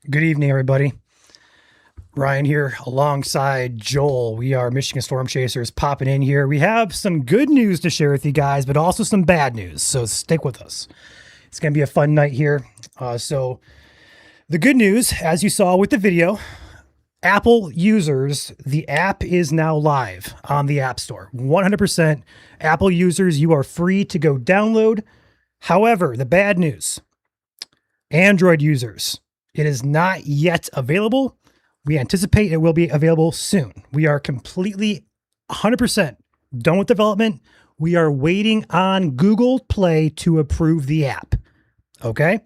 Good evening, everybody. Ryan here alongside Joel. We are Michigan Storm Chasers popping in here. We have some good news to share with you guys, but also some bad news. So stick with us. It's going to be a fun night here. So the good news, as you saw with the video, Apple users, the app is now live on the App Store. 100% Apple users, you are free to go download. However, the bad news, Android users, it is not yet available. We anticipate it will be available soon. We are completely 100% done with development. We are waiting on Google Play to approve the app. Okay?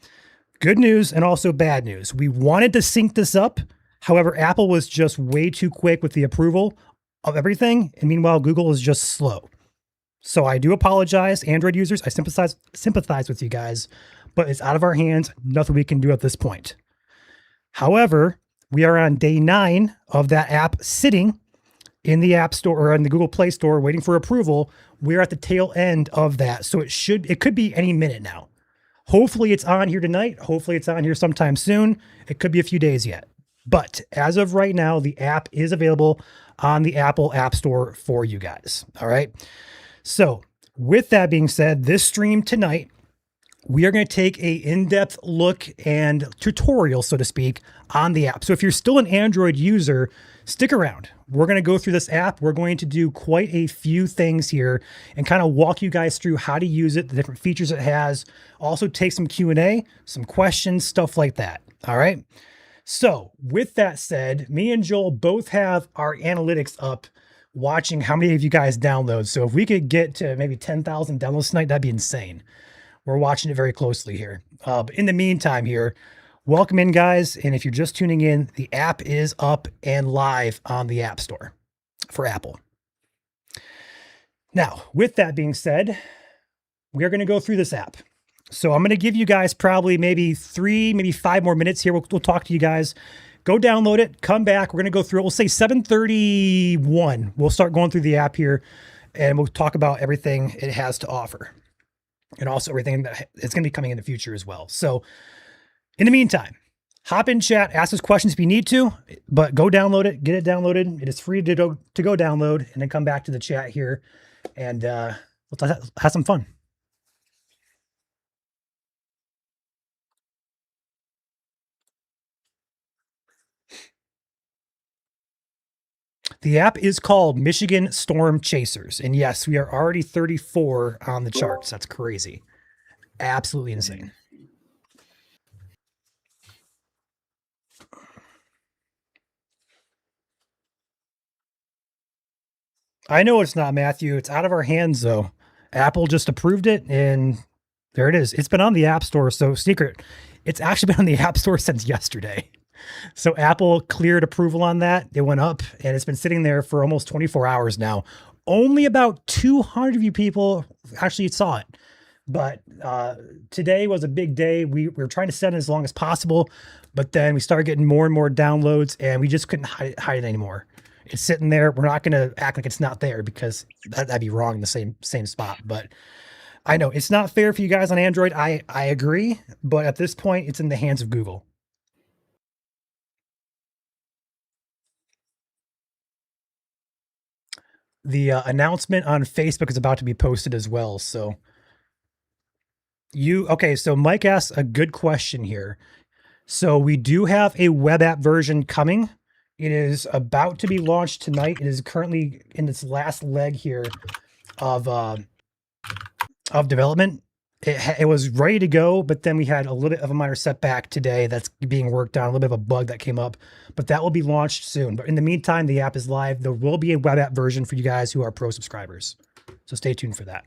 Good news and also bad news. We wanted to sync this up. However, Apple was just way too quick with the approval of everything. And meanwhile, Google is just slow. So I do apologize, Android users. I sympathize with you guys, but it's out of our hands. Nothing we can do at this point. However, we are on day 9 of that app sitting in the App Store or in the Google Play Store waiting for approval. We're at the tail end of that. So it could be any minute now. Hopefully it's on here tonight. Hopefully it's on here sometime soon. It could be a few days yet. But as of right now, the app is available on the Apple App Store for you guys. All right. So with that being said, this stream tonight, we are going to take a in-depth look and tutorial, so to speak, on the app. So if you're still an Android user, stick around. We're going to go through this app. We're going to do quite a few things here and kind of walk you guys through how to use it, the different features it has, also take some Q&A, some questions, stuff like that. All right. So with that said, me and Joel both have our analytics up watching how many of you guys download. So if we could get to maybe 10,000 downloads tonight, that'd be insane. We're watching it very closely here. But in the meantime here, welcome in, guys. And if you're just tuning in, the app is up and live on the App Store for Apple. Now, with that being said, we are going to go through this app. So I'm going to give you guys probably maybe 3, maybe 5 more minutes here. We'll talk to you guys. Go download it. Come back. We're going to go through it. We'll say 7:31. We'll start going through the app here, and we'll talk about everything it has to offer. And also everything that it's going to be coming in the future as well. So in the meantime, hop in chat, ask us questions if you need to, but go download it, get it downloaded. It is free to go download, and then come back to the chat here and we'll have some fun. The app is called Michigan Storm Chasers. And yes, we are already 34 on the charts. That's crazy. Absolutely insane. I know it's not, Matthew. It's out of our hands, though. Apple just approved it, and there it is. It's been on the App Store. So, secret, it's actually been on the App Store since yesterday. So Apple cleared approval on that. It went up, and it's been sitting there for almost 24 hours now. Only about 200 of you people actually saw it. But today was a big day. We were trying to set it as long as possible, but then we started getting more and more downloads, and we just couldn't hide it anymore. It's sitting there. We're not going to act like it's not there because that'd be wrong in the same spot. But I know it's not fair for you guys on Android. I agree, but at this point, it's in the hands of Google. The announcement on Facebook is about to be posted as well. So so Mike asks a good question here. So we do have a web app version coming. It is about to be launched tonight. It is currently in its last leg here of development. It was ready to go, but then we had a little bit of a minor setback today that's being worked on, a little bit of a bug that came up, but that will be launched soon. But in the meantime, the app is live. There will be a web app version for you guys who are pro subscribers. So stay tuned for that.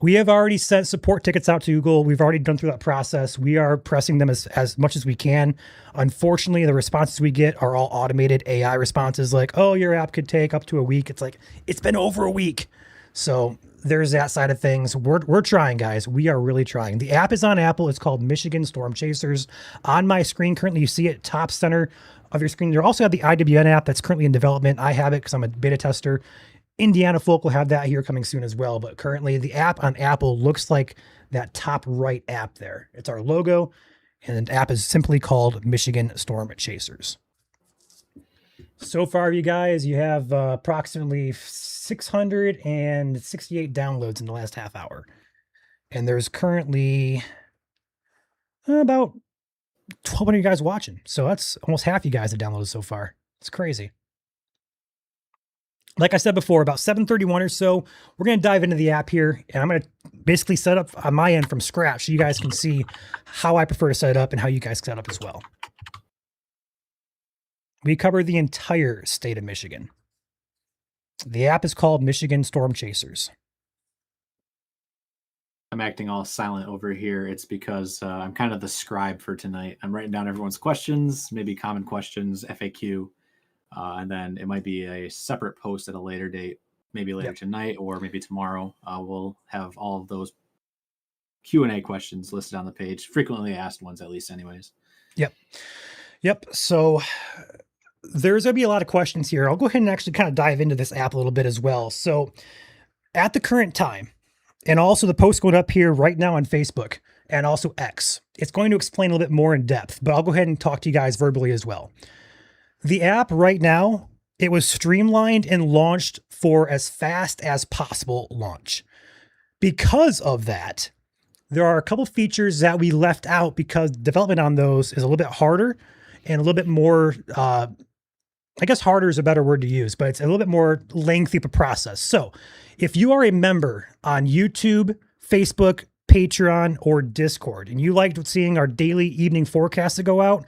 We have already sent support tickets out to Google. We've already done through that process. We are pressing them as much as we can. Unfortunately, the responses we get are all automated AI responses like, oh, your app could take up to a week. It's like, it's been over a week. So there's that side of things. We're trying, guys. We are really trying. The app is on Apple. It's called Michigan Storm Chasers. On my screen currently, you see it top center of your screen. You also have the IWN app that's currently in development. I have it because I'm a beta tester. Indiana Folk will have that here coming soon as well. But currently the app on Apple looks like that top right app there. It's our logo And the app is simply called Michigan Storm Chasers. So far, you guys, you have approximately 668 downloads in the last half hour. And there's currently about 1,200 you guys watching. So that's almost half you guys have downloaded so far. It's crazy. Like I said before, about 7:31 or so, we're going to dive into the app here. And I'm going to basically set up on my end from scratch so you guys can see how I prefer to set it up and how you guys set up as well. We cover the entire state of Michigan. The app is called Michigan Storm Chasers. I'm acting all silent over here. It's because I'm kind of the scribe for tonight. I'm writing down everyone's questions, maybe common questions, FAQ, and then it might be a separate post at a later date, maybe later tonight or maybe tomorrow. We'll have all of those Q&A questions listed on the page, frequently asked ones at least anyways. Yep. So there's going to be a lot of questions here. I'll go ahead and actually kind of dive into this app a little bit as well. So at the current time, and also the post going up here right now on Facebook and also X, it's going to explain a little bit more in depth, but I'll go ahead and talk to you guys verbally as well. The app right now, it was streamlined and launched for as fast as possible launch. Because of that, there are a couple features that we left out because development on those is a little bit harder and a little bit more, I guess harder is a better word to use, but it's a little bit more lengthy of a process. So if you are a member on YouTube, Facebook, Patreon, or Discord, and you liked seeing our daily evening forecasts that go out,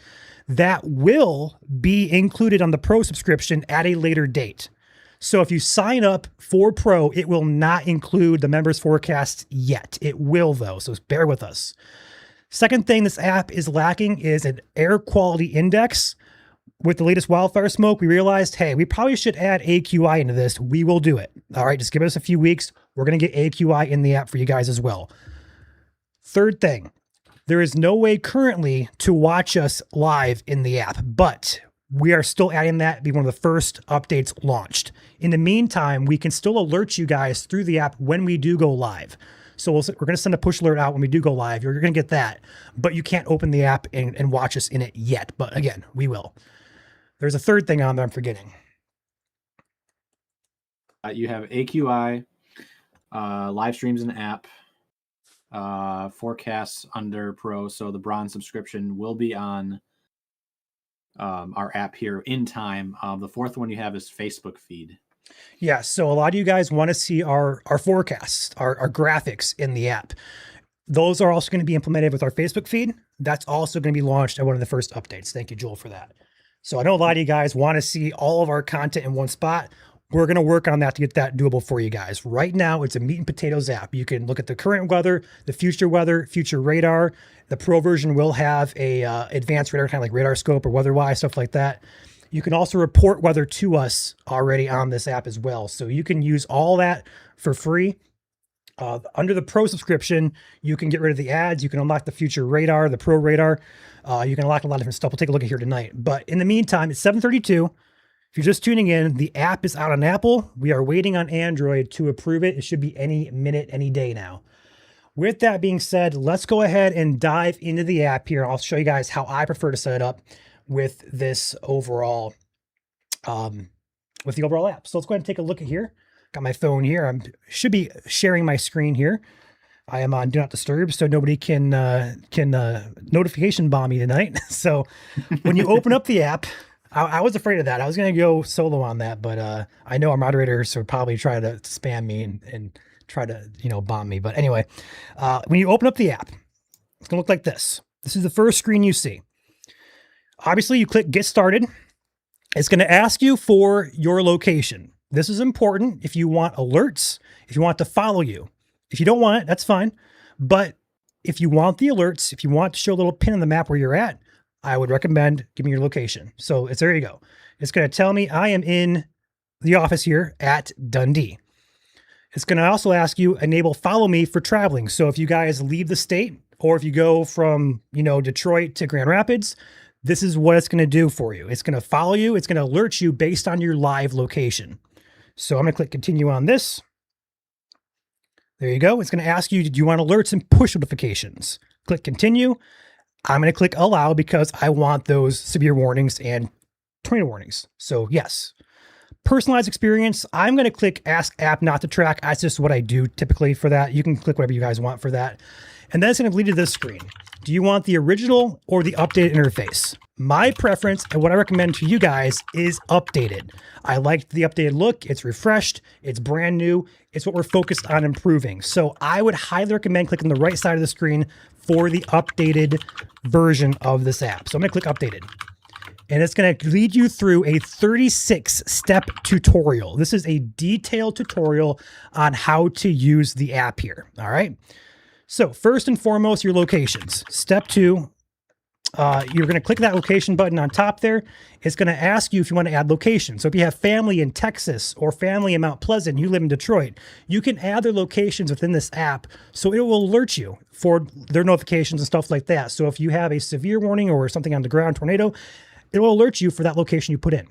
that will be included on the Pro subscription at a later date. So if you sign up for Pro, it will not include the members forecasts yet. It will though, so bear with us. Second thing this app is lacking is an air quality index. With the latest wildfire smoke, we realized, hey, we probably should add AQI into this. We will do it. All right, just give us a few weeks. We're going to get AQI in the app for you guys as well. Third thing, there is no way currently to watch us live in the app, but we are still adding that to be one of the first updates launched. In the meantime, we can still alert you guys through the app when we do go live. So we're going to send a push alert out when we do go live. You're going to get that, but you can't open the app and watch us in it yet. But again, we will. There's a third thing on there I'm forgetting. You have AQI, live streams in app, forecasts under Pro. So the bronze subscription will be on our app here in time. The fourth one you have is Facebook feed. Yeah, so a lot of you guys want to see our forecasts, our graphics in the app. Those are also going to be implemented with our Facebook feed. That's also going to be launched at one of the first updates. Thank you, Joel, for that. So I know a lot of you guys want to see all of our content in one spot. We're going to work on that to get that doable for you guys. Right now, it's a meat and potatoes app. You can look at the current weather, the future weather, future radar. The Pro version will have a advanced radar, kind of like Radar Scope or WeatherWise, stuff like that. You can also report weather to us already on this app as well. So you can use all that for free. Under the Pro subscription, you can get rid of the ads. You can unlock the future radar, the Pro radar. You can unlock a lot of different stuff. We'll take a look at here tonight. But in the meantime, it's 7:32. If you're just tuning in, the app is out on Apple. We are waiting on Android to approve it. It should be any minute, any day now. With that being said, let's go ahead and dive into the app here. I'll show you guys how I prefer to set it up with this overall, with the overall app. So let's go ahead and take a look at here. Got my phone here. I should be sharing my screen here. I am on Do Not Disturb, so nobody can notification bomb me tonight. So when you open up the app, I was afraid of that. I was going to go solo on that, but I know our moderators would probably try to spam me and try to, bomb me. But anyway, when you open up the app, it's going to look like this. This is the first screen you see. Obviously, you click Get Started. It's going to ask you for your location. This is important if you want alerts, if you want to follow you. If you don't want it, that's fine. But if you want the alerts, if you want to show a little pin on the map where you're at, I would recommend giving your location. So there you go. It's going to tell me I am in the office here at Dundee. It's going to also ask you enable follow me for traveling. So if you guys leave the state or if you go from, Detroit to Grand Rapids, this is what it's going to do for you. It's going to follow you. It's going to alert you based on your live location. So I'm going to click continue on this. There you go. It's going to ask you, do you want alerts and push notifications? Click continue. I'm going to click allow because I want those severe warnings and tornado warnings. So yes, personalized experience. I'm going to click ask app not to track. That's just what I do typically for that. You can click whatever you guys want for that. And then it's going to lead to this screen. Do you want the original or the updated interface? My preference and what I recommend to you guys is updated. I like the updated look. It's refreshed. It's brand new. It's what we're focused on improving. So I would highly recommend clicking the right side of the screen for the updated version of this app. So I'm going to click updated. And it's going to lead you through a 36-step tutorial. This is a detailed tutorial on how to use the app here. All right. So first and foremost, your locations. Step 2, you're going to click that location button on top there. It's going to ask you if you want to add location. So if you have family in Texas or family in Mount Pleasant, you live in Detroit, you can add their locations within this app. So it will alert you for their notifications and stuff like that. So if you have a severe warning or something on the ground, tornado, it will alert you for that location you put in.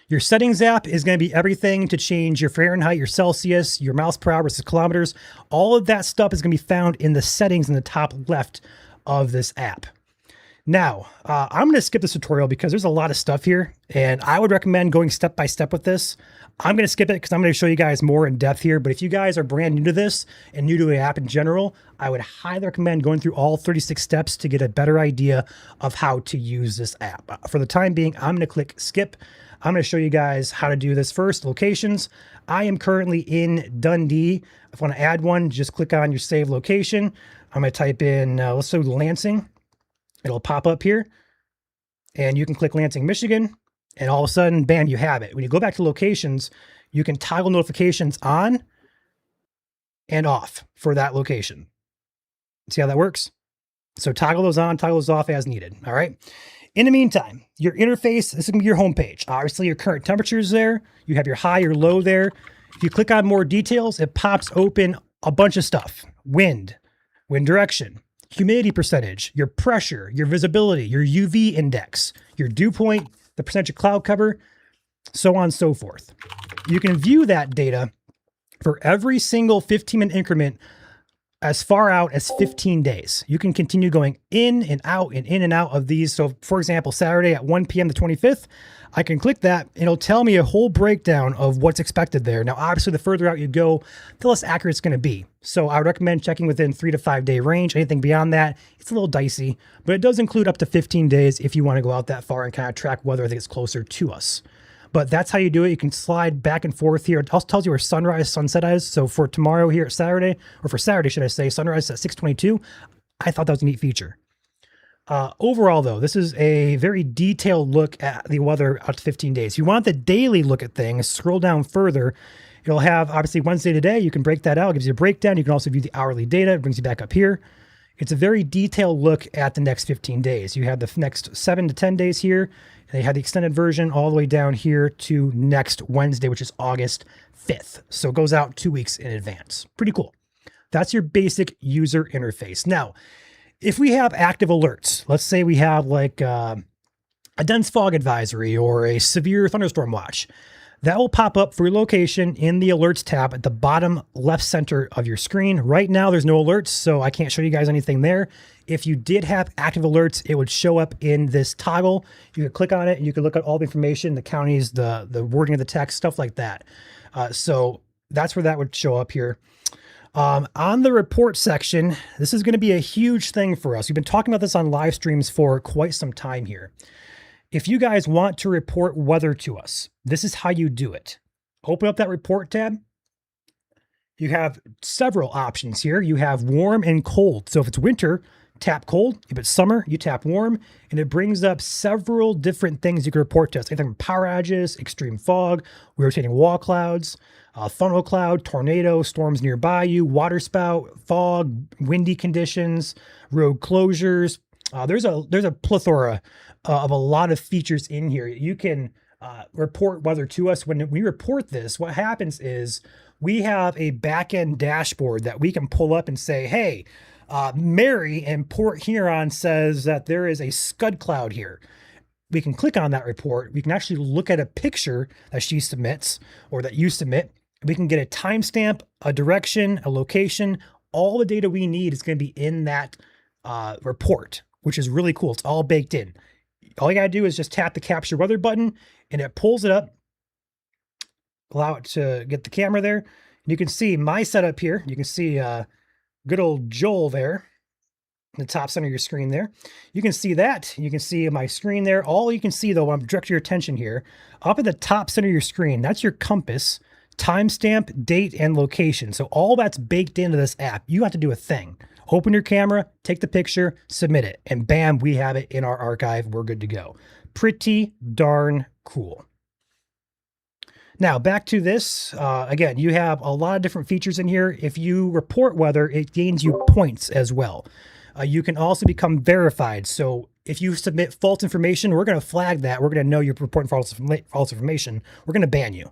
Your settings app is going to be everything to change your Fahrenheit, your Celsius, your miles per hour versus kilometers. All of that stuff is going to be found in the settings in the top left of this app. Now, I'm going to skip this tutorial because there's a lot of stuff here, and I would recommend going step by step with this. I'm going to skip it because I'm going to show you guys more in depth here. But if you guys are brand new to this and new to the app in general, I would highly recommend going through all 36 steps to get a better idea of how to use this app. For the time being, I'm going to click skip. I'm going to show you guys how to do this first. Locations. I am currently in Dundee. If you want to add one, just click on your save location. I'm going to type in, let's do Lansing. It'll pop up here and you can click Lansing, Michigan. And all of a sudden, bam, you have it. When you go back to locations, you can toggle notifications on and off for that location. See how that works? So toggle those on, toggle those off as needed. All right. In the meantime, your interface, this is going to be your homepage. Obviously, your current temperature is there. You have your high, your low there. If you click on more details, it pops open a bunch of stuff. Wind direction, humidity percentage, your pressure, your visibility, your UV index, your dew point, the percentage of cloud cover, so on and so forth. You can view that data for every single 15-minute increment as far out as 15 days. You can continue going in and out and in and out of these. So for example, Saturday at 1 p.m. the 25th, I can click that and it'll tell me a whole breakdown of what's expected there. Now, obviously the further out you go, the less accurate it's going to be. So I would recommend checking within 3 to 5 day range. Anything beyond that, it's a little dicey, but it does include up to 15 days if you want to go out that far and kind of track weather that gets closer to us. But that's how you do it. You can slide back and forth here. It also tells you where sunrise, sunset is. So for tomorrow here at Saturday, or for Saturday, should I say, sunrise at 6:22. I thought that was a neat feature. Overall, though, this is a very detailed look at the weather out to 15 days. If you want the daily look at things, scroll down further. It'll have, obviously, Wednesday today. You can break that out. It gives you a breakdown. You can also view the hourly data. It brings you back up here. It's a very detailed look at the next 15 days. You have the next 7 to 10 days here. They have the extended version all the way down here to next Wednesday, which is August 5th. So it goes out 2 weeks in advance. Pretty cool. That's your basic user interface. Now, if we have active alerts, let's say we have like a dense fog advisory or a severe thunderstorm watch, that will pop up for your location in the alerts tab at the bottom left center of your screen. Right now, there's no alerts, so I can't show you guys anything there. If you did have active alerts, it would show up in this toggle. You could click on it and you could look at all the information, the counties, the wording of the text, stuff like that. So that's where that would show up here. On the report section, this is going to be a huge thing for us. We've been talking about this on live streams for quite some time here. If you guys want to report weather to us, this is how you do it. Open up that report tab. You have several options here. You have warm and cold. So if it's winter, tap cold. If it's summer, you tap warm, and it brings up several different things you can report to us. Anything from power outages, extreme fog, rotating wall clouds, funnel cloud, tornado, storms nearby you, water spout, fog, windy conditions, road closures. There's a plethora of a lot of features in here. You can report weather to us. When we report this, what happens is we have a back-end dashboard that we can pull up and say, hey, Mary in Port Huron says that there is a scud cloud here. We can click on that report. We can actually look at a picture that she submits or that you submit. We can get a timestamp, a direction, a location. All the data we need is going to be in that report. which is really cool. It's all baked in. All you got to do is just tap the capture weather button and it pulls it up. Allow it to get the camera there. And you can see my setup here. You can see good old Joel there in the top center of your screen there. You can see that. You can see my screen there. All you can see, though, I'm directing your attention here, up at the top center of your screen, that's your compass, timestamp, date, and location. So all that's baked into this app. You have to do a thing. Open your camera, take the picture, submit it, and bam, we have it in our archive. We're good to go. Pretty darn cool. Now, back to this. Again, you have a lot of different features in here. If you report weather, it gains you points as well. You can also become verified. So if you submit false information, we're going to flag that. We're going to know you're reporting false information. We're going to ban you.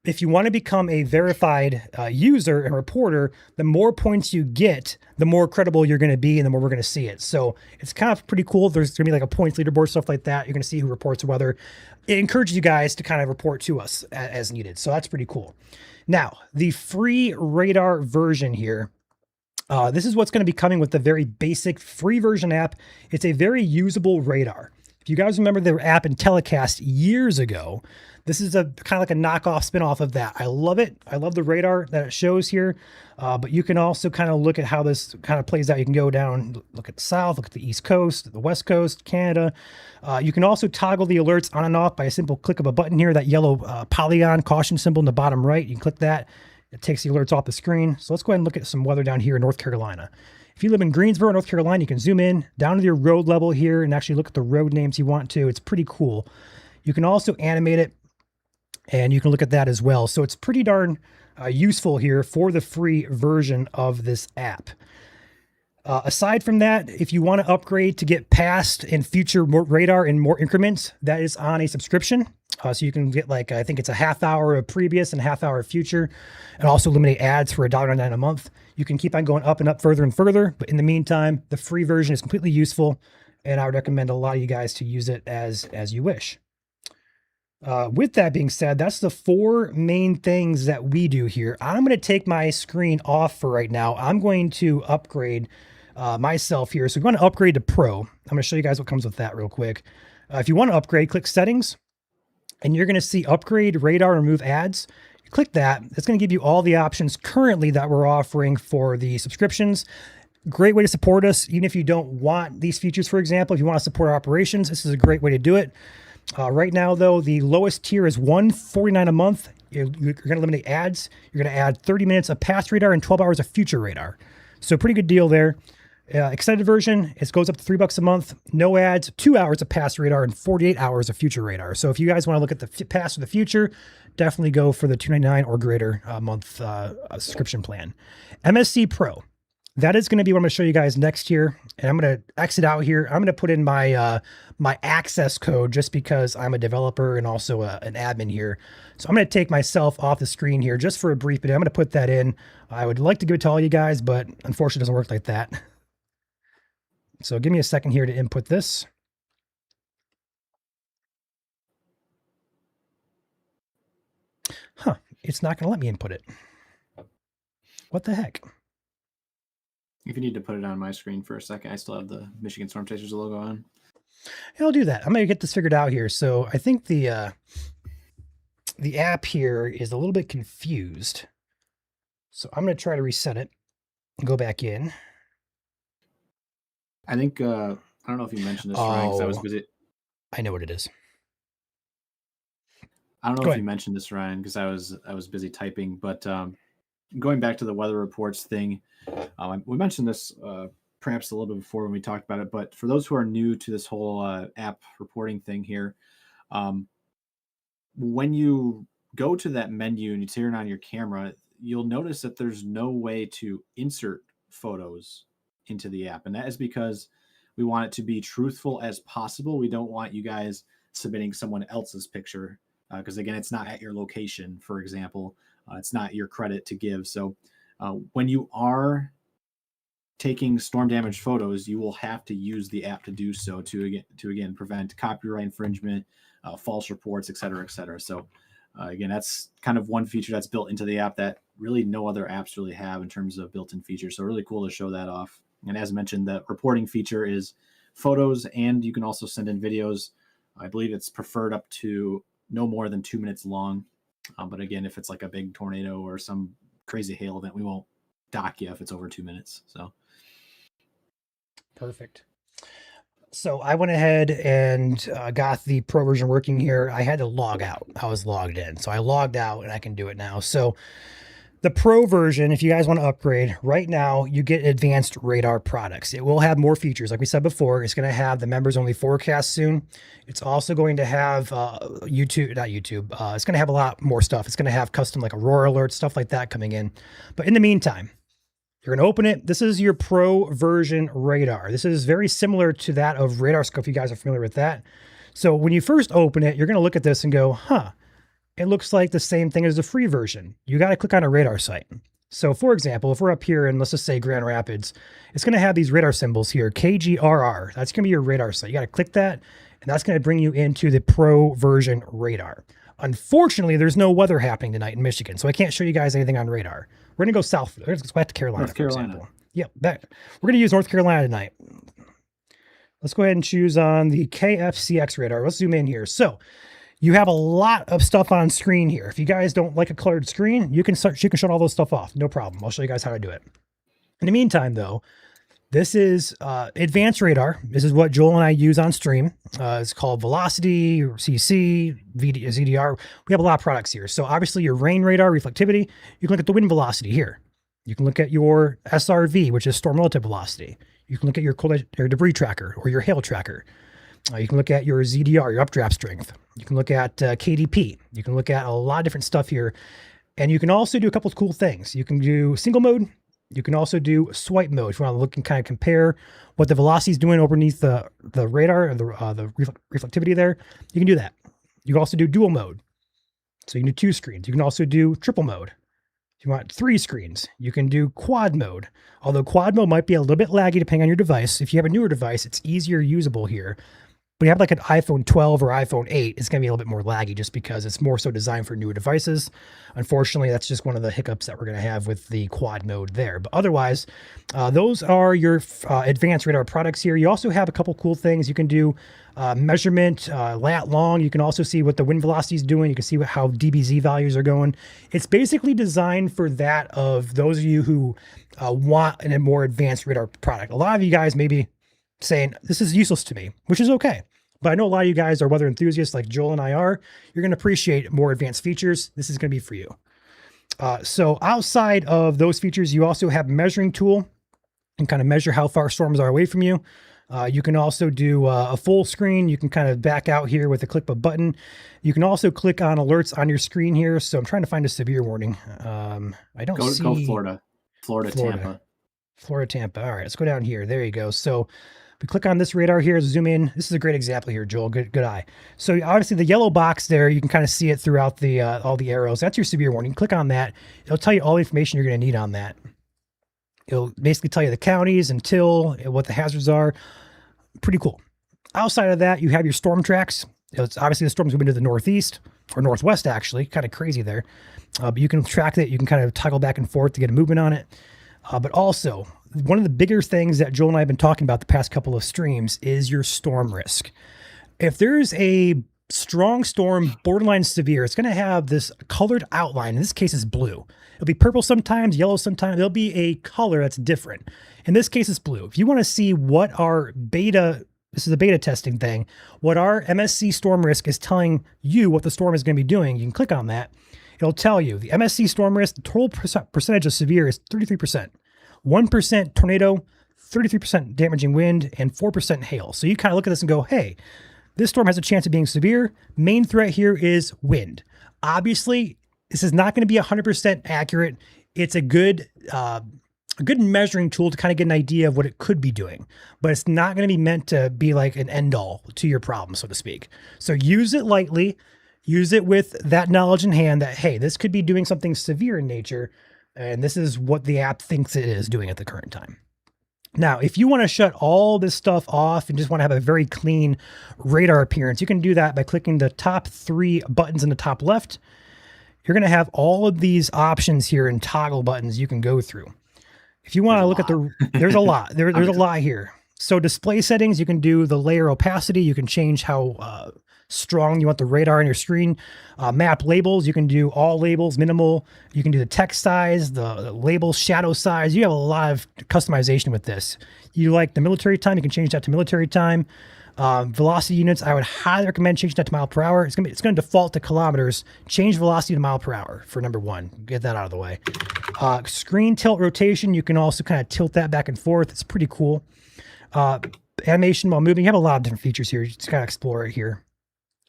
If you want to become a verified user and reporter, the more points you get, the more credible you're going to be and the more we're going to see it. So it's kind of pretty cool. There's going to be like a points leaderboard, stuff like that. You're going to see who reports weather. It encourages you guys to kind of report to us as needed. So that's pretty cool. Now, the free radar version here. This is what's going to be coming with the very basic free version app. It's a very usable radar. If you guys remember the app IntelliCast years ago, this is a kind of like a knockoff spinoff of that. I love it. I love the radar that it shows here. But you can also kind of look at how this kind of plays out. You can go down, look at the south, look at the east coast, the west coast, Canada. You can also toggle the alerts on and off by a simple click of a button here, that yellow polygon caution symbol in the bottom right. You can click that. It takes the alerts off the screen. So let's go ahead and look at some weather down here in North Carolina. If you live in Greensboro, North Carolina, you can zoom in down to your road level here and actually look at the road names you want to. It's pretty cool. You can also animate it, and you can look at that as well. So it's pretty darn useful here for the free version of this app. Aside from that, if you want to upgrade to get past and future more radar in more increments, that is on a subscription. So you can get like, I think it's a half hour of previous and half hour of future, and also eliminate ads for $1.99 a month. You can keep on going up and up further and further. But in the meantime, the free version is completely useful, and I would recommend a lot of you guys to use it as you wish. With that being said, that's the 4 main things that we do here. I'm going to take my screen off for right now. I'm going to upgrade myself here. So we want to upgrade to Pro. I'm going to show you guys what comes with that real quick. If you want to upgrade, click Settings, and you're going to see Upgrade Radar, Remove Ads. You click that. It's going to give you all the options currently that we're offering for the subscriptions. Great way to support us. Even if you don't want these features, for example, if you want to support our operations, this is a great way to do it. Right now, though, the lowest tier is $149 a month. You're going to eliminate ads. You're going to add 30 minutes of past radar and 12 hours of future radar. So pretty good deal there. Extended version, it goes up to $3 a month. No ads, 2 hours of past radar and 48 hours of future radar. So if you guys want to look at the past or the future, definitely go for the $299 or greater month subscription plan. MSC Pro. That is going to be what I'm going to show you guys next here. And I'm going to exit out here. I'm going to put in my my access code just because I'm a developer and also an admin here. So I'm going to take myself off the screen here just for a brief bit. I'm going to put that in. I would like to give it to all you guys, but unfortunately it doesn't work like that. So give me a second here to input this. Huh, it's not going to let me input it. What the heck? If you need to put it on my screen for a second, I still have the Michigan Storm Chasers logo on. Yeah, I'll do that. I'm going to get this figured out here. So I think the app here is a little bit confused. So I'm going to try to reset it and go back in. I think, I don't know if you mentioned this, Ryan, because I was busy. I know what it is. I don't know if you mentioned this, Ryan, because I was busy typing, but going back to the weather reports thing, we mentioned this perhaps a little bit before when we talked about it, but for those who are new to this whole app reporting thing here, when you go to that menu and you turn on your camera, you'll notice that there's no way to insert photos into the app. And that is because we want it to be truthful as possible. We don't want you guys submitting someone else's picture because, again, it's not at your location, for example. It's not your credit to give. So when you are taking storm damage photos, you will have to use the app to do so to again prevent copyright infringement, false reports, et cetera, et cetera. So again, that's kind of one feature that's built into the app that really no other apps really have in terms of built-in features. So really cool to show that off. And as mentioned, the reporting feature is photos, and you can also send in videos. I believe it's preferred up to no more than 2 minutes long. But again, if it's like a big tornado or some crazy hail event, we won't dock you if it's over 2 minutes. So perfect. So I went ahead and got the pro version working here. I had to log out. I was logged in. So I logged out and I can do it now. So the pro version, if you guys want to upgrade, right now you get advanced radar products. It will have more features. Like we said before, it's going to have the members only forecast soon. It's also going to have it's going to have a lot more stuff. It's going to have custom like Aurora alerts, stuff like that coming in. But in the meantime, you're going to open it. This is your pro version radar. This is very similar to that of RadarScope, if you guys are familiar with that. So when you first open it, you're going to look at this and go, it looks like the same thing as the free version. You got to click on a radar site. So for example, if we're up here and let's just say Grand Rapids, it's going to have these radar symbols here, KGRR. That's going to be your radar site. You got to click that, and that's going to bring you into the pro version radar. Unfortunately, there's no weather happening tonight in Michigan, so I can't show you guys anything on radar. We're going to go south. Let's go back to Carolina, North Carolina. for example. Yep, we're going to use North Carolina tonight. Let's go ahead and choose on the KFCX radar. Let's zoom in here. So you have a lot of stuff on screen here. If you guys don't like a colored screen, you can shut all those stuff off. No problem. I'll show you guys how to do it. In the meantime, though, this is advanced radar. This is what Joel and I use on stream. It's called Velocity, CC, ZDR. We have a lot of products here. So obviously your rain radar, reflectivity, you can look at the wind velocity here. You can look at your SRV, which is storm relative velocity. You can look at your cold air debris tracker or your hail tracker. You can look at your ZDR, your updraft strength. You can look at KDP. You can look at a lot of different stuff here. And you can also do a couple of cool things. You can do single mode. You can also do swipe mode if you want to look and kind of compare what the velocity is doing underneath the radar and the reflectivity there. You can do that. You can also do dual mode. So you can do 2 screens. You can also do triple mode. If you want 3 screens, you can do quad mode. Although quad mode might be a little bit laggy depending on your device. If you have a newer device, it's easier usable here. But you have like an iPhone 12 or iPhone 8, it's going to be a little bit more laggy just because it's more so designed for newer devices. Unfortunately, that's just one of the hiccups that we're going to have with the quad mode there. But otherwise, those are your advanced radar products here. You also have a couple cool things. You can do measurement, lat long. You can also see what the wind velocity is doing. You can see how DBZ values are going. It's basically designed for that of those of you who want a more advanced radar product. A lot of you guys maybe saying this is useless to me, which is okay. But I know a lot of you guys are weather enthusiasts like Joel and I are. You're going to appreciate more advanced features. This is going to be for you. So outside of those features, you also have measuring tool and kind of measure how far storms are away from you. You can also do a full screen. You can kind of back out here with a click of a button. You can also click on alerts on your screen here. So I'm trying to find a severe warning. I don't see. Go Florida, Tampa. Florida, Tampa. All right, let's go down here. There you go. So we click on this radar here, zoom in. This is a great example here, Joel. Good eye. So obviously the yellow box there, you can kind of see it throughout the all the arrows. That's your severe warning. Click on that. It'll tell you all the information you're going to need on that. It'll basically tell you the counties until what the hazards are. Pretty cool. Outside of that, you have your storm tracks. It's obviously the storm's moving to the northeast or northwest, actually. Kind of crazy there. But you can track it. You can kind of toggle back and forth to get a movement on it. But also, one of the bigger things that Joel and I have been talking about the past couple of streams is your storm risk. If there's a strong storm, borderline severe, it's going to have this colored outline. In this case, it's blue. It'll be purple sometimes, yellow sometimes. There'll be a color that's different. In this case, it's blue. If you want to see what our beta, this is a beta testing thing, what our MSC storm risk is telling you what the storm is going to be doing, you can click on that. It'll tell you the MSC storm risk, the total percentage of severe is 33%. 1% tornado, 33% damaging wind, and 4% hail. So you kind of look at this and go, hey, this storm has a chance of being severe. Main threat here is wind. Obviously, this is not going to be 100% accurate. It's a good measuring tool to kind of get an idea of what it could be doing, but it's not going to be meant to be like an end all to your problem, so to speak. So use it lightly, use it with that knowledge in hand that, hey, this could be doing something severe in nature. And this is what the app thinks it is doing at the current time. Now, if you want to shut all this stuff off and just want to have a very clean radar appearance, you can do that by clicking the top 3 buttons in the top left. You're going to have all of these options here and toggle buttons you can go through. If you want to look at there's a lot. There's a lot here. So display settings, you can do the layer opacity. You can change how strong you want the radar on your screen. Map labels, you can do all labels, minimal. You can do the text size, the label shadow size. You have a lot of customization with this. You like the military time, you can change that to military time. Velocity units, I would highly recommend changing that to mile per hour. It's gonna default to kilometers. Change velocity to mile per hour for number one. Get that out of the way. Screen tilt rotation, you can also kind of tilt that back and forth. It's pretty cool. Animation while moving, you have a lot of different features here. You just kind of explore it here.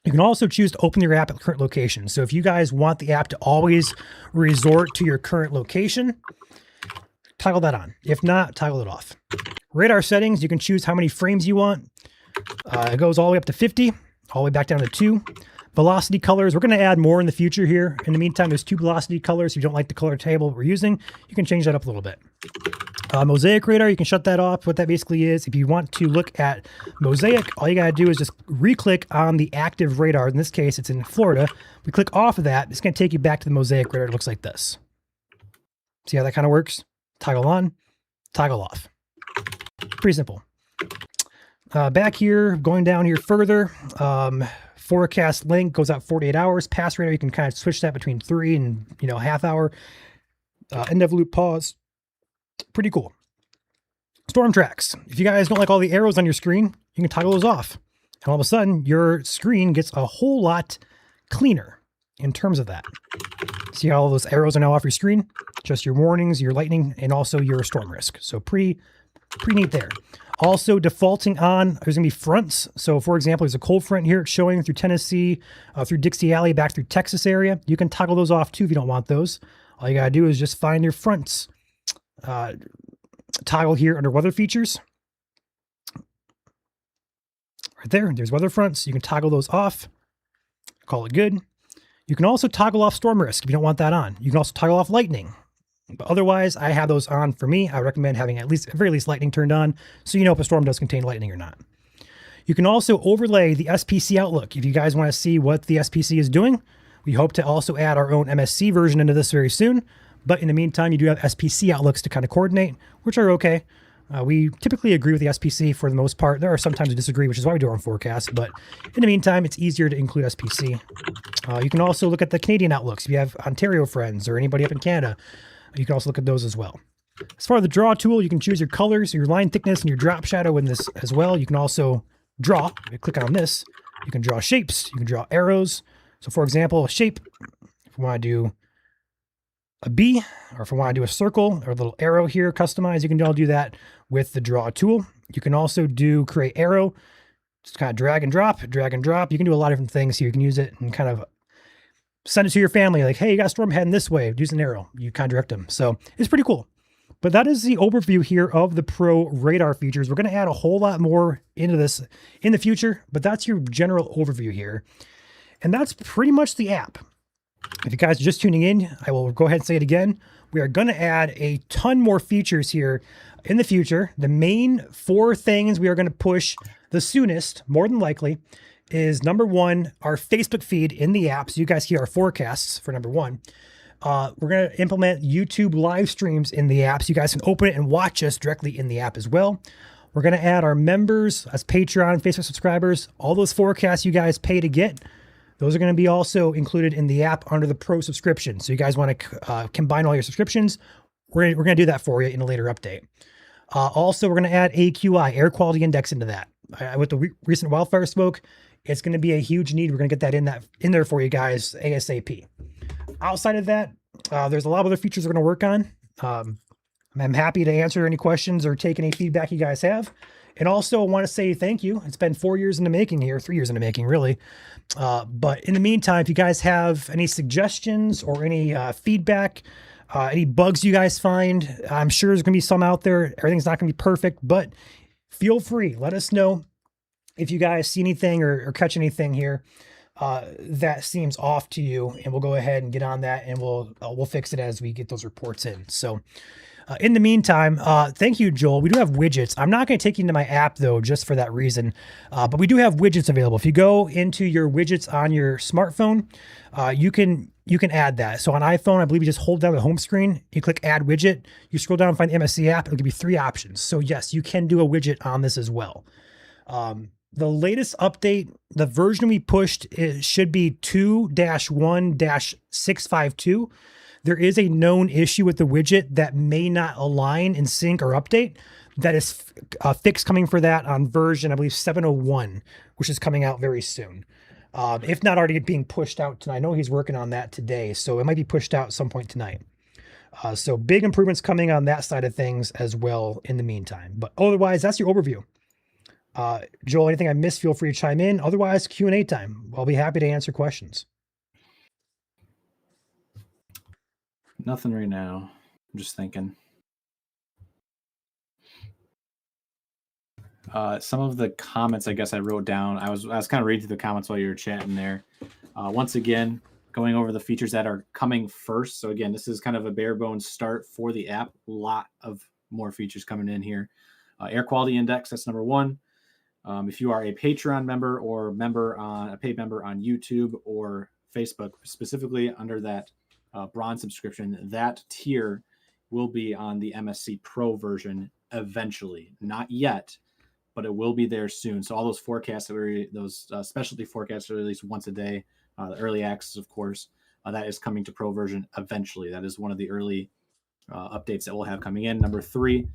You can also choose to open your app at the current location. So if you guys want the app to always resort to your current location, toggle that on. If not, toggle it off. Radar settings, you can choose how many frames you want. It goes all the way up to 50, all the way back down to 2. Velocity colors, we're going to add more in the future here. In the meantime, there's 2 velocity colors. If you don't like the color table we're using, you can change that up a little bit. Mosaic radar, you can shut that off. What that basically is, if you want to look at Mosaic, all you got to do is just re-click on the active radar. In this case, it's in Florida. We click off of that. It's going to take you back to the Mosaic radar. It looks like this. See how that kind of works? Toggle on, toggle off. Pretty simple. Back here, going down here further, forecast length goes out 48 hours. Pass radar, you can kind of switch that between 3 and half hour. End of loop pause. Pretty cool. Storm tracks. If you guys don't like all the arrows on your screen, you can toggle those off. And all of a sudden, your screen gets a whole lot cleaner in terms of that. See how all those arrows are now off your screen? Just your warnings, your lightning, and also your storm risk. So pretty neat there. Also defaulting on, there's gonna be fronts. So for example, there's a cold front here. It's showing through Tennessee, through Dixie Alley, back through Texas area. You can toggle those off too if you don't want those. All you gotta do is just find your fronts. Toggle here under weather features. Right there's weather fronts. You can toggle those off. Call it good. You can also toggle off storm risk if you don't want that on. You can also toggle off lightning. But otherwise, I have those on for me. I recommend having at very least lightning turned on so you know if a storm does contain lightning or not. You can also overlay the SPC Outlook if you guys want to see what the SPC is doing. We hope to also add our own MSC version into this very soon. But in the meantime, you do have SPC outlooks to kind of coordinate, which are okay. We typically agree with the SPC for the most part. There are sometimes we disagree, which is why we do our own forecast. But in the meantime, it's easier to include SPC. You can also look at the Canadian outlooks. If you have Ontario friends or anybody up in Canada, you can also look at those as well. As far as the draw tool, you can choose your colors, your line thickness, and your drop shadow in this as well. You can also draw. If you click on this, you can draw shapes. You can draw arrows. So for example, a shape, if we want to do a B, or if I want to do a circle or a little arrow here, customize, you can all do that with the draw tool. You can also do create arrow, just kind of drag and drop. You can do a lot of different things here. You can use it and kind of send it to your family. Like, hey, you got a storm heading this way. Use an arrow. You kind of direct them. So it's pretty cool. But that is the overview here of the Pro radar features. We're going to add a whole lot more into this in the future, but that's your general overview here. And that's pretty much the app. If you guys are just tuning in, I will go ahead and say it again. We are going to add a ton more features here in the future. The main 4 things we are going to push the soonest, more than likely, is number 1, our Facebook feed in the app. So you guys see our forecasts for number 1. We're going to implement YouTube live streams in the app so you guys can open it and watch us directly in the app as well. We're going to add our members as Patreon, Facebook subscribers. All those forecasts you guys pay to get, those are going to be also included in the app under the Pro subscription. So you guys want to combine all your subscriptions, we're going to do that for you in a later update. Also, we're going to add AQI, air quality index, into that. With the recent wildfire smoke, it's going to be a huge need. We're going to get that in there for you guys ASAP. Outside of that, there's a lot of other features we're going to work on. I'm happy to answer any questions or take any feedback you guys have. And also, I want to say thank you. It's been 4 years in the making here, 3 years in the making, really. But in the meantime, if you guys have any suggestions or any feedback, any bugs you guys find, I'm sure there's going to be some out there. Everything's not going to be perfect, but feel free. Let us know if you guys see anything or catch anything here that seems off to you, and we'll go ahead and get on that, and we'll fix it as we get those reports in. So in the meantime, thank you, Joel. We do have widgets. I'm not going to take you into my app, though, just for that reason. But we do have widgets available. If you go into your widgets on your smartphone, you can you can add that. So on iPhone, I believe you just hold down the home screen, you click add widget, you scroll down and find the MSC app, it'll give you 3 options. So yes, you can do a widget on this as well. The latest update, the version we pushed, it should be 2-1-652. There is a known issue with the widget that may not align in sync or update. That is a fix coming for that on version, I believe, 701, which is coming out very soon. If not already being pushed out tonight. I know he's working on that today, so it might be pushed out at some point tonight. So big improvements coming on that side of things as well in the meantime. But otherwise, that's your overview. Joel, anything I missed, feel free to chime in. Otherwise, Q&A time. I'll be happy to answer questions. Nothing right now. I'm just thinking. Some of the comments I guess I wrote down. I was kind of reading through the comments while you were chatting there. Once again, going over the features that are coming first. So again, this is kind of a bare bones start for the app. A lot of more features coming in here. Air quality index, that's number 1. If you are a Patreon member or a paid member on YouTube or Facebook, specifically under that bronze subscription, that tier will be on the MSC Pro version eventually. Not yet, but it will be there soon. So all those forecasts, those specialty forecasts are released once a day. The early access, of course, that is coming to Pro version eventually. That is one of the early updates that we'll have coming in. Number 3,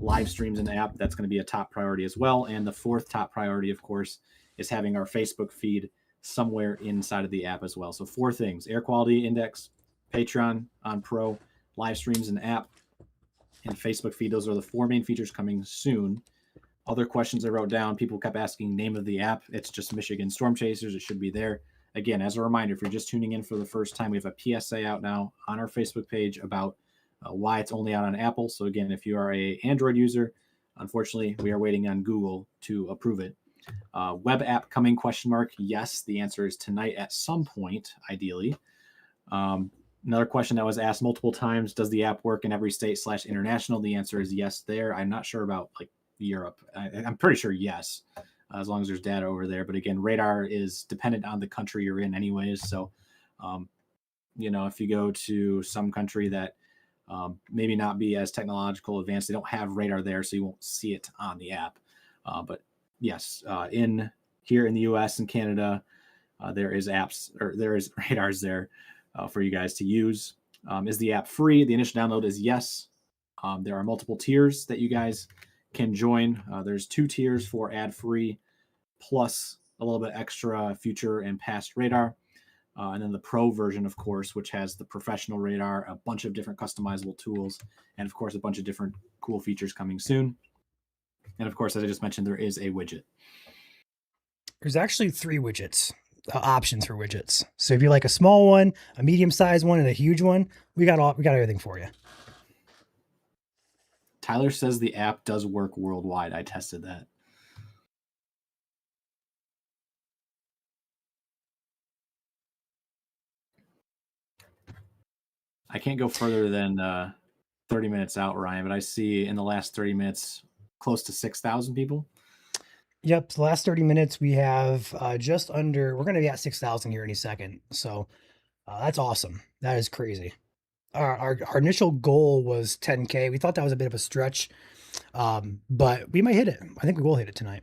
live streams in the app. That's going to be a top priority as well. And the 4th top priority, of course, is having our Facebook feed somewhere inside of the app as well. So 4 things: air quality index, Patreon on Pro, live streams in the app, and Facebook feed. Those are the 4 main features coming soon. Other questions I wrote down, people kept asking name of the app. It's just Michigan Storm Chasers. It should be there. Again, as a reminder, if you're just tuning in for the first time, we have a PSA out now on our Facebook page about why it's only out on Apple. So again, if you are a Android user, unfortunately, we are waiting on Google to approve it. Web app coming ? Yes, the answer is tonight at some point, ideally. Another question that was asked multiple times: does the app work in every state / international? The answer is yes there. I'm not sure about like Europe. I'm pretty sure yes, as long as there's data over there. But again, radar is dependent on the country you're in anyways. So, if you go to some country that maybe not be as technological advanced, they don't have radar there, so you won't see it on the app. But yes, here in the US and Canada, there is radars there for you guys to use. Is the app free? The initial download is yes. There are multiple tiers that you guys can join. There's 2 tiers for ad-free plus a little bit extra future and past radar. And then the Pro version, of course, which has the professional radar, a bunch of different customizable tools, and of course, a bunch of different cool features coming soon. And of course, as I just mentioned, there is a widget. There's actually 3 widgets, options for widgets. So if you like a small one, a medium-sized one, and a huge one, we got everything for you. Tyler says the app does work worldwide. I tested that. I can't go further than 30 minutes out, Ryan, but I see in the last 30 minutes close to 6,000 people. Yep, the last 30 minutes we have just under, we're going to be at 6,000 here any second. So that's awesome. That is crazy. Our initial goal was 10K. We thought that was a bit of a stretch, but we might hit it. I think we will hit it tonight.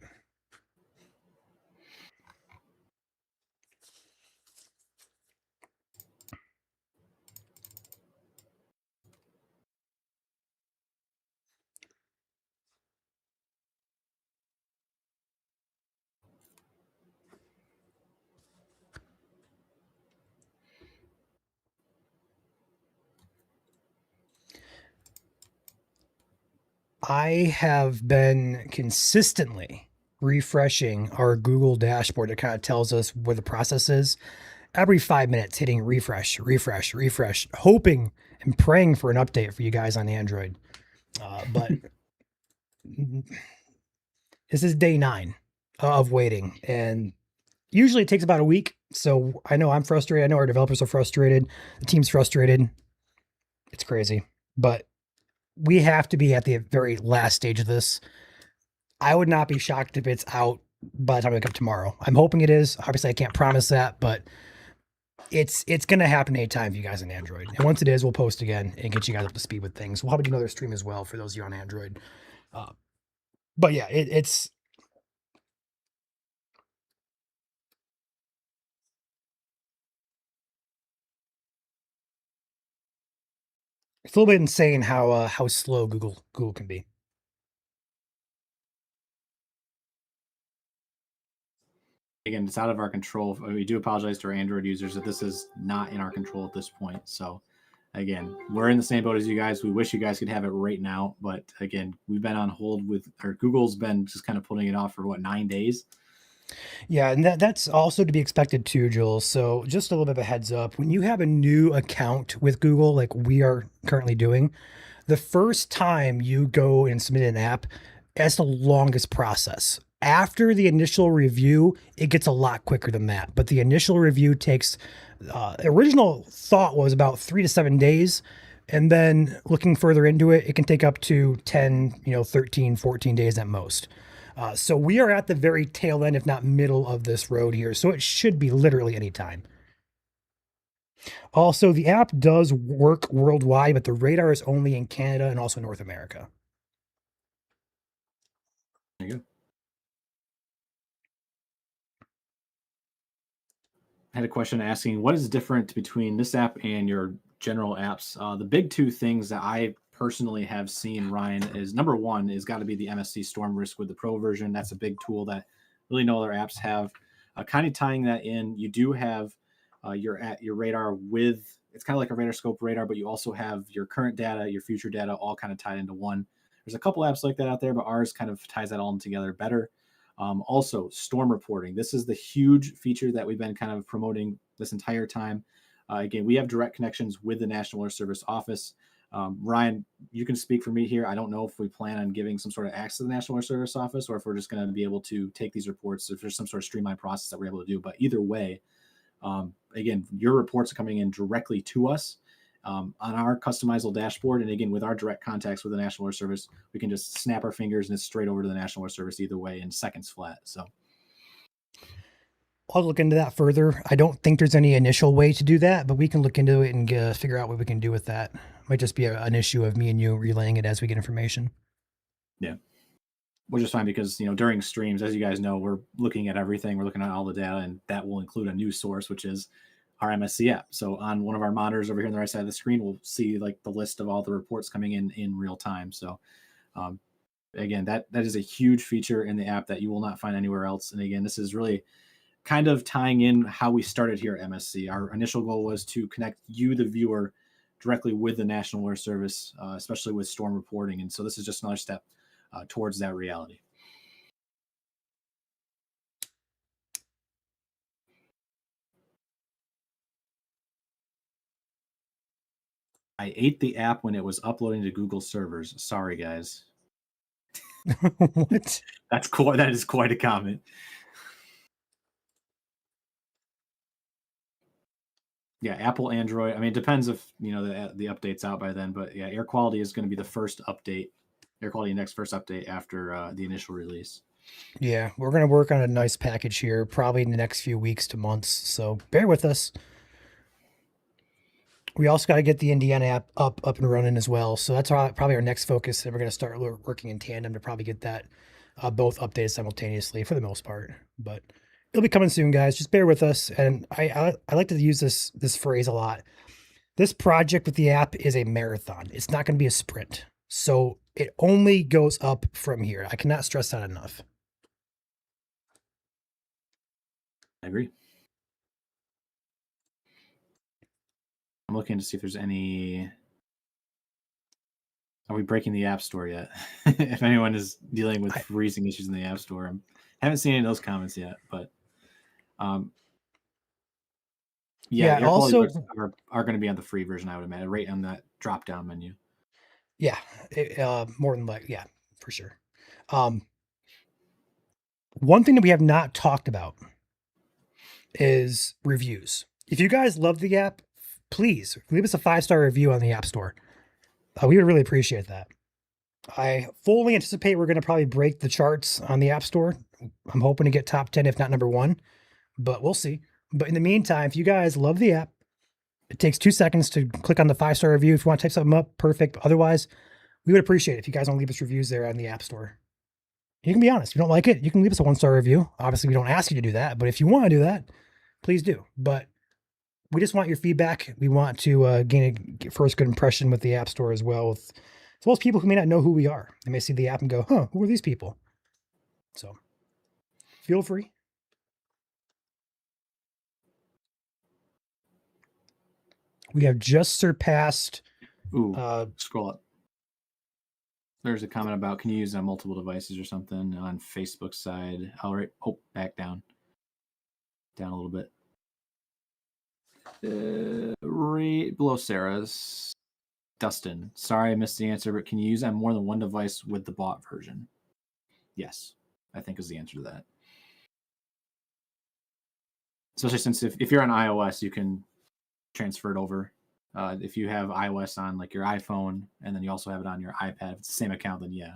I have been consistently refreshing our Google dashboard. It kind of tells us where the process is. Every 5 minutes, hitting refresh, hoping and praying for an update for you guys on Android. But this is day 9 of waiting, and usually it takes about a week. So I know I'm frustrated. I know our developers are frustrated. The team's frustrated. It's crazy, but we have to be at the very last stage of this. I would not be shocked if it's out by the time we wake up tomorrow. I'm hoping it is. Obviously, I can't promise that, but it's going to happen anytime for you guys on Android. And once it is, we'll post again and get you guys up to speed with things. We'll probably do another stream as well for those of you on Android. But yeah, it's a little bit insane how slow Google can be. Again, it's out of our control. We do apologize to our Android users that this is not in our control at this point. So again, we're in the same boat as you guys. We wish you guys could have it right now, but again, we've been on hold with, or Google's been just kind of putting it off for what, 9 days. Yeah, and that's also to be expected too, Jules. So just a little bit of a heads up. When you have a new account with Google, like we are currently doing, the first time you go and submit an app, that's the longest process. After the initial review, it gets a lot quicker than that. But the initial review takes, original thought was about 3 to 7 days. And then looking further into it, it can take up to 10, 13, 14 days at most. So we are at the very tail end, if not middle of this road here. So it should be literally any time. Also, the app does work worldwide, but the radar is only in Canada and also North America. There you go. I had a question asking what is different between this app and your general apps. The big two things that I personally have seen, Ryan, is number one is got to be the MSC Storm Risk with the Pro version. That's a big tool that really no other apps have. Kind of tying that in, you do have your radar with, it's kind of like a radar scope radar, but you also have your current data, your future data, all kind of tied into one. There's a couple apps like that out there, but ours kind of ties that all together better. Also, storm reporting. This is the huge feature that we've been kind of promoting this entire time. Again, we have direct connections with the National Weather Service office. Ryan, you can speak for me here. I don't know if we plan on giving some sort of access to the National Weather Service office or if we're just going to be able to take these reports, if there's some sort of streamlined process that we're able to do. But either way, again, your reports are coming in directly to us on our customizable dashboard. And again, with our direct contacts with the National Weather Service, we can just snap our fingers and it's straight over to the National Weather Service either way in seconds flat. So I'll look into that further. I don't think there's any initial way to do that, but we can look into it and figure out what we can do with that. Might just be an issue of me and you relaying it as we get information. Yeah. Which is fine because, during streams, as you guys know, we're looking at everything. We're looking at all the data, and that will include a news source, which is our MSC app. So on one of our monitors over here on the right side of the screen, we'll see like the list of all the reports coming in real time. So again, that is a huge feature in the app that you will not find anywhere else. And again, this is really kind of tying in how we started here at MSC. Our initial goal was to connect you, the viewer, directly with the National Weather Service, especially with storm reporting. And so this is just another step towards that reality. I ate the app when it was uploading to Google servers. Sorry, guys. What? That is quite a comment. Yeah, Apple, Android. I mean, it depends if the update's out by then. But yeah, Air Quality is going to be the first update. Air Quality Index first update after the initial release. Yeah, we're going to work on a nice package here, probably in the next few weeks to months. So bear with us. We also got to get the Indiana app up and running as well. So that's probably our next focus. And we're going to start working in tandem to probably get that both updated simultaneously for the most part. But it'll be coming soon, guys. Just bear with us. And I like to use this phrase a lot. This project with the app is a marathon. It's not going to be a sprint. So it only goes up from here. I cannot stress that enough. I agree. I'm looking to see if there's any. Are we breaking the App Store yet? If anyone is dealing with freezing issues in the App Store, I haven't seen any of those comments yet. But yeah, also are going to be on the free version, I would imagine, right on that drop down menu. Yeah, more than likely, yeah, for sure. One thing that we have not talked about is reviews. If you guys love the app, please leave us a 5-star review on the App Store. We would really appreciate that. I fully anticipate we're going to probably break the charts on the App Store. I'm hoping to get top 10, if not number 1, but we'll see. But in the meantime, if you guys love the app, it takes 2 seconds to click on the 5-star review. If you want to type something up, perfect. Otherwise, we would appreciate it if you guys want to leave us reviews there on the App Store. You can be honest. If you don't like it, you can leave us a 1-star review. Obviously, we don't ask you to do that, but if you want to do that, please do. But we just want your feedback. We want to gain a first good impression with the App Store as well, as well as people who may not know who we are. They may see the app and go, huh, who are these people? So feel free. We have just surpassed. Ooh, scroll up. There's a comment about, can you use on multiple devices or something on Facebook side? All right. Oh, back down. Down a little bit. Right below Sarah's. Dustin, sorry I missed the answer, but can you use on more than one device with the bought version? Yes, I think is the answer to that. Especially since if you're on iOS, you can transfer it over. If you have iOS on like your iPhone and then you also have it on your iPad, if it's the same account, then yeah.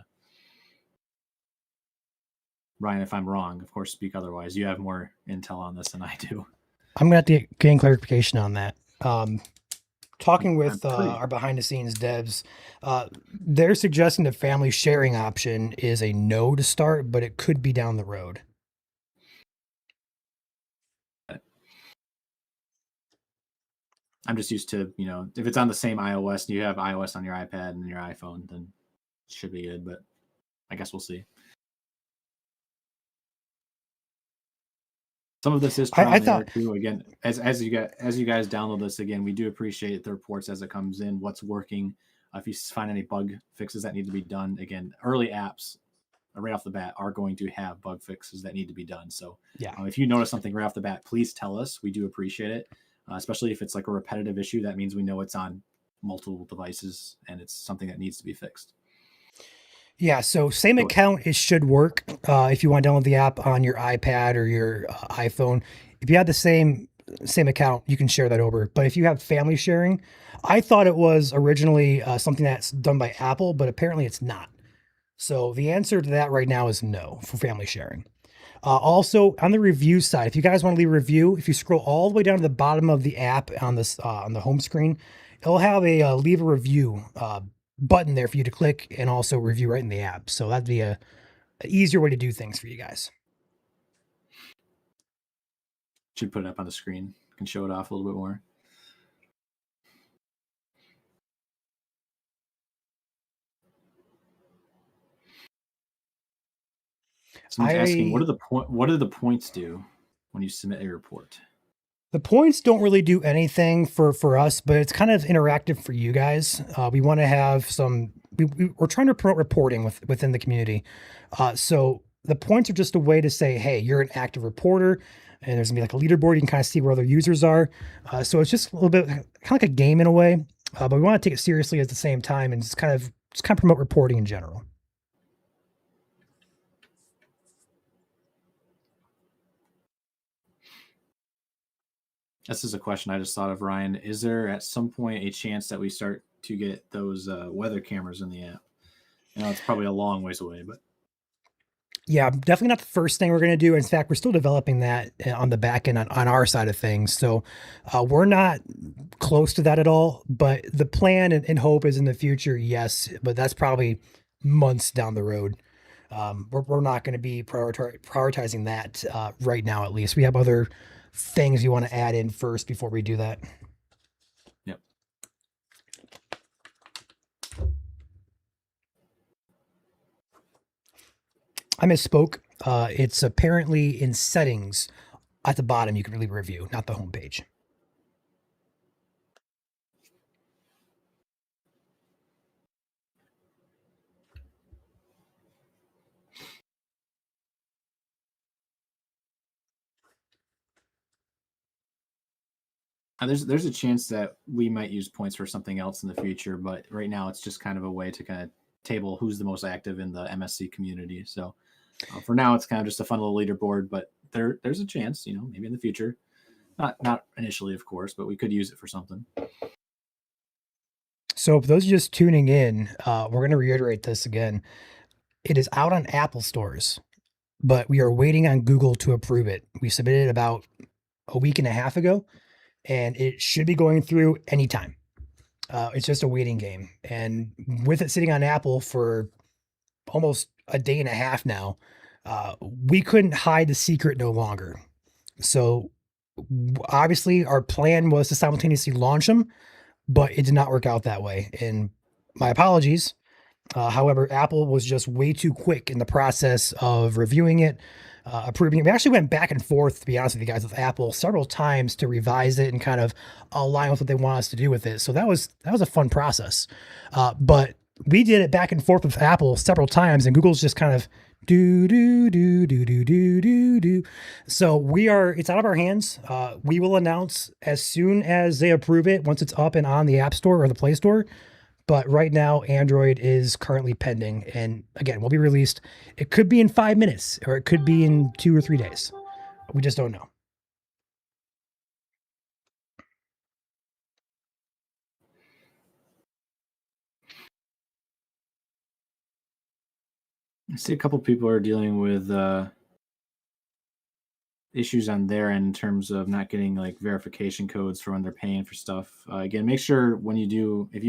Ryan, if I'm wrong, of course, speak otherwise. You have more intel on this than I do. I'm going to have to gain clarification on that. Talking with our behind the scenes devs, they're suggesting the family sharing option is a no to start, but it could be down the road. I'm just used to, if it's on the same iOS and you have iOS on your iPad and your iPhone, then it should be good, but I guess we'll see. Some of this is trial and error too. Again, as you guys download this again, we do appreciate the reports as it comes in, what's working. If you find any bug fixes that need to be done, again, early apps right off the bat are going to have bug fixes that need to be done. So yeah, if you notice something right off the bat, please tell us. We do appreciate it, especially if it's like a repetitive issue. That means we know it's on multiple devices and it's something that needs to be fixed. Yeah, so same account, it should work if you want to download the app on your iPad or your iPhone. If you have the same account, you can share that over. But if you have family sharing, I thought it was originally something that's done by Apple, but apparently it's not. So the answer to that right now is no for family sharing. Also, on the review side, if you guys want to leave a review, if you scroll all the way down to the bottom of the app on this on the home screen, it'll have a leave a review button there for you to click and also review right in the app. So that'd be an easier way to do things for you guys. Should put it up on the screen. Can show it off a little bit more. Someone's asking, what do the points do when you submit a report? The points don't really do anything for us, but it's kind of interactive for you guys. We want to have we're trying to promote reporting within the community. So the points are just a way to say, hey, you're an active reporter, and there's gonna be like a leaderboard. You can kind of see where other users are. So it's just a little bit kind of like a game in a way, but we want to take it seriously at the same time and just kind of promote reporting in general. This is a question I just thought of, Ryan. Is there at some point a chance that we start to get those weather cameras in the app? It's probably a long ways away, but yeah, definitely not the first thing we're going to do. In fact, we're still developing that on the back end on our side of things. So we're not close to that at all. But the plan and hope is in the future, yes. But that's probably months down the road. We're not going to be prioritizing that right now, at least. We have other things we want to add in first before we do that. Yep. I misspoke. It's apparently in settings at the bottom. You can leave a review, not the homepage. There's a chance that we might use points for something else in the future, but right now it's just kind of a way to kind of table who's the most active in the MSC community. So for now, it's kind of just a fun little leaderboard, but there's a chance, maybe in the future, not initially, of course, but we could use it for something. So for those just tuning in, we're going to reiterate this again. It is out on Apple stores, but we are waiting on Google to approve it. We submitted about a week and a half ago, and it should be going through anytime. It's just a waiting game. And with it sitting on Apple for almost a day and a half now, we couldn't hide the secret no longer. So obviously our plan was to simultaneously launch them, but it did not work out that way. And my apologies. However, Apple was just way too quick in the process of reviewing it, approving it. We actually went back and forth, to be honest with you guys, with Apple several times to revise it and kind of align with what they want us to do with it. So that was a fun process. But we did it back and forth with Apple several times, and Google's just kind of do do do do do do do do. So it's out of our hands. We will announce as soon as they approve it, once it's up and on the App Store or the Play Store. But right now, Android is currently pending, and again, will be released. It could be in 5 minutes, or it could be in 2 or 3 days. We just don't know. I see a couple people are dealing with issues on their end in terms of not getting like verification codes for when they're paying for stuff. Again, make sure when you do, if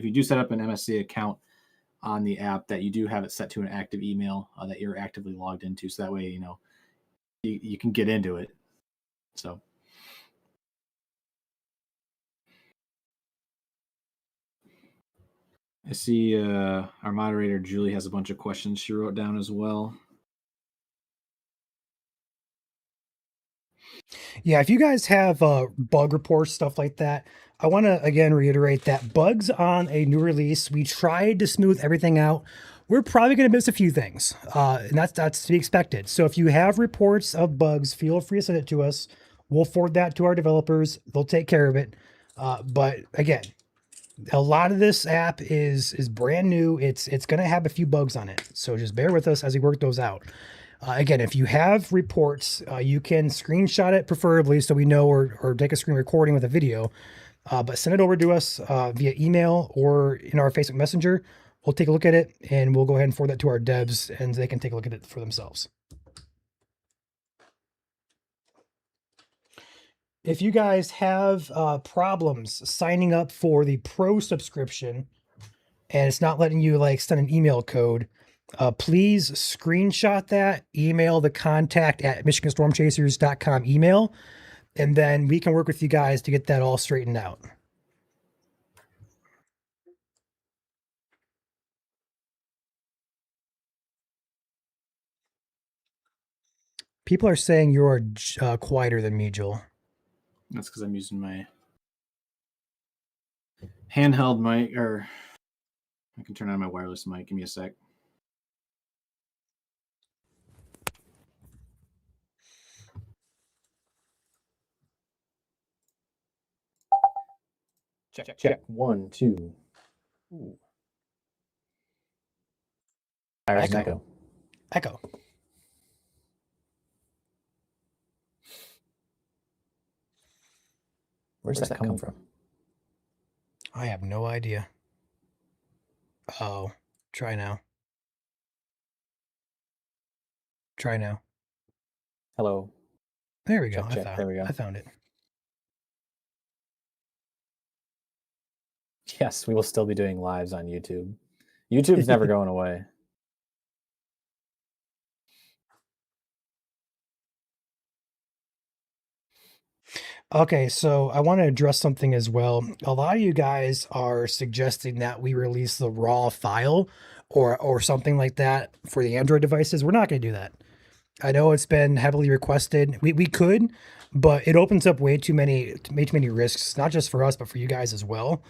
you do set up an MSC account on the app, that you do have it set to an active email that you're actively logged into, so that way you can get into it. So. I see our moderator, Julie, has a bunch of questions she wrote down as well. Yeah, if you guys have bug reports, stuff like that, I want to again reiterate that bugs on a new release, we tried to smooth everything out. We're probably going to miss a few things, and that's to be expected. So if you have reports of bugs, feel free to send it to us. We'll forward that to our developers. They'll take care of it. But again, a lot of this app is brand new. It's going to have a few bugs on it, so just bear with us as we work those out. Again, if you have reports, you can screenshot it preferably so we know, or take a screen recording with a video, but send it over to us via email or in our Facebook Messenger. We'll take a look at it, and we'll go ahead and forward that to our devs, and they can take a look at it for themselves. If you guys have problems signing up for the Pro subscription and it's not letting you like send an email code, please screenshot that, email the contact@michiganstormchasers.com email, and then we can work with you guys to get that all straightened out. People are saying you're quieter than me, Joel. That's because I'm using my handheld mic, or I can turn on my wireless mic. Give me a sec. Check. 1, 2. Ooh. Iris Echo. Echo. Where's that coming from? I have no idea. Oh, try now. Try now. Hello. There we go. Check. There we go. I found it. Yes, we will still be doing lives on YouTube. YouTube's never going away. Okay, so I want to address something as well. A lot of you guys are suggesting that we release the raw file or something like that for the Android devices. We're not going to do that. I know it's been heavily requested. We could, but it opens up way too many risks, not just for us, but for you guys as well.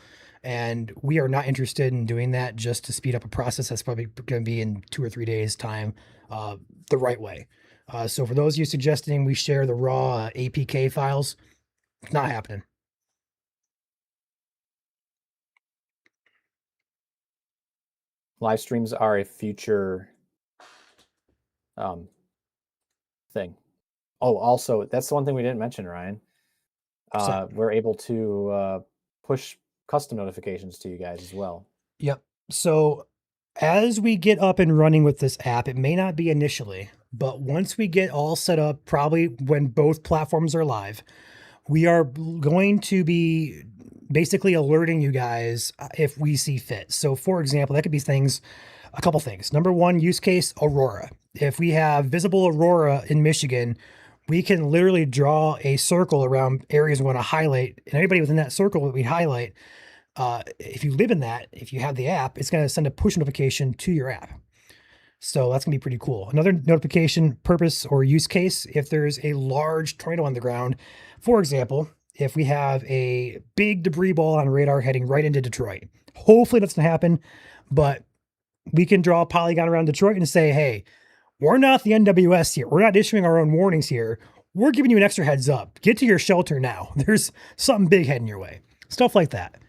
And we are not interested in doing that just to speed up a process that's probably going to be in 2 or 3 days time, the right way. So for those of you suggesting we share the raw APK files, it's not happening. Live streams are a future thing. Oh, also, that's the one thing we didn't mention, Ryan. We're able to push custom notifications to you guys as well. Yep. So As we get up and running with this app, it may not be initially, but once we get all set up, probably when both platforms are live, we are going to be basically alerting you guys if we see fit. So, for example, that could be a couple things. Number one, use case Aurora. If we have visible Aurora in Michigan, we can literally draw a circle around areas we want to highlight, and anybody within that circle that we highlight, if you live in that, if you have the app, it's going to send a push notification to your app. So that's going to be pretty cool. Another notification purpose or use case, if there's a large tornado on the ground, for example, if we have a big debris ball on radar heading right into Detroit, hopefully that's going to happen, but we can draw a polygon around Detroit and say, hey, we're not the NWS here. We're not issuing our own warnings here. We're giving you an extra heads up. Get to your shelter now. There's something big heading your way. Stuff like that.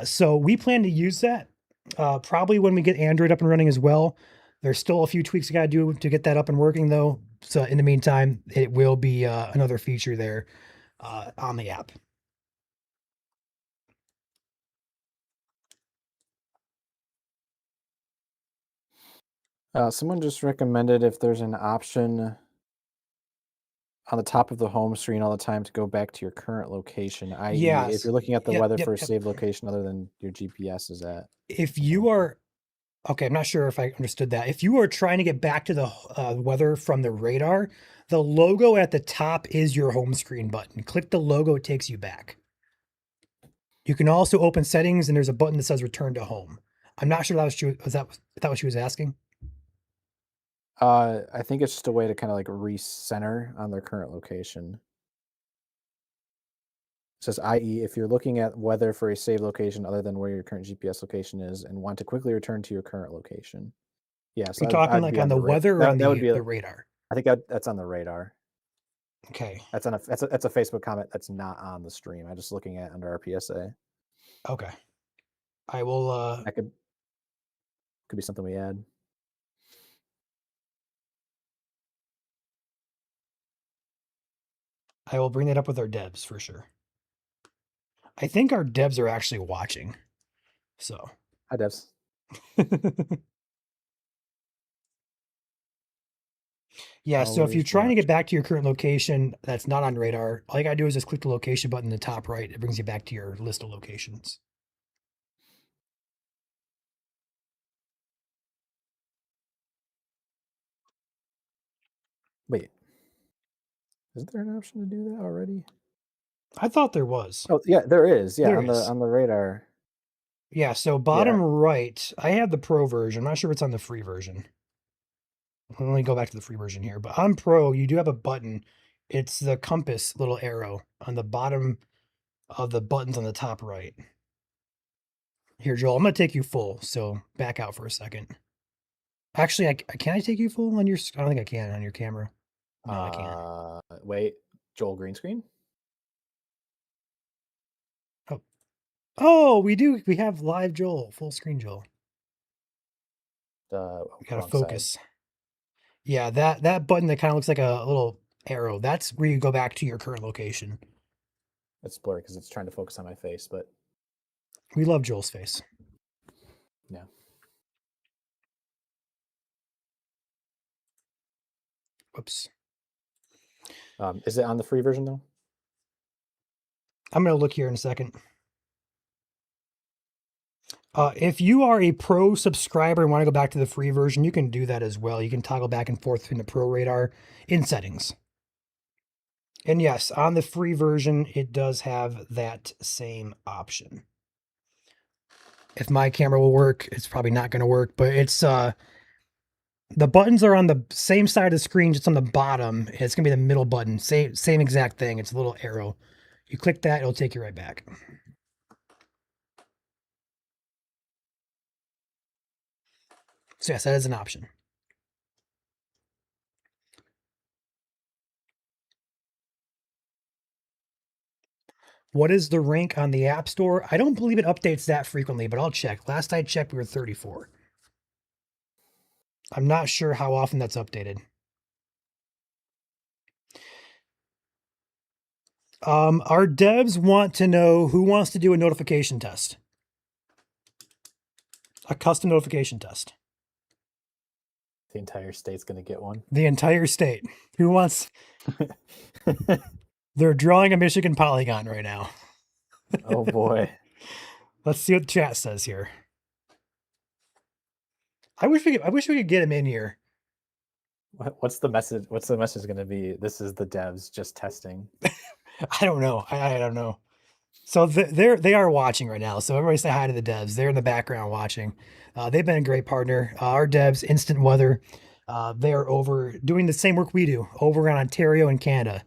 So we plan to use that probably when we get Android up and running as well. There's still a few tweaks we got to do to get that up and working though. So in the meantime, it will be another feature there on the app. Someone just recommended if there's an option on the top of the home screen all the time to go back to your current location, i.e. Yes. if you're looking at the Yep, weather yep, for a yep. saved location other than your GPS is at. If you are, okay, I'm not sure if I understood that. If you are trying to get back to the weather from the radar, the logo at the top is your home screen button. Click the logo, it takes you back. You can also open settings and there's a button that says return to home. I'm not sure was that what she was asking? I think it's just a way to kind of like recenter on their current location. It says, i.e., if you're looking at weather for a saved location other than where your current GPS location is and want to quickly return to your current location. Yeah, so You're talking like on the weather or on that would be the radar? I think that's on the radar. Okay. That's a Facebook comment that's not on the stream. I'm just looking at under our PSA. Okay. I will That could be something we add. I will bring that up with our devs for sure. I think our devs are actually watching. So Hi devs. yeah, so if you're Always trying to watch. get back to your current location that's not on radar, all you gotta do is just click the location button in the top right. It brings you back to your list of locations. Wait. Isn't there an option to do that already? I thought there was. Oh yeah, there is. Yeah, There on is. the radar. Yeah, so bottom right, I have the pro version. I'm not sure if it's on the free version. Let me go back to the free version here. But on pro, you do have a button. It's the compass little arrow on the bottom of the buttons on the top right. Here, Joel, I'm going to take you full. So back out for a second. Actually, can I take you full on your? I don't think I can on your camera. No, I can't. Wait, Joel green screen? Oh, we do. We have live Joel, full screen Joel. We gotta focus. Side. Yeah, that button that kind of looks like a little arrow. That's where you go back to your current location. It's blurry because it's trying to focus on my face, but we love Joel's face. Yeah. Whoops. Is it on the free version though? I'm gonna look here in a second. If you are a pro subscriber and want to go back to the free version, you can do that as well. You can toggle back and forth in the pro radar in settings. And yes, on the free version, it does have that same option. If my camera will work, it's probably not going to work, but it's the buttons are on the same side of the screen, just on the bottom. It's going to be the middle button. Same exact thing. It's a little arrow. You click that, it'll take you right back. So yes, that is an option. What is the rank on the App Store? I don't believe it updates that frequently, but I'll check. Last I checked, we were 34. I'm not sure how often that's updated. Our devs want to know who wants to do a notification test. A custom notification test. The entire state's going to get one. The entire state. Who wants? They're drawing a Michigan polygon right now. Oh boy. Let's see what the chat says here. I wish we could get him in here. What's the message? What's the message going to be? This is the devs just testing. I don't know. I don't know. So they are watching right now. So everybody say hi to the devs. They're in the background watching. They've been a great partner. Our devs, Instant Weather, they are over doing the same work we do over in Ontario and Canada,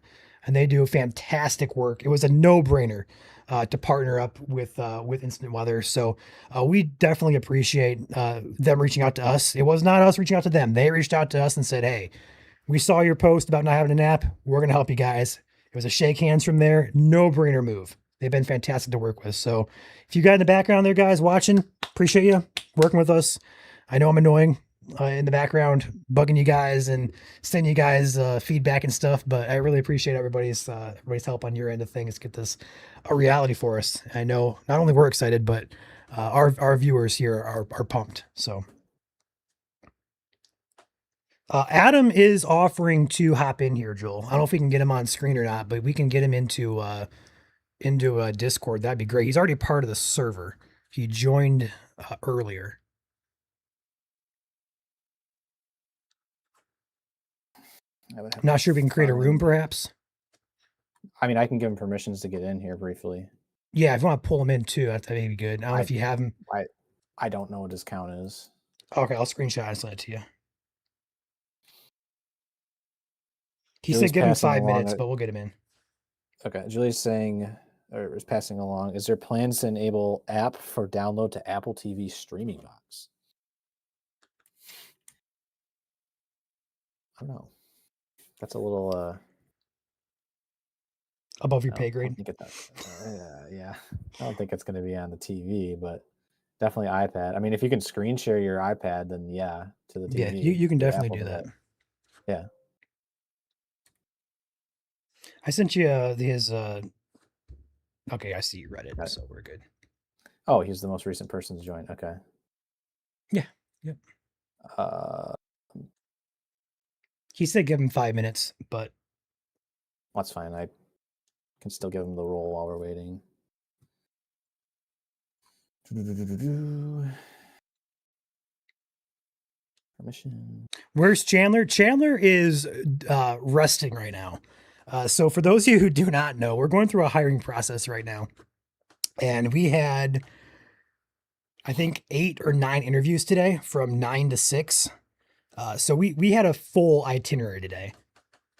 and they do fantastic work. It was a no-brainer to partner up with Instant Weather. So we definitely appreciate them reaching out to us. It was not us reaching out to them. They reached out to us and said, "Hey, we saw your post about not having an app. We're going to help you guys." It was a shake hands from there. No-brainer move. They've been fantastic to work with. So if you got in the background there, guys, watching, appreciate you working with us. I know I'm annoying in the background, bugging you guys and sending you guys feedback and stuff, but I really appreciate everybody's help on your end of things. Get this a reality for us. I know not only we're excited, but our viewers here are pumped. So Adam is offering to hop in here, Joel. I don't know if we can get him on screen or not, but we can get him into a Discord. That'd be great. He's already part of the server. He joined earlier. Not sure if we can create a room, perhaps. I mean, I can give him permissions to get in here briefly. Yeah, if you want to pull him in too, that may be good. I don't know if you have him. I don't know what his count is. Okay, I'll screenshot and send it to you. He Julie's said give him passing 5 along minutes, a- but we'll get him in. Okay, Julie's saying, or is passing along, is there plans to enable app for download to Apple TV streaming box? I don't know. That's a little Above your I pay don't grade. think yeah. I don't think it's going to be on the TV, but definitely iPad. I mean, if you can screen share your iPad, then yeah, to the TV. Yeah, you can through definitely Apple do that. Yeah. I sent you his. Okay, I see you read it, Got it. so we're good. Oh, he's the most recent person to join. Okay. Yeah. Yep. He said give him 5 minutes, but That's fine. I can still give him the role while we're waiting. Permission. where's Chandler? Chandler is resting right now. So for those of you who do not know, we're going through a hiring process right now. And we had, I think, 8 or 9 interviews today from 9 to 6. So we had a full itinerary today.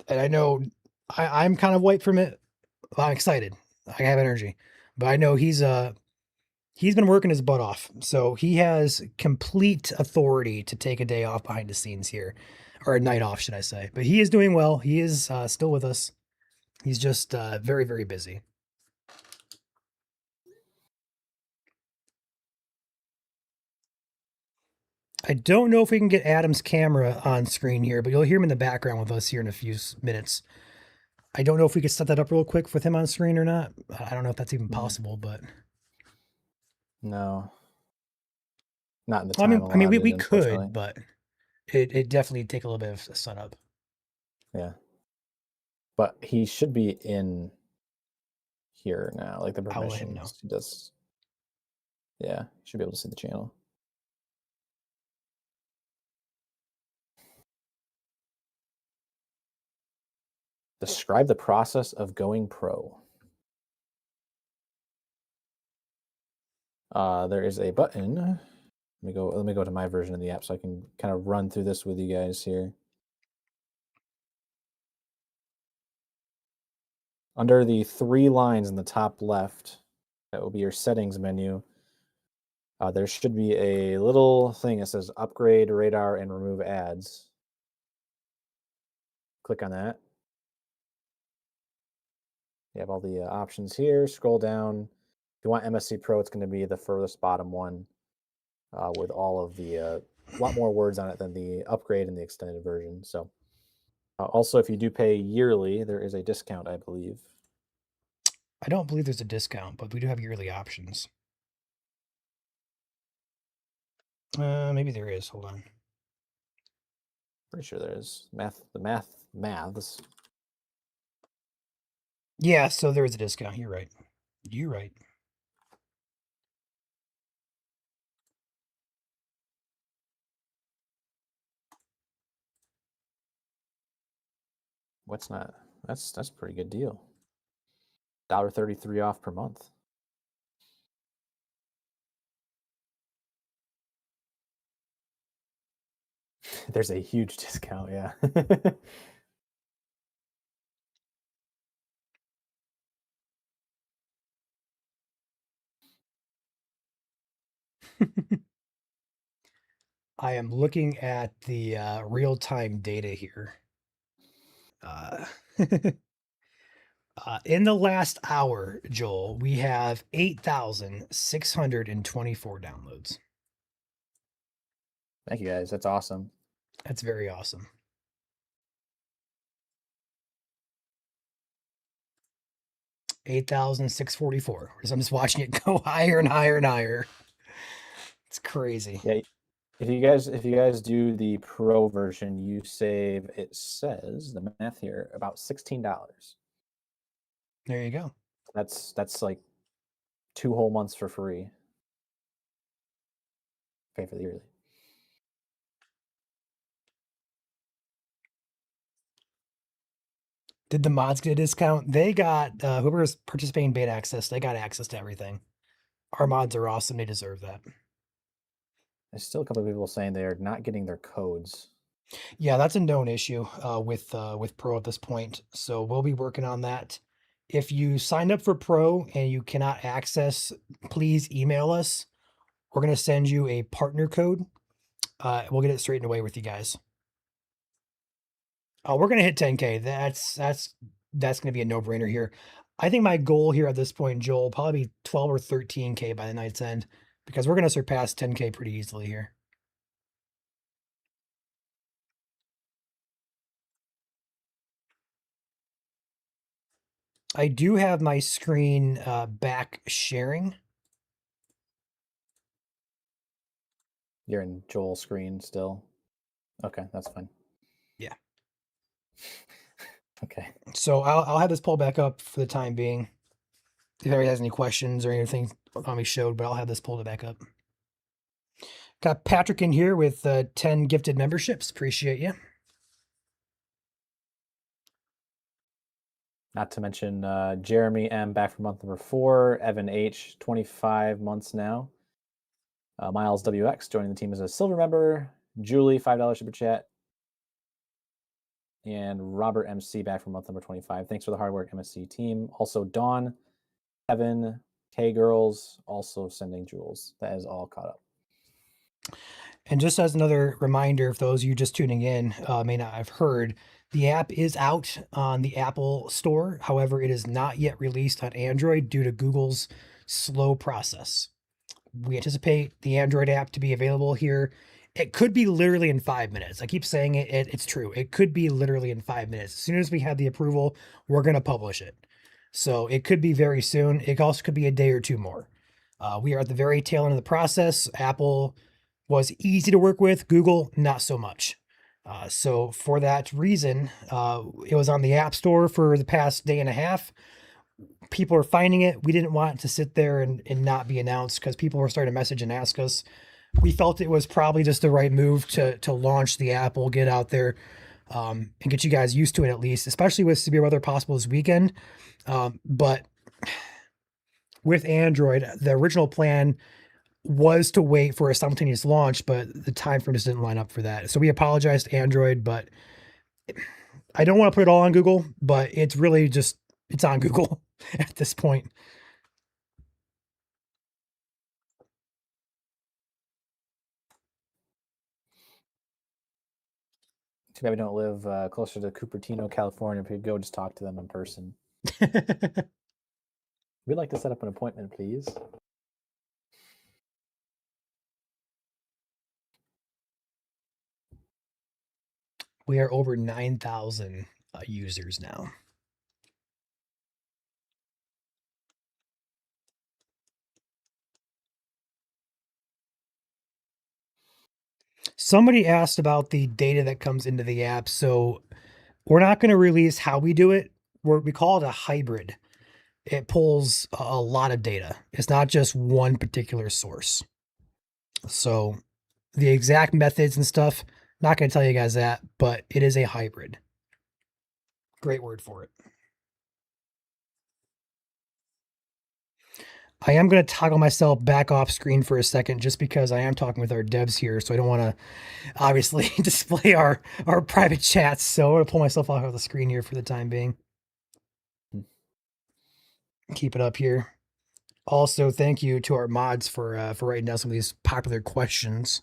And I know I'm kind of white from it. I'm excited. I have energy. But I know he's been working his butt off. So he has complete authority to take a day off behind the scenes here. Or a night off, should I say. But he is doing well. He is still with us. He's just very, very busy. I don't know if we can get Adam's camera on screen here, but you'll hear him in the background with us here in a few minutes. I don't know if we could set that up real quick with him on screen or not. I don't know if that's even possible, but No. Not in the I time mean, we allotted, unfortunately. could, but it definitely take a little bit of a setup. Yeah. But he should be in here now, like the I'll let him know. permissions. He does. Yeah, he should be able to see the channel. Describe the process of going pro. There is a button. Let me go to my version of the app so I can kind of run through this with you guys here. Under the 3 lines in the top left, that will be your settings menu. There should be a little thing that says upgrade radar and remove ads. Click on that. You have all the options here. Scroll down. If you want MSC Pro, it's going to be the furthest bottom one with all of the a lot more words on it than the upgrade and the extended version. So also, if you do pay yearly, there is a discount, I believe. I don't believe there's a discount, but we do have yearly options. Maybe there is. Hold on. Pretty sure there is the maths. Yeah, so there is a discount. You're right. You're right. What's not? That's a pretty good deal. $1.33 off per month. There's a huge discount, yeah. I am looking at the real-time data here. In the last hour, Joel, we have 8,624 downloads. Thank you guys. That's awesome. That's very awesome. $8,644. I'm just watching it go higher and higher and higher. It's crazy. Yeah. If you guys do the pro version, you save, it says the math here, about $16. There you go. That's like 2 whole months for free. Pay for the yearly. Did the mods get a discount? They got whoever's participating in beta access, they got access to everything. Our mods are awesome. They deserve that. There's still a couple of people saying they are not getting their codes. Yeah, that's a known issue with Pro at this point. So we'll be working on that. If you signed up for Pro and you cannot access, please email us. We're gonna send you a partner code. We'll get it straightened away with you guys. We're gonna hit 10K. That's gonna be a no-brainer here. I think my goal here at this point, Joel, will probably be 12 or 13K by the night's end, because we're gonna surpass 10K pretty easily here. I do have my screen back sharing. You're in Joel's screen still. Okay, that's fine. Yeah. Okay. So I'll have this pulled back up for the time being. If anybody has any questions or anything on me showed, but I'll have this pulled back up. Got Patrick in here with 10 gifted memberships. Appreciate you. Not to mention Jeremy M back for month number 4, Evan H 25 months now, Miles WX joining the team as a silver member, Julie $5 super chat, and Robert MC back for month number 25. Thanks for the hard work, MSC team. Also Dawn, Kevin, K Girls also sending jewels. That is all caught up. And just as another reminder, if those of you just tuning in may not have heard, the app is out on the Apple Store. However, it is not yet released on Android due to Google's slow process. We anticipate the Android app to be available here. It could be literally in 5 minutes. I keep saying it, it's true. It could be literally in 5 minutes. As soon as we have the approval, we're going to publish it. So it could be very soon. It also could be a day or two more. We are at the very tail end of the process. Apple was easy to work with. Google, not so much. So for that reason, it was on the App Store for the past day and a half. People are finding it. We didn't want it to sit there and not be announced because people were starting to message and ask us. We felt it was probably just the right move to launch the app. We'll get out there and get you guys used to it at least, especially with severe weather possible this weekend. But with Android, the original plan was to wait for a simultaneous launch, but the time frame just didn't line up for that. So we apologize to Android, but I don't want to put it all on Google, but it's really just, it's on Google at this point. Too bad we don't live closer to Cupertino, California. If we could go just talk to them in person. We'd like to set up an appointment, please. We are over 9,000 users now. Somebody asked about the data that comes into the app. So we're not going to release how we do it. We call it a hybrid. It pulls a lot of data. It's not just one particular source. So the exact methods and stuff, not going to tell you guys that, but it is a hybrid. Great word for it. I am going to toggle myself back off screen for a second just because I am talking with our devs here. So I don't want to obviously display our private chats. So I'm going to pull myself off of the screen here for the time being. Keep it up here. Also, thank you to our mods for writing down some of these popular questions.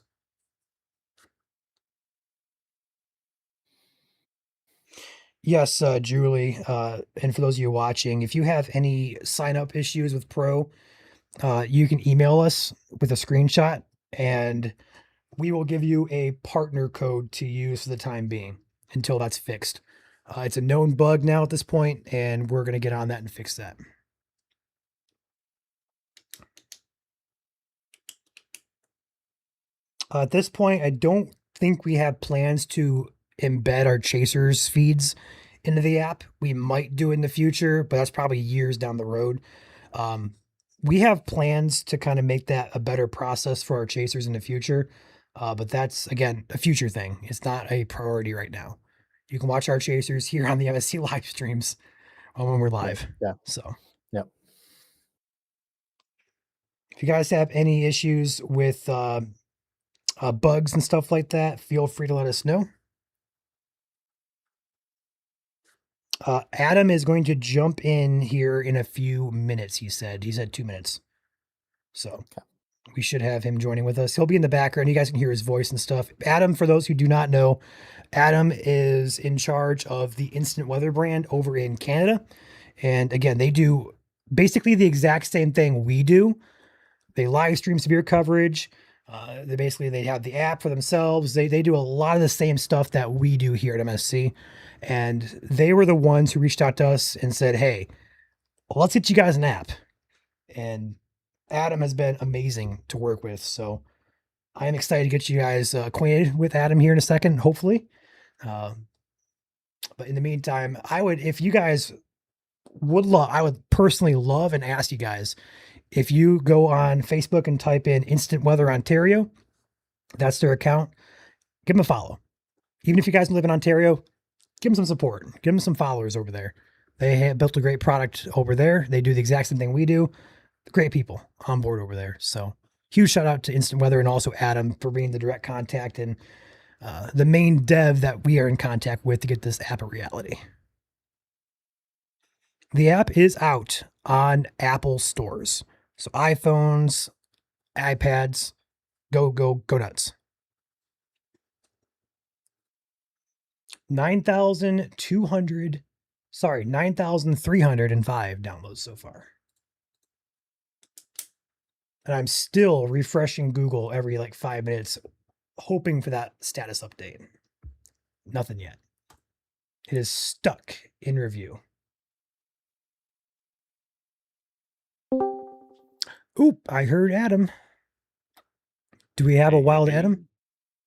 Yes, Julie, and for those of you watching, if you have any sign-up issues with Pro, you can email us with a screenshot, and we will give you a partner code to use for the time being until that's fixed. It's a known bug now at this point, and we're going to get on that and fix that. At this point, I don't think we have plans to embed our chasers feeds into the app. We might do it in the future, but that's probably years down the road. We have plans to kind of make that a better process for our chasers in the future. But that's, again, a future thing. It's not a priority right now. You can watch our chasers here on the MSC live streams when we're live. Yeah. So, Yep. If you guys have any issues with bugs and stuff like that, feel free to let us know. Adam is going to jump in here in a few minutes, he said. He said 2 minutes. So we should have him joining with us. He'll be in the background. You guys can hear his voice and stuff. Adam, for those who do not know, Adam is in charge of the Instant Weather brand over in Canada. And again, they do basically the exact same thing we do. They live stream severe coverage. They have the app for themselves. They do a lot of the same stuff that we do here at MSC. And they were the ones who reached out to us and said, hey, let's get you guys an app. And Adam has been amazing to work with. So I am excited to get you guys acquainted with Adam here in a second, hopefully. But in the meantime, if you guys would love, I would personally love and ask you guys, if you go on Facebook and type in Instant Weather Ontario, that's their account, give them a follow. Even if you guys live in Ontario, give them some support. Give them some followers over there. They have built a great product over there. They do the exact same thing we do. Great people on board over there. So huge shout out to Instant Weather and also Adam for being the direct contact and the main dev that we are in contact with to get this app a reality. The app is out on Apple stores. So iPhones, iPads, go nuts. 9,305 downloads so far. And I'm still refreshing Google every 5 minutes, hoping for that status update. Nothing yet. It is stuck in review. Oop, I heard Adam. Do we have a wild Adam?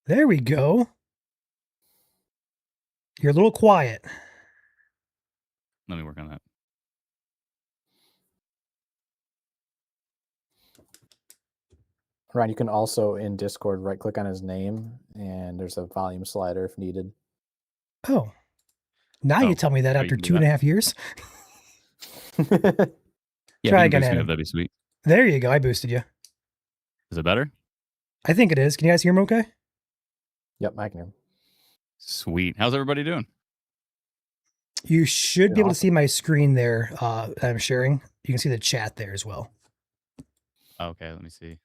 There we go. You're a little quiet. Let me work on that. Ryan, you can also in Discord right click on his name and there's a volume slider if needed. Oh. Now you tell me that after 2.5 years. Yeah, Try again, Adam. That'd be sweet. There you go. I boosted you. Is it better? I think it is. Can you guys hear me okay? Yep, I can hear him. Sweet. How's everybody doing? You should be able to see my screen there that I'm sharing. You can see the chat there as well. Okay, let me see.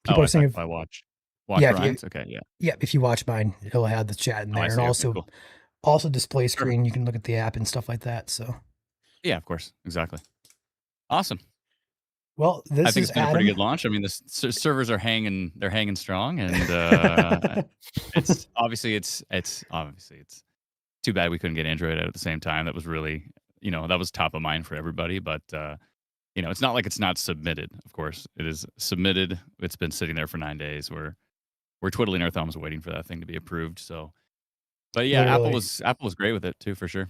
People are saying if I watch yeah, Ryan's? Okay, yeah. Yeah, if you watch mine, it'll have the chat in there. I see. And Okay, also, cool. also display screen. You can look at the app and stuff like that. So Yeah, of course. Exactly. Awesome. Well, I this think is it's been a pretty Adam. good launch. I mean, the servers are hanging, they're hanging strong, and it's obviously it's too bad we couldn't get Android out at the same time. That was really, that was top of mind for everybody. But it's not like it's not submitted. Of course, it is submitted. It's been sitting there for 9 days. We're twiddling our thumbs waiting for that thing to be approved. So, but yeah, Apple Literally. was great with it too, for sure.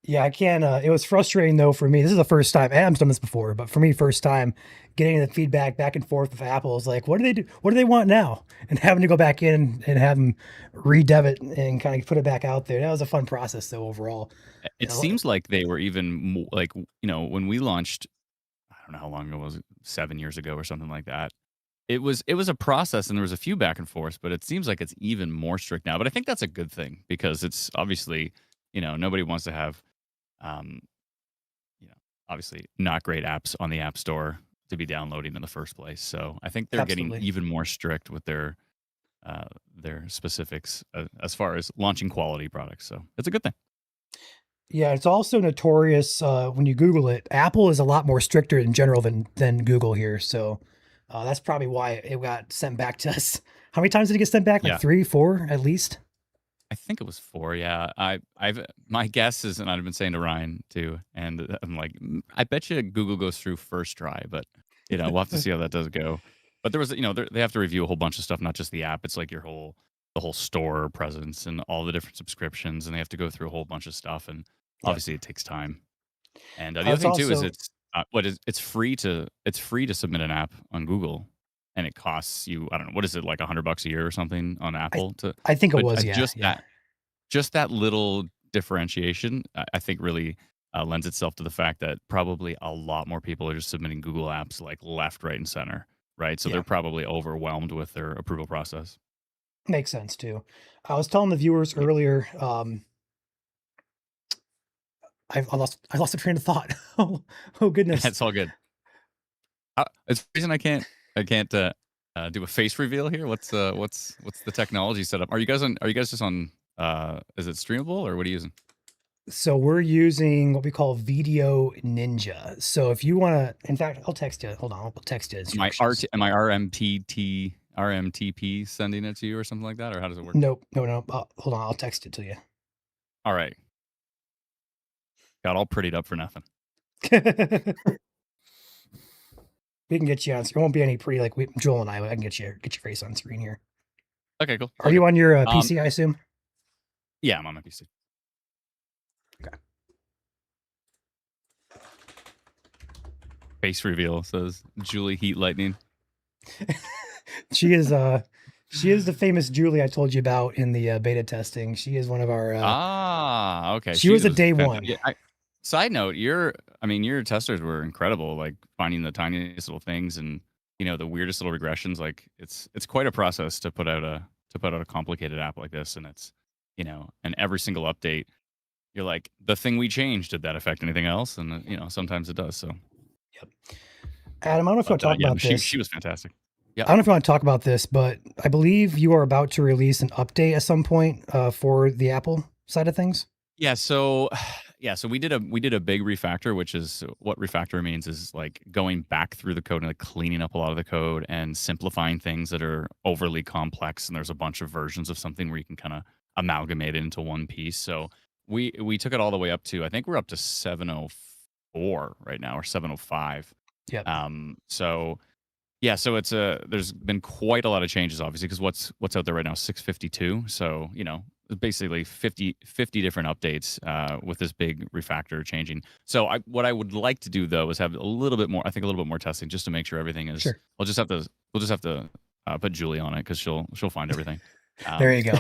Yeah, I can't. It was frustrating though for me. This is the first time. Adam's done this before, but for me, first time getting the feedback back and forth with Apple is like, what do they do? What do they want now? And having to go back in and have them redev it and kind of put it back out there. That was a fun process though overall. It seems like they were even more, like, when we launched, I don't know how long ago it was, 7 years ago or something like that. It was a process and there was a few back and forths, but it seems like it's even more strict now. But I think that's a good thing because it's obviously, nobody wants to have, um, obviously not great apps on the App Store to be downloading in the first place. So I think they're getting Absolutely. even more strict with their specifics as far as launching quality products. So it's a good thing. Yeah, it's also notorious when you Google it. Apple is a lot more stricter in general than Google here. So that's probably why it got sent back to us. How many times did it get sent back? Like Yeah. 3, 4 at least? I think it was 4. Yeah, my guess is, and I've been saying to Ryan too, and I'm like, I bet you Google goes through first try, but we'll have to see how that does go. But there was, they have to review a whole bunch of stuff, not just the app. It's like the whole store presence and all the different subscriptions, and they have to go through a whole bunch of stuff, and obviously it takes time. And the other It's thing too is also it's free to submit an app on Google, and it costs you, I don't know, what is it, like $100 a year or something on Apple to. I think it But was, yeah. just that little differentiation, I think really lends itself to the fact that probably a lot more people are just submitting Google apps like left, right, and center, right? So Yeah. they're probably overwhelmed with their approval process. Makes sense too. I was telling the viewers earlier, I lost the train of thought. Oh goodness. It's all good. It's the reason I can't do a face reveal here. What's the technology setup? Are you guys just on? Is it streamable or what are you using? So we're using what we call Video Ninja. So if you want to, in fact, I'll text you. Hold on, I'll text you. Am I RMTP sending it to you or something like that, or how does it work? Nope, no. Hold on, I'll text it to you. All right. Got all prettied up for nothing. We can get you on. It won't be any pretty like Joel and I can get your face on screen here. Okay, cool. Are you on your PC? I assume. Yeah, I'm on my PC. Okay. Face reveal says Julie Heat Lightning. She is the famous Julie I told you about in the beta testing. She is one of our. Okay. She was a day one. Yeah, side note, your testers were incredible. Like finding the tiniest little things and the weirdest little regressions. Like it's quite a process to put out a complicated app like this, and it's and every single update, you're like, the thing we changed, did that affect anything else? And sometimes it does. So. Yep. Adam, I don't know if you want to talk about this. She was fantastic. Yeah. I don't know if you want to talk about this, but I believe you are about to release an update at some point for the Apple side of things. Yeah. So we did a big refactor, which is what refactor means is like going back through the code and like cleaning up a lot of the code and simplifying things that are overly complex. And there's a bunch of versions of something where you can kind of amalgamate it into one piece. So we took it all the way up to, I think we're up to 704 right now, or 705. Yep. So it's there's been quite a lot of changes, obviously, because what's out there right now is 652. So basically 50 different updates with this big refactor changing. So what I would like to do though is have a little bit more testing just to make sure everything is. Sure. We'll just have to put Julie on it because she'll find everything. There you go.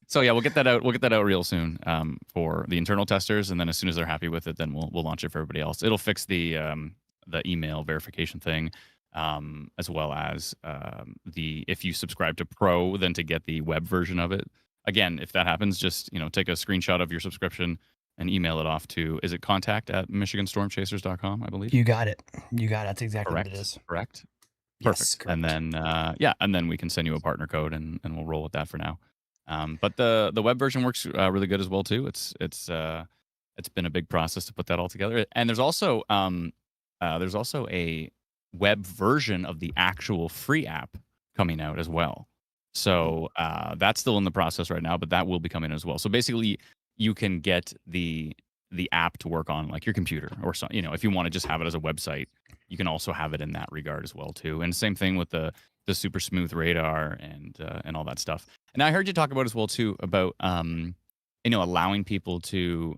So yeah, we'll get that out real soon for the internal testers, and then as soon as they're happy with it, then we'll launch it for everybody else. It'll fix the email verification thing, as well as if you subscribe to Pro, then to get the web version of it. Again, if that happens, just take a screenshot of your subscription and email it off to, is it contact@michiganstormchasers.com, I believe? You got it. That's exactly Correct. what it is. Correct. Yes, Perfect. correct. And then and then we can send you a partner code and we'll roll with that for now. But the web version works really good as well too. It's been a big process to put that all together. And there's also there's also a web version of the actual free app coming out as well. So that's still in the process right now, but that will be coming as well. So basically, you can get the app to work on like your computer or something. You know, if you want to just have it as a website, you can also have it in that regard as well too. And same thing with the super smooth radar and all that stuff. And I heard you talk about as well too about allowing people to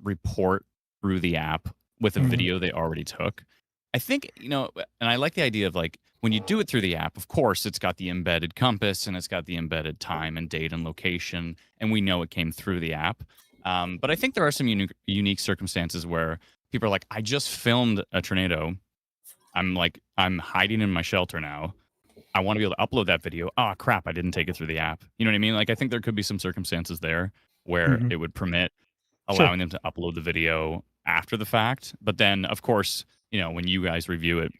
report through the app with a Mhm. video they already took. I think, and I like the idea of like when you do it through the app, of course, it's got the embedded compass and it's got the embedded time and date and location, and we know it came through the app. But I think there are some unique circumstances where people are like, I just filmed a tornado. I'm hiding in my shelter now. I want to be able to upload that video. Oh, crap, I didn't take it through the app. You know what I mean? Like, I think there could be some circumstances there where Mhm. it would permit Sure. allowing them to upload the video after the fact. But then, of course, when you guys review it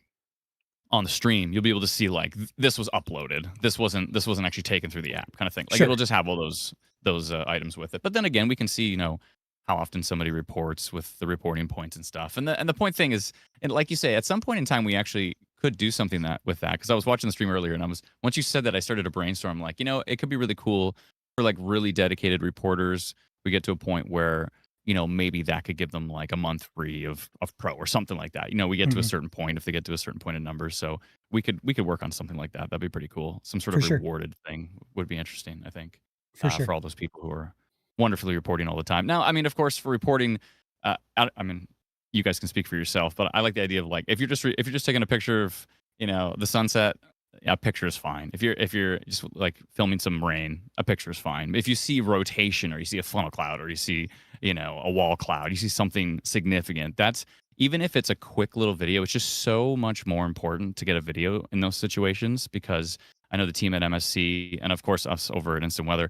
on the stream, you'll be able to see like this was uploaded. This wasn't actually taken through the app, kind of thing. Like Sure. it'll just have all those items with it. But then again, we can see how often somebody reports with the reporting points and stuff. And the point thing is, and like you say, at some point in time, we actually could do something with that because I was watching the stream earlier, and once you said that, I started to brainstorm like it could be really cool for like really dedicated reporters. We get to a point where maybe that could give them like a month free of pro or something like that. We get to a Mhm. certain point if they get to a certain point in numbers. So we could work on something like that. That'd be pretty cool. Some sort For of sure. rewarded thing would be interesting, I think, For sure. for all those people who are wonderfully reporting all the time. Now, I mean, of course, for reporting, I mean, you guys can speak for yourself, but I like the idea of like if you're just taking a picture of the sunset, a picture is fine. If you're just like filming some rain, a picture is fine. If you see rotation or you see a funnel cloud or you see a wall cloud, you see something significant, that's even if it's a quick little video, it's just so much more important to get a video in those situations because I know the team at MSC and of course us over at Instant Weather,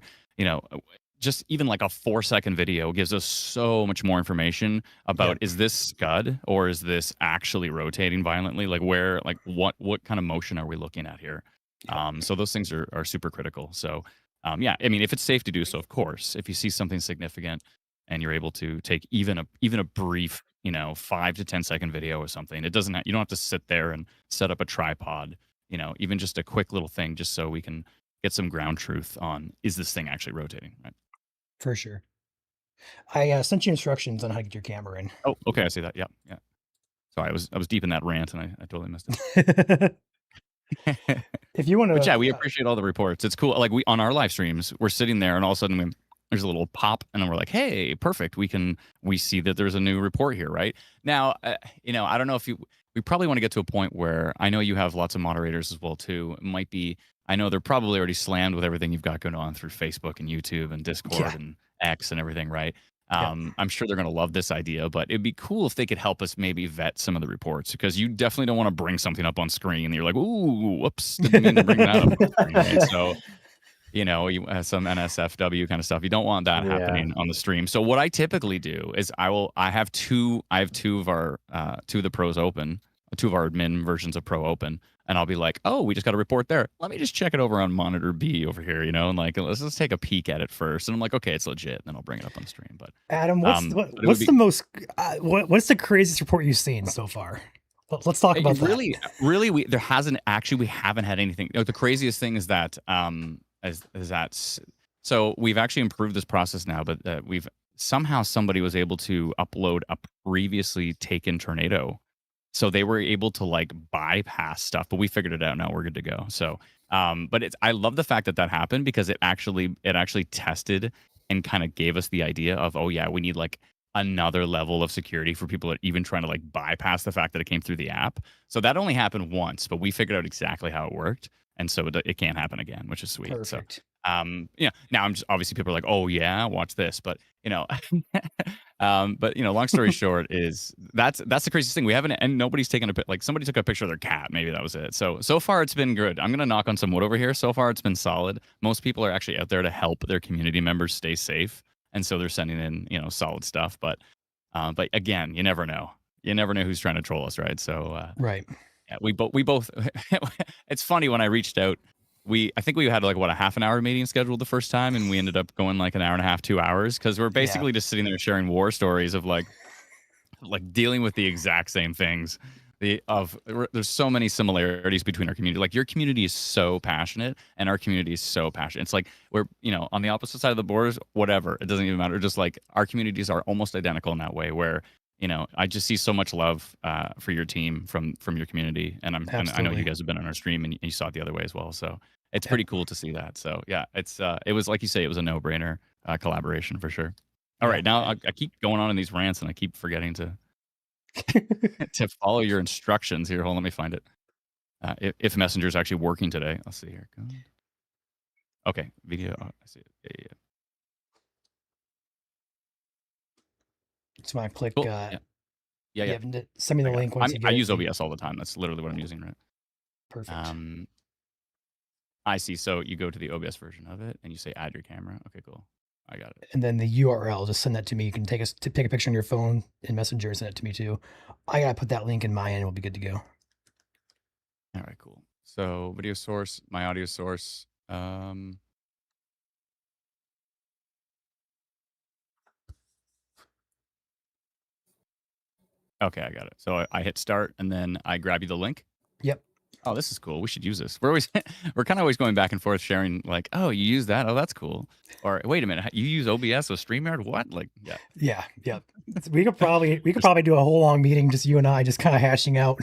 just even like a 4-second video gives us so much more information about is this scud or is this actually rotating violently? Like what kind of motion are we looking at here? So those things are super critical. So I mean, if it's safe to do so, of course, if you see something significant and you're able to take even a brief 5 to 10-second video or something, you don't have to sit there and set up a tripod, even just a quick little thing just so we can get some ground truth on is this thing actually rotating, right? For sure. I sent you instructions on how to get your camera in. Oh, okay, I see that. Yeah. Sorry, I was deep in that rant and I totally missed it. If you want to, But yeah, we appreciate all the reports. It's cool. Like we on our live streams, we're sitting there and all of a sudden there's a little pop and then we're like, hey, perfect. We see that there's a new report here, right? Now, I don't know if we probably want to get to a point where I know you have lots of moderators as well too. It might be, I know they're probably already slammed with everything you've got going on through Facebook and YouTube and Discord and X and everything, right? I'm sure they're going to love this idea, but it'd be cool if they could help us maybe vet some of the reports because you definitely don't want to bring something up on screen and you're like, ooh, whoops, didn't mean to bring that up on screen. Right? So, you have some NSFW kind of stuff. You don't want that happening on the stream. So what I typically do is I have two of our two of the pros open, two of our admin versions of Pro open, and I'll be like, oh, we just got a report there. Let me just check it over on monitor B over here, and like let's just take a peek at it first. And I'm like, okay, it's legit. And then I'll bring it up on the stream. But Adam, what's the most what's the craziest report you've seen so far? Let's talk about that. Really, we haven't had anything. The craziest thing is that so we've actually improved this process now, but we've somehow somebody was able to upload a previously taken tornado. So they were able to like bypass stuff, but we figured it out. Now we're good to go. So, but I love the fact that happened because it actually tested and kind of gave us the idea of, oh yeah, we need like another level of security for people that are even trying to like bypass the fact that it came through the app. So that only happened once, but we figured out exactly how it worked. And so it can't happen again, which is sweet. Perfect. So, now I'm just obviously people are like, oh yeah, watch this, but long story short is that's the craziest thing. We haven't, and nobody's taken like somebody took a picture of their cat. Maybe that was it. So far it's been good. I'm going to knock on some wood over here. So far it's been solid. Most people are actually out there to help their community members stay safe. And so they're sending in, solid stuff. But again, you never know. You never know who's trying to troll us. Right. So, right. Yeah, we both, it's funny when I reached out, I think we had like a half an hour meeting scheduled the first time, and we ended up going like an hour and a half, 2 hours, because we're basically just sitting there sharing war stories of like like dealing with the exact same things. There's so many similarities between our community. Like your community is so passionate, and our community is so passionate. It's like we're on the opposite side of the borders. Whatever, it doesn't even matter. Just like our communities are almost identical in that way. Where I just see so much love for your team from your community, and and I know Absolutely. you guys have been on our stream and you saw it the other way as well. So it's pretty cool to see that. So yeah, it was like you say, it was a no-brainer collaboration for sure. All right, now I keep going on in these rants, and I keep forgetting to follow your instructions here. Hold on, let me find it. If Messenger is actually working today, let's see here. Okay, video. Oh, I see it. Yeah. So when I click, Cool. Yeah. Send me the link once you get I it. use OBS all the time. That's literally what I'm using, right? Perfect. I see. So you go to the OBS version of it, and you say add your camera. Okay, cool. I got it. And then the URL, just send that to me. You can take a picture on your phone in Messenger and send it to me too. I gotta put that link in my end. We'll be good to go. All right, cool. So video source, my audio source. Okay, I got it. So I hit start, and then I grab you the link. Yep. Oh, this is cool. We should use this. We're kind of always going back and forth, sharing like, oh, you use that? Oh, that's cool. Or wait a minute, you use OBS with StreamYard? What? Like, yeah. Yeah. We could probably do a whole long meeting, just you and I, just kind of hashing out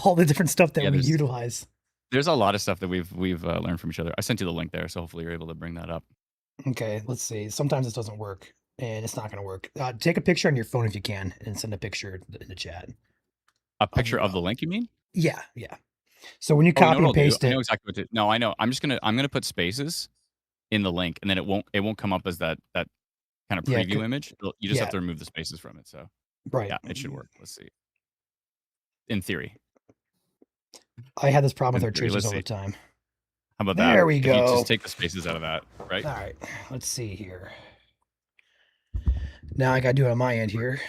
all the different stuff that we utilize. There's a lot of stuff that we've learned from each other. I sent you the link there, so hopefully you're able to bring that up. Okay, let's see. Sometimes this doesn't work, and it's not going to work. Take a picture on your phone if you can, and send a picture in the chat. A picture of the link, you mean? Yeah. So when you copy and paste it, I know exactly what to. No, I know. I'm gonna put spaces in the link, and then it won't come up as that kind of preview image. You just have to remove the spaces from it. So right. Yeah, it should work. Let's see. In theory, I had this problem with our traces all the time. How about that? There we go. You just take the spaces out of that, right? All right. Let's see here. Now I got to do it on my end here.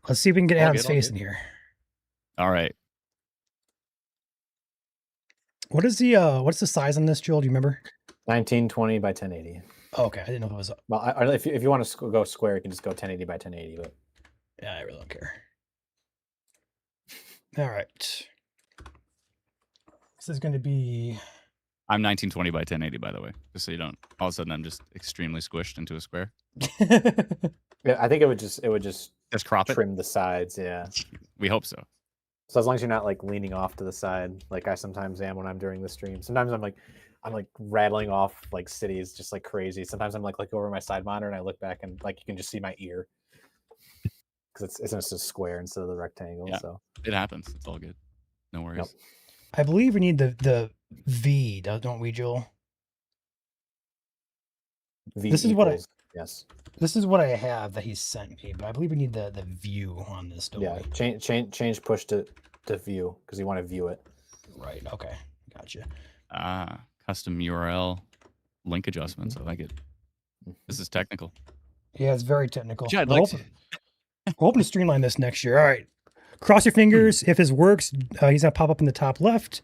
Let's see if we can get Adam's face in here. All right. What's the size on this, Joel? Do you remember? 1920 by 1080. Oh, okay, I didn't know if it was. Well, if you want to go square, you can just go 1080 by 1080. But yeah, I really don't care. All right. This is going to be. I'm 1920 by 1080, by the way, just so you don't. All of a sudden, I'm just extremely squished into a square. Yeah, I think it would just crop trim the sides. Yeah, we hope so. So as long as you're not like leaning off to the side, like I sometimes am when I'm during the stream. Sometimes I'm like rattling off like cities just like crazy. Sometimes I'm like over my side monitor and I look back and like you can just see my ear because it's just a square instead of the rectangle. Yeah, so it happens. It's all good. No worries. Nope. I believe we need the V, don't we, Joel? V this equals, is yes. This is what I have that he sent me, but I believe we need the view on this. Don't Yeah, we? change push to view because you want to view it. Right. Okay. Gotcha. Custom URL link adjustments. I like it. This is technical. Yeah, it's very technical. Yeah, we're hoping to streamline this next year. All right. Cross your fingers. If this works, he's gonna pop up in the top left.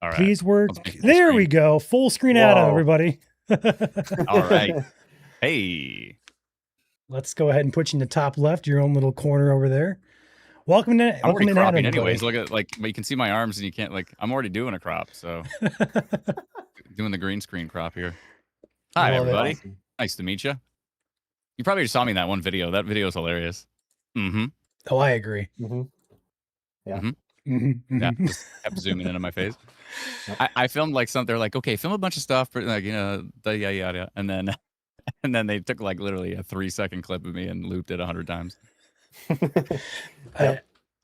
All right. Please work. There we go. Full screen Adam, everybody. All right. Hey. Let's go ahead and put you in the top left, your own little corner over there. Welcome to I'm already cropping Adam, anyways. Look at but you can see my arms and you can't I'm already doing a crop, so doing the green screen crop here. Hi everybody. Awesome. Nice to meet you. You probably saw me in that one video. That video is hilarious. Mm-hmm. Oh, I agree. Mm-hmm. Yeah. Mm-hmm. Yeah, just kept zooming into my face. I filmed like something. They're like, okay, film a bunch of stuff, but like yada, and then they took like literally a 3-second clip of me and looped it 100 times. I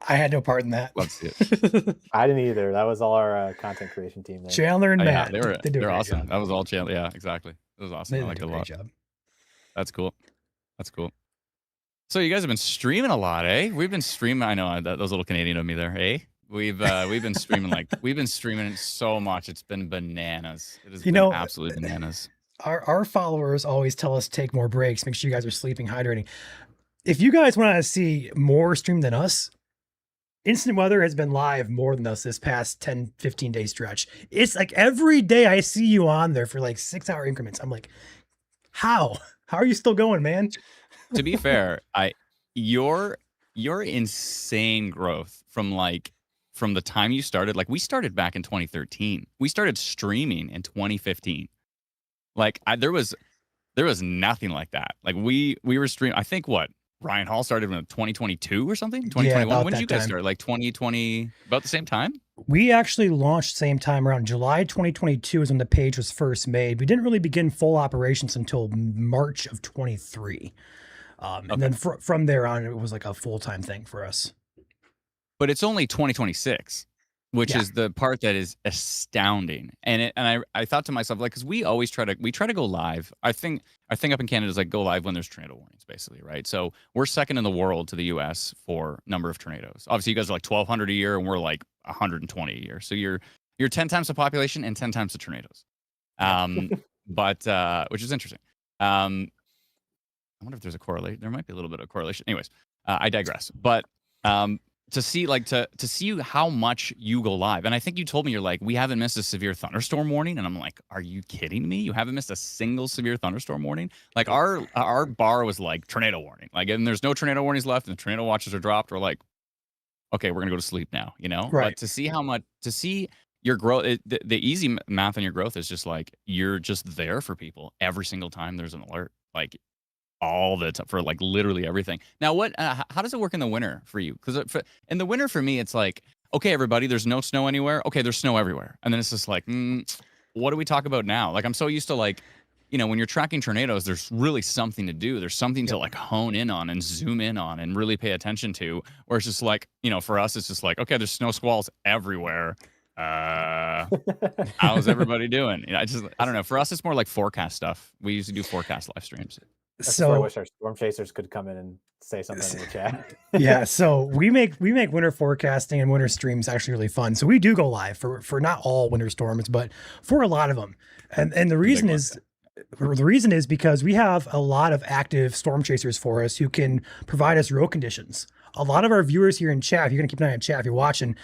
had no part in that. Let's see it. I didn't either. That was all our content creation team there. Chandler and Matt. Yeah, they're awesome. Job. That was all Chandler. Yeah, exactly. It was awesome. I liked it a lot. Job. That's cool. That's cool. So you guys have been streaming a lot, eh? We've been streaming. I know that was a little Canadian of me there, eh? We've been streaming so much. It's been bananas. It has been absolutely bananas. Our followers always tell us to take more breaks. Make sure you guys are sleeping, hydrating. If you guys want to see more stream than us, Instant Weather has been live more than us this past 10, 15 day stretch. It's like every day I see you on there for like 6-hour increments. I'm like, how are you still going, man? To be fair, your your insane growth from the time you started. Like we started back in 2013. We started streaming in 2015. Like there was nothing like that. Like we were streaming. I think what Ryan Hall started in 2022 or something. 2021. about When did that you guys time. start? Like 2020, about the same time. We actually launched same time around July 2022 is when the page was first made. We didn't really begin full operations until March of 23. And then from there on, it was like a full-time thing for us. But it's only 2026, which Yeah. is the part that is astounding. And I thought to myself, like, because we always try to go live. I think up in Canada is like go live when there's tornado warnings, basically, right? So we're second in the world to the U.S. for number of tornadoes. Obviously, you guys are like 1,200 a year, and we're like 120 a year. So you're 10 times the population and 10 times the tornadoes. But which is interesting. I wonder if there's a correlation. There might be a little bit of correlation. Anyways, I digress. But to see to see how much you go live, and I think you told me you're like, we haven't missed a severe thunderstorm warning, and I'm like, are you kidding me? You haven't missed a single severe thunderstorm warning? Like our bar was like tornado warning, like, and there's no tornado warnings left, and the tornado watches are dropped. We're like, okay, we're gonna go to sleep now, you know? Right. But to see your growth, the easy math on your growth is just like you're just there for people every single time there's an alert, like all the time for like literally everything. Now, how does it work in the winter for you? Because in the winter for me, it's like, okay, everybody, there's no snow anywhere. Okay, there's snow everywhere, and then it's just like, what do we talk about now? Like I'm so used to like, you know, when you're tracking tornadoes, there's really something to do. There's something to like hone in on and zoom in on and really pay attention to. Where it's just like, you know, for us, it's just like, okay, there's snow squalls everywhere. How's everybody doing? You know, I don't know. For us, it's more like forecast stuff. We usually do forecast live streams. That's where I So wish our storm chasers could come in and say something in the chat. yeah, so we make winter forecasting and winter streams actually really fun. So we do go live for not all winter storms, but for a lot of them. And the reason is because we have a lot of active storm chasers for us who can provide us road conditions. A lot of our viewers here in chat, if you're gonna keep an eye on chat, if you're watching,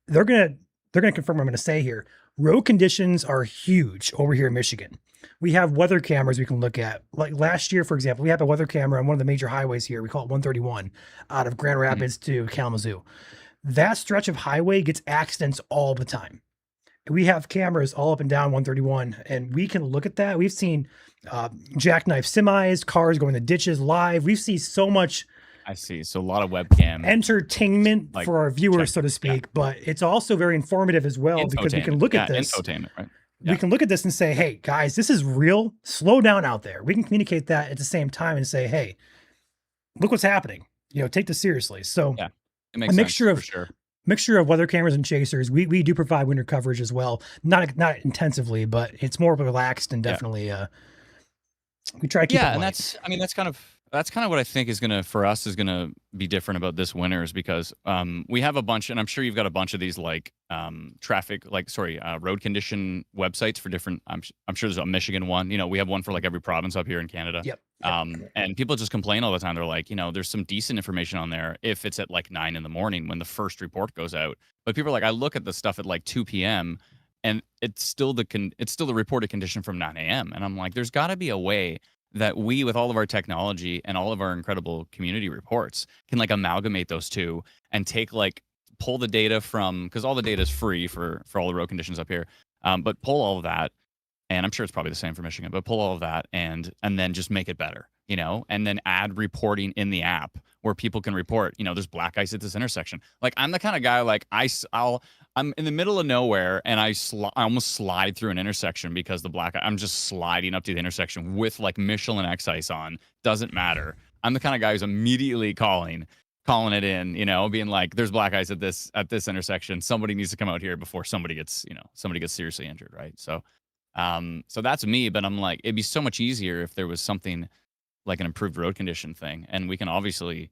they're gonna confirm what I'm gonna say here. Road conditions are huge over here in Michigan. We have weather cameras we can look at. Like last year, for example, we have a weather camera on one of the major highways here. We call it 131 out of Grand Rapids to Kalamazoo. That stretch of highway gets accidents all the time. We have cameras all up and down 131, and we can look at that. We've seen jackknife semis, cars going to ditches live. We've seen so much. I see. So a lot of webcam Entertainment like, for our viewers, so to speak, but it's also very informative as well because we can look at this. Infotainment, right? We can look at this and say, hey, guys, this is real. Slow down out there. We can communicate that at the same time and say, hey, look what's happening. You know, take this seriously. So Yeah, it makes a sense, mixture of for sure. mixture of weather cameras and chasers. We do provide winter coverage as well. Not intensively, but it's more relaxed and definitely we try to keep it And light. that's kind of what I think is gonna be different about this winter is because we have a bunch, and I'm sure you've got a bunch of these like road condition websites for different. I'm sure there's a Michigan one. You know, we have one for like every province up here in Canada. Yep. And people just complain all the time. They're like, you know, there's some decent information on there if it's at like 9 a.m. when the first report goes out. But people are like, I look at the stuff at like 2 p.m. and it's still the reported condition from 9 a.m. And I'm like, there's got to be a way that we, with all of our technology and all of our incredible community reports, can like amalgamate those two and take like pull the data from, because all the data is free for all the road conditions up here, but pull all of that, and I'm sure it's probably the same for Michigan, but pull all of that and then just make it better, you know, and then add reporting in the app where people can report, you know, there's black ice at this intersection. Like I'm the kind of guy like I'm in the middle of nowhere and I almost slide through an intersection because I'm just sliding up to the intersection with like Michelin X ice on. Doesn't matter. I'm the kind of guy who's immediately calling it in, you know, being like, there's black ice at this intersection. Somebody needs to come out here before somebody gets seriously injured, right? So that's me, but I'm like, it'd be so much easier if there was something like an improved road condition thing, and we can obviously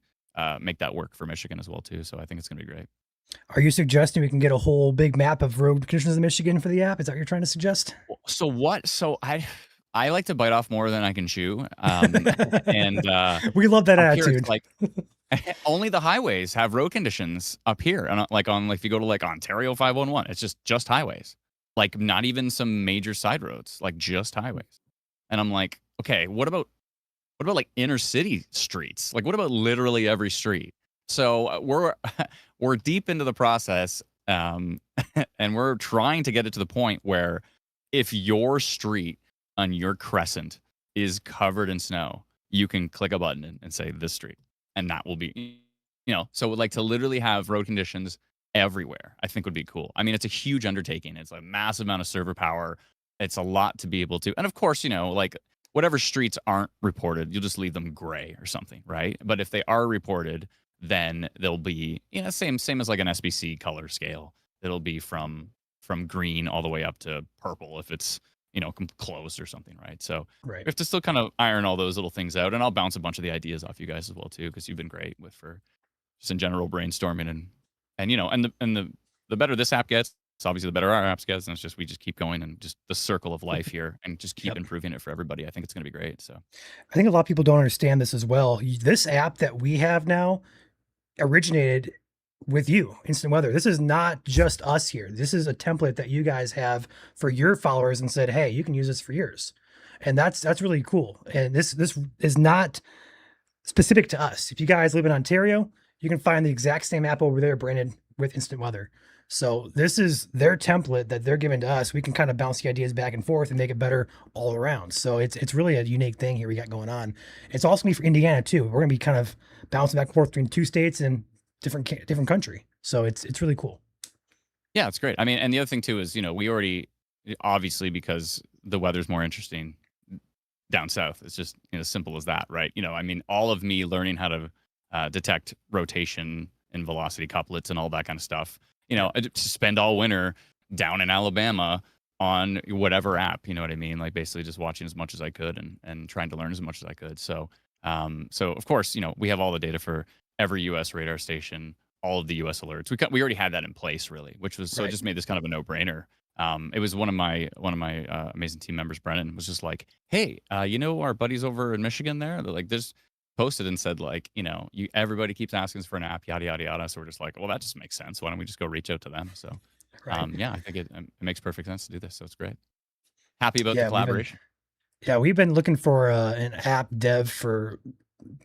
make that work for Michigan as well too. So I think it's gonna be great. Are you suggesting we can get a whole big map of road conditions in Michigan for the app? Is that what you're trying to suggest? So what? So I like to bite off more than I can chew, and We love that up here attitude. it's like only the highways have road conditions up here, and like if you go to like Ontario 511, it's just highways, like not even some major side roads, like just highways. And I'm like, okay, what about like inner city streets? Like what about literally every street? So we're we're deep into the process, and we're trying to get it to the point where if your street on your crescent is covered in snow, you can click a button and say this street, and that will be, so like to literally have road conditions everywhere, I think would be cool. I mean, it's a huge undertaking. It's a massive amount of server power. It's a lot to be able to, and of course, like whatever streets aren't reported, you'll just leave them gray or something, right? But if they are reported, then they'll be, same as like an SBC color scale. It'll be from green all the way up to purple if it's closed or something, right? So we Right. have to still kind of iron all those little things out, and I'll bounce a bunch of the ideas off you guys as well too, because you've been great for just in general brainstorming and the better this app gets, it's obviously the better our apps gets, and we just keep going and just the circle of life here and just keep Yep. improving it for everybody. I think it's going to be great. So I think a lot of people don't understand this as well. This app that we have now originated with you, Instant Weather. This is not just us here. This is a template that you guys have for your followers and said, hey, you can use this for yours. And that's really cool. And this is not specific to us. If you guys live in Ontario, you can find the exact same app over there branded with Instant Weather. So this is their template that they're giving to us. We can kind of bounce the ideas back and forth and make it better all around. So it's really a unique thing here we got going on. It's also gonna be for Indiana too. We're gonna be kind of bouncing back and forth between two states and different country. So it's really cool. yeah, it's great. I mean, and the other thing too is we already, obviously, because the weather's more interesting down south. It's just as simple as that, right? I mean, all of me learning how to detect rotation and velocity couplets and all that kind of stuff. To spend all winter down in Alabama on whatever app, you know what I mean? Like basically just watching as much as I could and trying to learn as much as I could. So, so of course, we have all the data for every U.S. radar station, all of the U.S. alerts. We already had that in place, really, which was so it Right. just made this kind of a no-brainer. It was one of my amazing team members, Brennan, was just like, "Hey, our buddies over in Michigan there, they're like, there's posted and said like, everybody keeps asking us for an app, yada yada yada." So we're just like, well, that just makes sense. Why don't we just go reach out to them? So, Right. yeah, I think it makes perfect sense to do this. So it's great. Happy about Yeah, the collaboration. We've been looking for an app dev for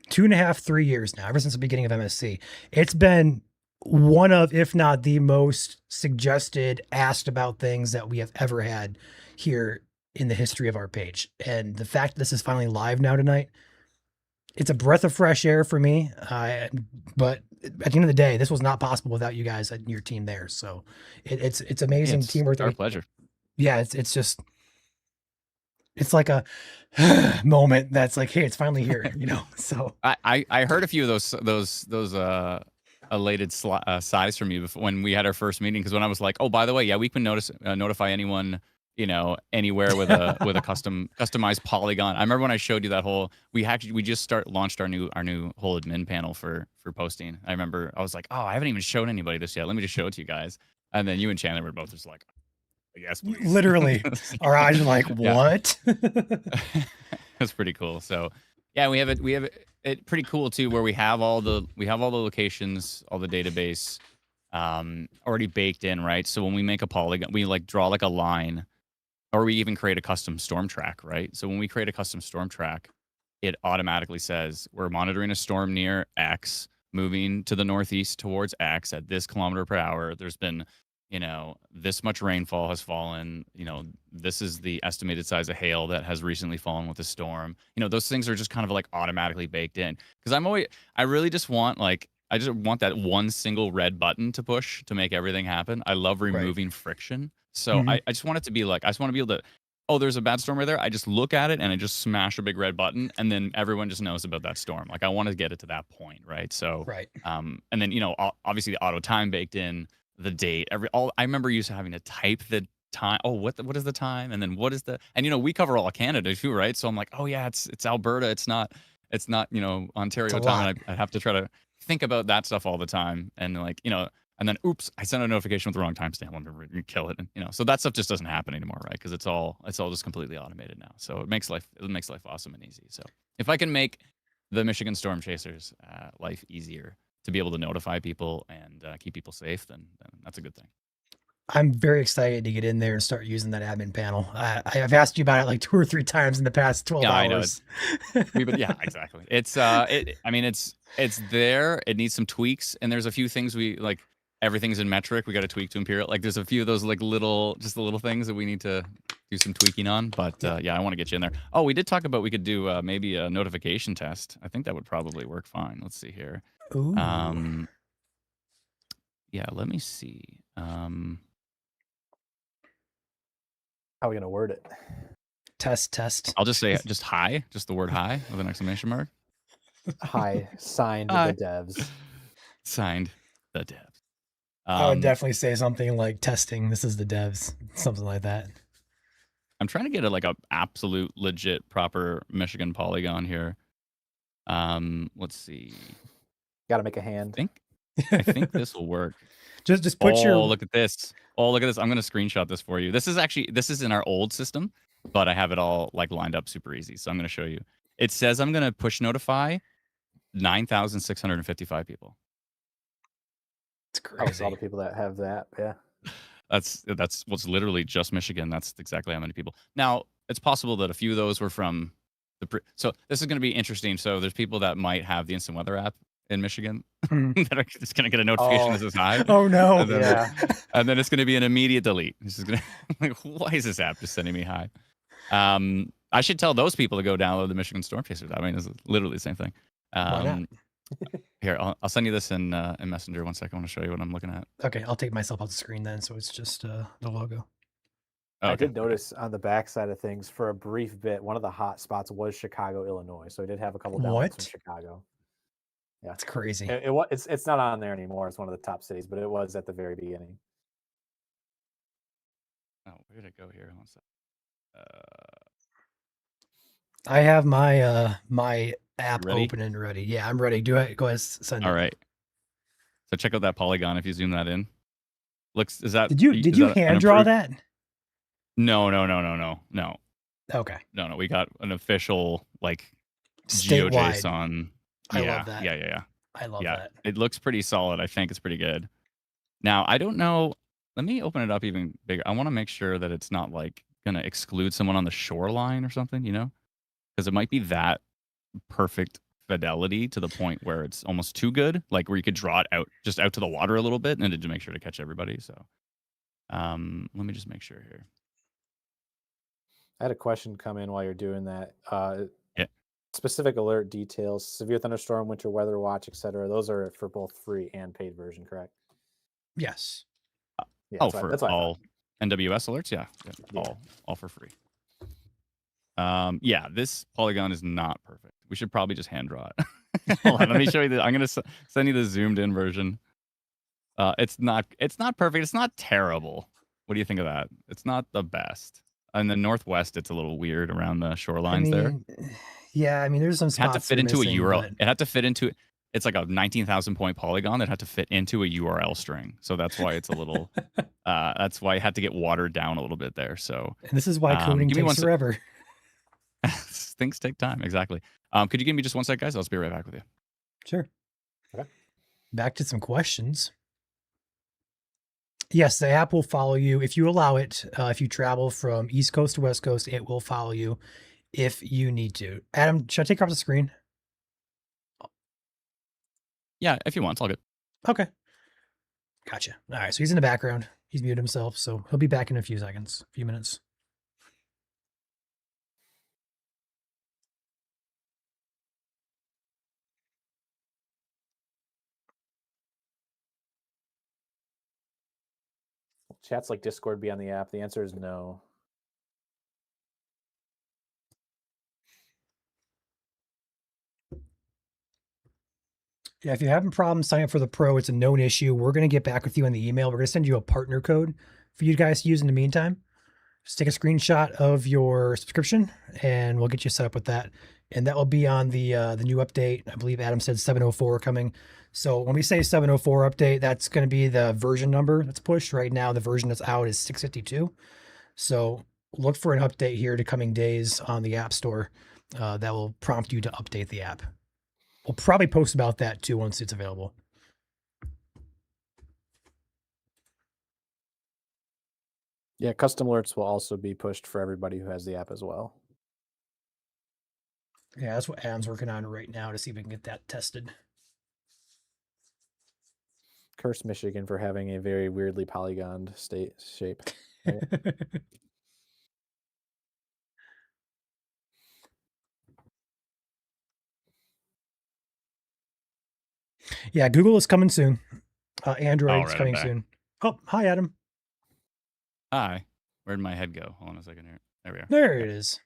2.5, 3 years now, ever since the beginning of MSC. It's been one of, if not the most suggested, asked about things that we have ever had here in the history of our page. And the fact that this is finally live now tonight, it's a breath of fresh air for me. But at the end of the day, this was not possible without you guys and your team there. So it's amazing It's teamwork. our pleasure. Yeah, it's just it's like a moment that's like, hey, it's finally here, So I heard a few of those elated sighs from you before, when we had our first meeting, because when I was like, oh, by the way, yeah, we can notify anyone anywhere with a customized polygon. I remember when I showed you that whole, we just launched our new whole admin panel for posting. I remember I was like, oh, I haven't even shown anybody this yet. Let me just show it to you guys. And then you and Chandler were both just like, yes, please. literally our eyes are like, Yeah. what? That's pretty cool. So yeah, we have it pretty cool too, where we have all the locations, all the database already baked in, right? So when we make a polygon, we like draw like a line, or we even create a custom storm track, right? So when we create a custom storm track, it automatically says we're monitoring a storm near X, moving to the northeast towards X at this kilometer per hour. There's been this much rainfall has fallen, this is the estimated size of hail that has recently fallen with the storm. Those things are just kind of like automatically baked in, because I really just want I just want that one single red button to push to make everything happen. I love removing friction. So Mhm. I just want it to be like, I just want to be able to, oh, there's a bad storm right there. I just look at it and I just smash a big red button, and then everyone just knows about that storm. Like I want to get it to that point, right? So, Right. and then, obviously the auto time baked in, the date, I remember used to having to type the time. Oh, what is the time? And then what is the, and we cover all of Canada too, right? So I'm like, oh yeah, it's Alberta. It's not, Ontario a time. lot. And I have to try to think about that stuff all the time. And and then oops, I sent a notification with the wrong timestamp. I'm gonna kill it. And so that stuff just doesn't happen anymore, right? Because it's all just completely automated now. So it makes life awesome and easy. So if I can make the Michigan Storm Chasers life easier to be able to notify people and keep people safe, then that's a good thing. I'm very excited to get in there and start using that admin panel. I've asked you about it like 2 or 3 times in the past 12 Yeah, I know. hours. Yeah, exactly. It's I mean, it's there. It needs some tweaks, and there's a few things we like. Everything's in metric. We got to tweak to Imperial. Like, there's a few of those like just the little things that we need to do some tweaking on. But yeah, I want to get you in there. Oh, we did talk about we could do maybe a notification test. I think that would probably work fine. Let's see here. Ooh. Yeah, let me see. How are we gonna word it? Test. I'll just say just hi, just the word hi with an exclamation mark. Hi, signed Hi. the devs. Signed the devs. I would definitely say something like testing. This is the devs, something like that. I'm trying to get a absolute legit proper Michigan polygon here. Let's see. Got to make a hand. I think this will work. Just put your. Look at this. Oh, look at this. I'm gonna screenshot this for you. This is in our old system, but I have it all like lined up super easy. So I'm gonna show you. It says I'm gonna push notify 9,655 people. It's Oh, crazy. all the people that have that, yeah. That's what's literally just Michigan. That's exactly how many people. Now, it's possible that a few of those were from so this is going to be interesting. So there's people that might have the instant weather app in Michigan that are just going to get a notification that says hi. Oh no. And then, Yeah. and then it's going to be an immediate delete. This is going to like, why is this app just sending me hi? I should tell those people to go download the Michigan Storm Chasers. I mean, it's literally the same thing. Why not? Here, I'll send you this in Messenger. One second. I want to show you what I'm looking at. Okay, I'll take myself off the screen then, so it's just the logo. Oh, I okay. did notice on the back side of things for a brief bit, one of the hot spots was Chicago, Illinois. So I did have a couple downloads What? from Chicago. Yeah, That's crazy. it's not on there anymore. It's one of the top cities, but it was at the very beginning. Oh, where did it go here? One sec. I have my my app Ready? open and ready. Yeah, I'm ready. Go ahead, send it. All right. So check out that polygon if you zoom that in. Looks is that Did you an hand draw improved- that? No. Okay. No. We got an official like Statewide. GeoJSON. I Yeah, love that. Yeah. I love Yeah. that. It looks pretty solid. I think it's pretty good. Now, I don't know. Let me open it up even bigger. I want to make sure that it's not like going to exclude someone on the shoreline or something, because it might be that perfect fidelity to the point where it's almost too good, like where you could draw it out to the water a little bit and to make sure to catch everybody. So let me just make sure here. I had a question come in while you're doing that. Yeah. Specific alert details, severe thunderstorm, winter weather watch, etc. Those are for both free and paid version, correct? Yes. Yeah, For that's what I thought. all NWS alerts, yeah. All for free. Yeah, this polygon is not perfect. We should probably just hand draw it. Hold on, let me show you. I'm gonna send you the zoomed in version. It's not perfect. It's not terrible. What do you think of that? It's not the best. In the Northwest, it's a little weird around the shorelines there. Yeah, I mean, there's some It had spots to fit into missing, a URL. but- It had to fit into. It's like a 19,000 point polygon that had to fit into a URL string. So that's why it's a little. That's why it had to get watered down a little bit there. So And this is why coding give me one takes sec. forever. things take time. Exactly. Could you give me just one sec, guys? I'll just be right back with you. Sure. Okay. Back to some questions. Yes, the app will follow you if you allow it. If you travel from East Coast to West Coast, it will follow you if you need to. Adam, should I take her off the screen? Yeah, if you want, it's all good. Okay. Gotcha. All right. So he's in the background. He's muted himself. So he'll be back in a few minutes. Chat's like Discord be on the app. The answer is no. Yeah, if you're having problems signing up for the Pro, it's a known issue. We're going to get back with you on the email. We're going to send you a partner code for you guys to use in the meantime. Just take a screenshot of your subscription, and we'll get you set up with that. And that will be on the new update. I believe Adam said 704 coming. So when we say 704 update, that's going to be the version number that's pushed. Right now, the version that's out is 652. So look for an update here to coming days on the App Store that will prompt you to update the app. We'll probably post about that too once it's available. Yeah, custom alerts will also be pushed for everybody who has the app as well. Yeah, that's what Adam's working on right now to see if we can get that tested. Curse Michigan for having a very weirdly polygoned state shape. Right? Yeah, Google is coming soon. Android is right, I'm coming back. soon. Oh, hi, Adam. Hi. Where'd my head go? Hold on a second here. There we are. There it is.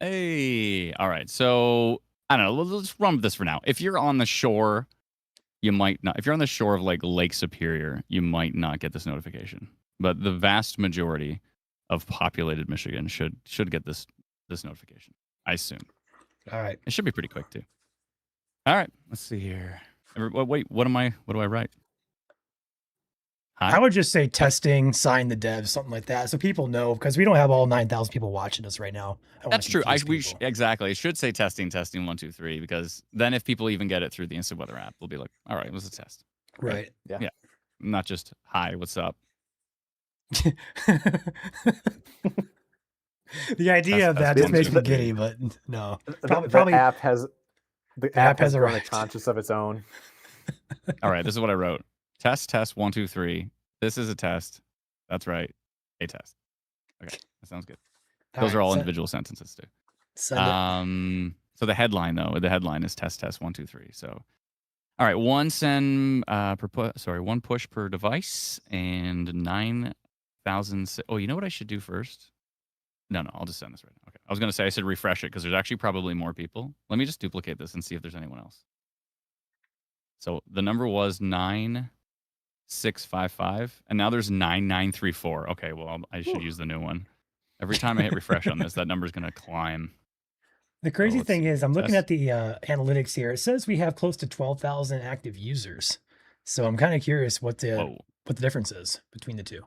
Hey. All right. So I don't know. Let's run with this for now. If you're on the shore, you might not. If you're on the shore of like Lake Superior, you might not get this notification. But the vast majority of populated Michigan should get this notification. I assume. All right. It should be pretty quick too. All right. Let's see here. Wait. What do I write? Hi. I would just say testing, sign the devs, something like that, so people know, because we don't have all 9,000 people watching us right now. I don't wanna That's true. confuse people. Exactly. It should say testing 1, 2, 3, because then if people even get it through the Instant Weather app, we'll be like, all right, it was a test. Right. Yeah. Not just hi, what's up? The idea of that Test just makes me 1, 2, 3. giddy, but no. The Probably app has app has grown a arrived. conscious of its own. All right, this is what I wrote. Test 1, 2, 3. This is a test. That's right. A test. Okay, that sounds good. Those are all individual sentences too. Send it. So the headline is test 1, 2, 3. So all right, one push per device and 9,000. Oh, you know what I should do first? No, I'll just send this right now. Okay. I was going to say I should refresh it because there's actually probably more people. Let me just duplicate this and see if there's anyone else. So the number was 9655, and now there's 9934. Okay, well, I should use the new one. Every time I hit refresh on this, that number is going to climb. The crazy let's thing see. is, I'm looking Test. at the analytics here. It says we have close to 12,000 active users. So I'm kind of curious what the difference is between the two.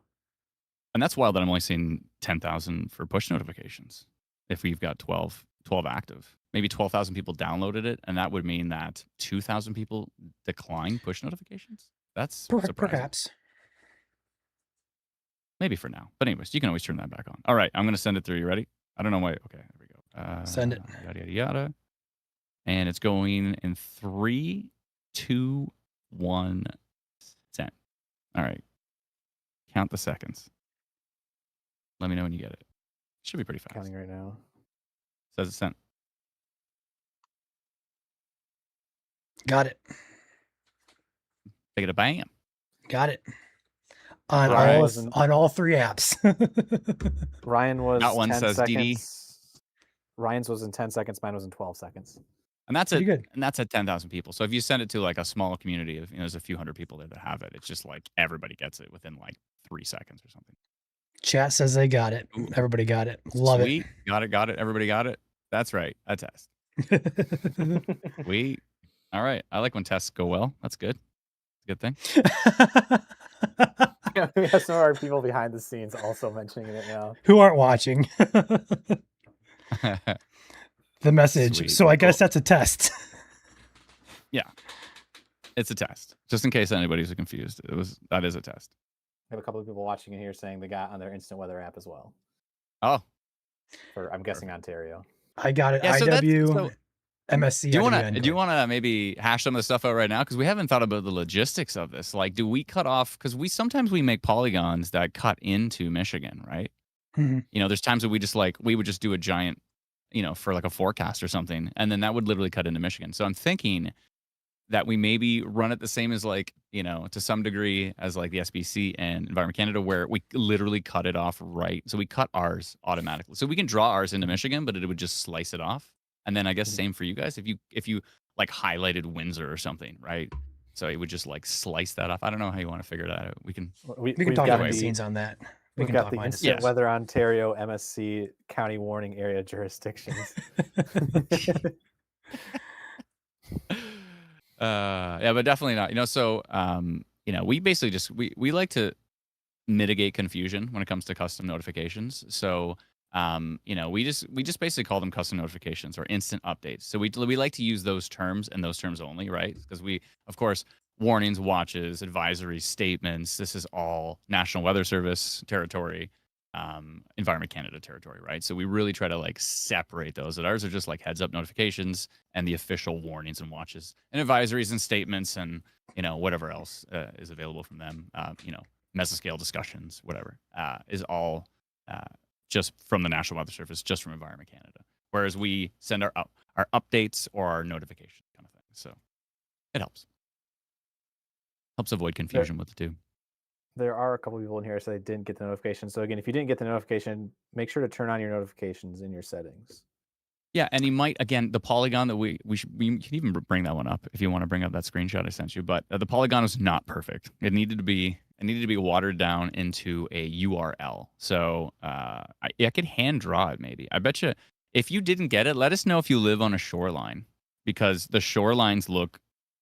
And that's wild that I'm only seeing 10,000 for push notifications. If we've got 12 active, maybe 12,000 people downloaded it, and that would mean that 2,000 people decline push notifications. That's surprising. Perhaps. Maybe for now. But anyways, you can always turn that back on. All right, I'm going to send it through. You ready? I don't know why. Okay, there we go. Send it. Yada, yada, yada. And it's going in 3, 2, 1, send. All right. Count the seconds. Let me know when you get it. Should be pretty fast. Counting right now. Says it's sent. Got it. Take it a bam. Got it. On Ryan on all three apps. Ryan was That one 10 says DD. seconds. Ryan's was in 10 seconds. Mine was in 12 seconds. And that's Pretty good. And that's at 10,000 people. So if you send it to like a small community of, there's a few hundred people there that have it. It's just like everybody gets it within like 3 seconds or something. Chat says they got it. Everybody got it. Love Sweet. Got it. Everybody got it. That's right. A test. it. Sweet. All right. I like when tests go well. That's good. Good thing. We have some of our people behind the scenes also mentioning it now. Who aren't watching the message. Sweet. So I guess that's a test. It's a test. Just in case anybody's confused. That is a test. We have a couple of people watching it here saying they got on their instant weather app as well. Oh. For I'm guessing Ontario. I got it. Yeah, so IW, MSC. Do you IW, want to maybe hash some of the stuff out right now? Because we haven't thought about the logistics of this. Like, do we cut off? Because sometimes we make polygons that cut into Michigan, right? Mhm. There's times that we would just do a giant, for like a forecast or something, and then that would literally cut into Michigan. So I'm thinking that we maybe run it the same as like, to some degree as like the SBC and Environment Canada, where we literally cut it off right. So we cut ours automatically. So we can draw ours into Michigan, but it would just slice it off. And then I guess same for you guys. If you like highlighted Windsor or something, right? So it would just like slice that off. I don't know how you want to figure that out. We can We can talk behind the scenes on that. We've got the instant Yes. weather Ontario MSC county warning area jurisdictions. Yeah, but definitely not. So we basically just we like to mitigate confusion when it comes to custom notifications. So we just basically call them custom notifications or instant updates. So we like to use those terms and those terms only, right? Because we, of course, warnings, watches, advisories, statements, this is all National Weather Service territory. Environment Canada territory, right? So we really try to like separate those. That ours are just like heads up notifications and the official warnings and watches and advisories and statements and whatever else is available from them. Mesoscale discussions, whatever, is all just from the National Weather Service, just from Environment Canada. Whereas we send our updates or our notifications kind of thing. So it helps avoid confusion with the two. There are a couple people in here, so they didn't get the notification. So again, if you didn't get the notification, make sure to turn on your notifications in your settings. Yeah, and you might, again, the polygon that we can even bring that one up if you want to bring up that screenshot I sent you. But the polygon was not perfect. It needed to be watered down into a URL. So I could hand draw it maybe. I bet you if you didn't get it, let us know if you live on a shoreline, because the shorelines look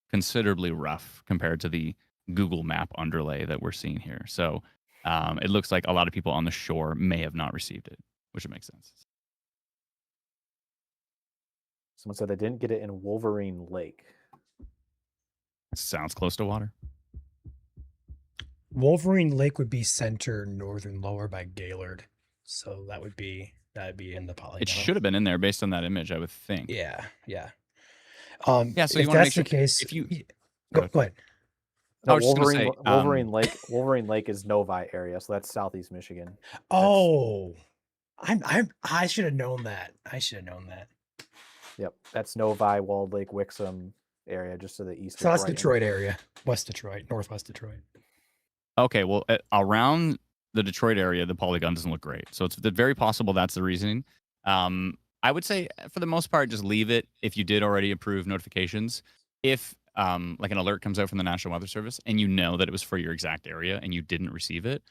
considerably rough compared to the Google Map underlay that we're seeing here. So it looks like a lot of people on the shore may have not received it, which makes sense. Someone said they didn't get it in Wolverine Lake. Sounds close to water. Wolverine Lake would be center northern lower by Gaylord, so that'd be in the polygon. It should have been in there based on that image, I would think. Yeah. So if you want to that's make sure the case, if you go ahead. No, I was just gonna say, Wolverine Lake is Novi area, so that's southeast Michigan. Oh, I should have known that. Yep, that's Novi, Walled Lake, Wixom area, just to the east. So of that's Brighton. Detroit area, West Detroit, Northwest Detroit. Okay, well, around the Detroit area, the polygon doesn't look great. So it's very possible that's the reasoning. I would say, for the most part, just leave it if you did already approve notifications. If like an alert comes out from the National Weather Service and you know that it was for your exact area and you didn't receive it,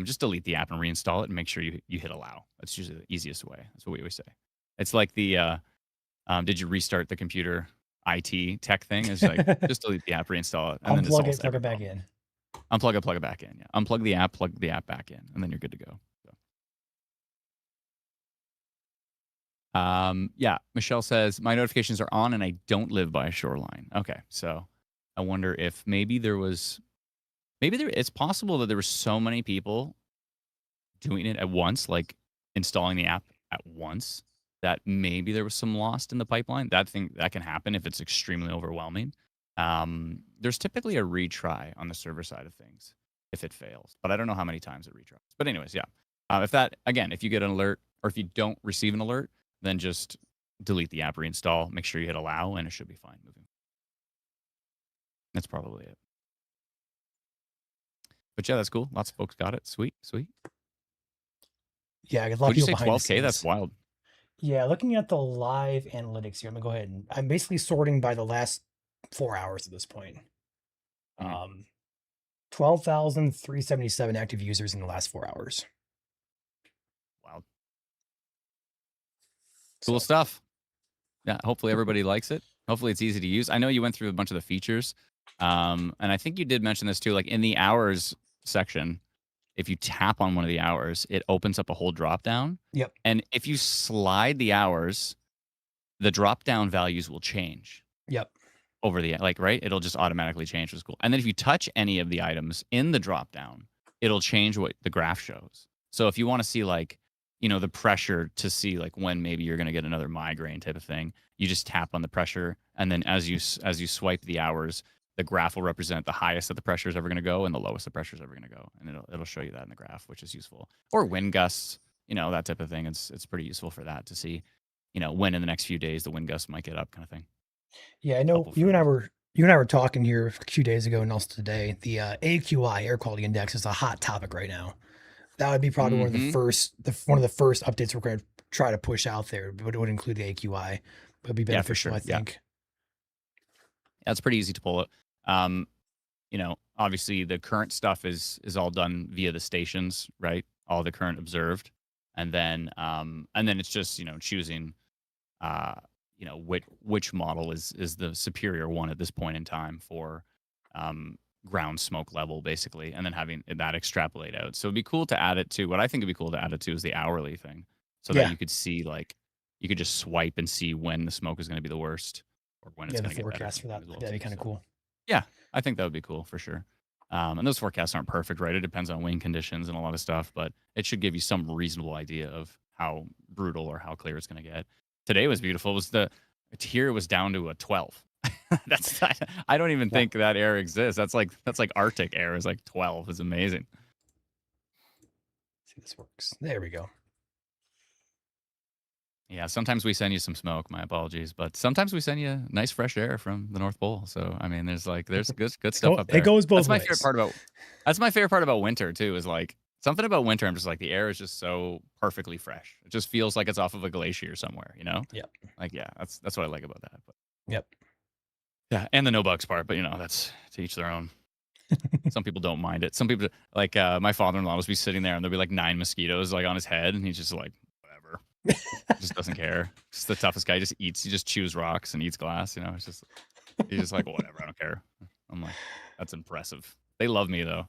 just delete the app and reinstall it and make sure you hit allow. That's usually the easiest way. That's what we always say. It's like the did you restart the computer IT tech thing? It's like just delete the app, reinstall it, and then Unplug it, plug it back in. Unplug it, plug it back in. Yeah, unplug the app, plug the app back in, and then you're good to go. So. Yeah, Michelle says my notifications are on and I don't live by a shoreline. Okay, so I wonder if it's possible that there were so many people doing it at once, like installing the app at once, that maybe there was some lost in the pipeline. That can happen if it's extremely overwhelming. There's typically a retry on the server side of things if it fails, but I don't know how many times it retries. But anyways, yeah. If you get an alert or if you don't receive an alert, then just delete the app, reinstall, make sure you hit allow, and it should be fine moving. That's probably it. But yeah, that's cool. Lots of folks got it. Sweet. Yeah, I got a lot of Would you people say behind 12K? That's wild. Yeah, looking at the live analytics here, I'm gonna go ahead and I'm basically sorting by the last 4 hours at this point. 12,377 active users in the last 4 hours. Wow. Cool stuff. Yeah, hopefully everybody likes it. Hopefully it's easy to use. I know you went through a bunch of the features. And I think you did mention this too, like in the hours section, if you tap on one of the hours, it opens up a whole drop down. Yep. And if you slide the hours, the drop down values will change. Yep. Over the, right? It'll just automatically change, which is cool. And then if you touch any of the items in the drop down, it'll change what the graph shows. So if you want to see the pressure to see when maybe you're going to get another migraine type of thing, you just tap on the pressure. And then as you swipe the hours, the graph will represent the highest that the pressure is ever going to go and the lowest the pressure is ever going to go. And it'll show you that in the graph, which is useful. Or wind gusts, that type of thing. It's pretty useful for that to see, when in the next few days the wind gusts might get up kind of thing. Yeah, I know you and I were talking here a few days ago and also today. The AQI, air quality index, is a hot topic right now. That would be probably one of the first updates we're going to try to push out there, but it would include the AQI. It would be beneficial, sure. I think. Yeah, it's pretty easy to pull it. Obviously the current stuff is all done via the stations, right? All the current observed, and then it's just choosing, which model is the superior one at this point in time for ground smoke level, basically, and then having that extrapolate out. So it'd be cool to add it to what I think would be cool to add it to is the hourly thing, so that you could see you could just swipe and see when the smoke is going to be the worst or when it's going to get better. Forecast for that. That'd be kind of cool. Yeah, I think that would be cool for sure. And those forecasts aren't perfect, right? It depends on wind conditions and a lot of stuff, but it should give you some reasonable idea of how brutal or how clear it's going to get. Today was beautiful. It was here was down to a 12. I don't even think that air exists. That's like Arctic air is like 12. It's amazing. See if this works. There we go. Yeah, sometimes we send you some smoke. My apologies, but sometimes we send you nice fresh air from the North Pole. So I mean, there's good stuff up there. It goes both That's my ways. That's my favorite part about winter too. Is like something about winter. I'm just like the air is just so perfectly fresh. It just feels like it's off of a glacier somewhere. You know? Yep. Like that's what I like about that. But Yep. yeah, and the no bugs part. But that's to each their own. Some people don't mind it. Some people like my father-in-law will be sitting there and there'll be like 9 mosquitoes like on his head, and he's just like, whatever. Just doesn't care. Just the toughest guy. He just chews rocks and eats glass. It's just he's just like, whatever, I don't care. I'm like, that's impressive. They love me though.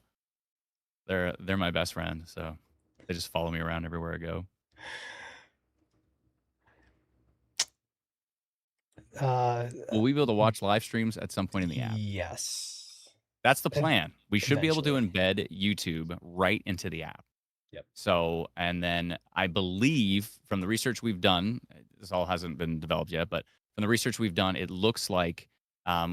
They're my best friend, so they just follow me around everywhere I go. Will we be able to watch live streams at some point in the app? Yes. That's the plan. We should be able to Eventually. embed YouTube right into the app. Yep. So, and then I believe from the research we've done, this all hasn't been developed yet, but from the research we've done, it looks like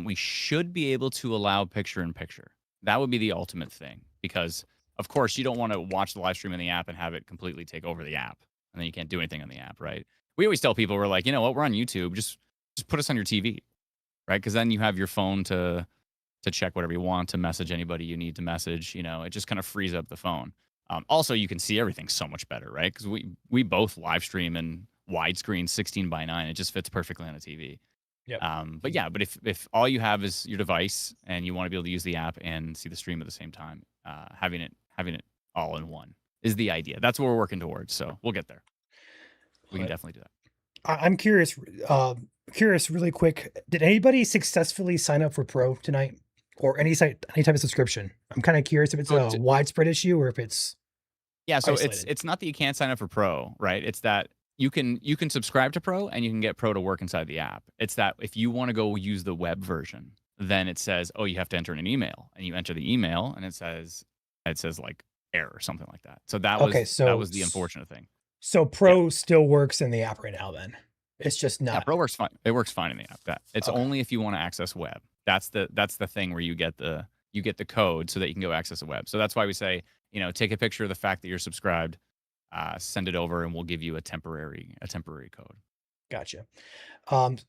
we should be able to allow picture-in-picture. That would be the ultimate thing, because of course you don't want to watch the live stream in the app and have it completely take over the app, and then you can't do anything on the app, right? We always tell people, we're like, you know what, we're on YouTube, just put us on your TV, right? Because then you have your phone to check whatever you want, to message anybody you need to message. It just kind of frees up the phone. Also, you can see everything so much better, right? Because we both live stream in widescreen 16:9. It just fits perfectly on a TV. Yep. But if all you have is your device and you want to be able to use the app and see the stream at the same time, having it all in one is the idea. That's what we're working towards. So we'll get there. We can definitely do that. I'm curious. Curious, really quick. Did anybody successfully sign up for Pro tonight, or any type of subscription? I'm kind of curious if it's a widespread issue or if it's so isolated. it's not that you can't sign up for Pro, right? It's that you can subscribe to Pro and you can get Pro to work inside the app. It's that if you want to go use the web version, then it says, oh, you have to enter in an email, and you enter the email and it says like error or something like that. So that was the unfortunate thing. So Pro still works in the app right now. Then it's just not. Yeah, Pro works fine. It works fine in the app. It's only if you want to access web. That's the thing where you get the code so that you can go access the web. So that's why we say, take a picture of the fact that you're subscribed, send it over, and we'll give you a temporary code. Gotcha.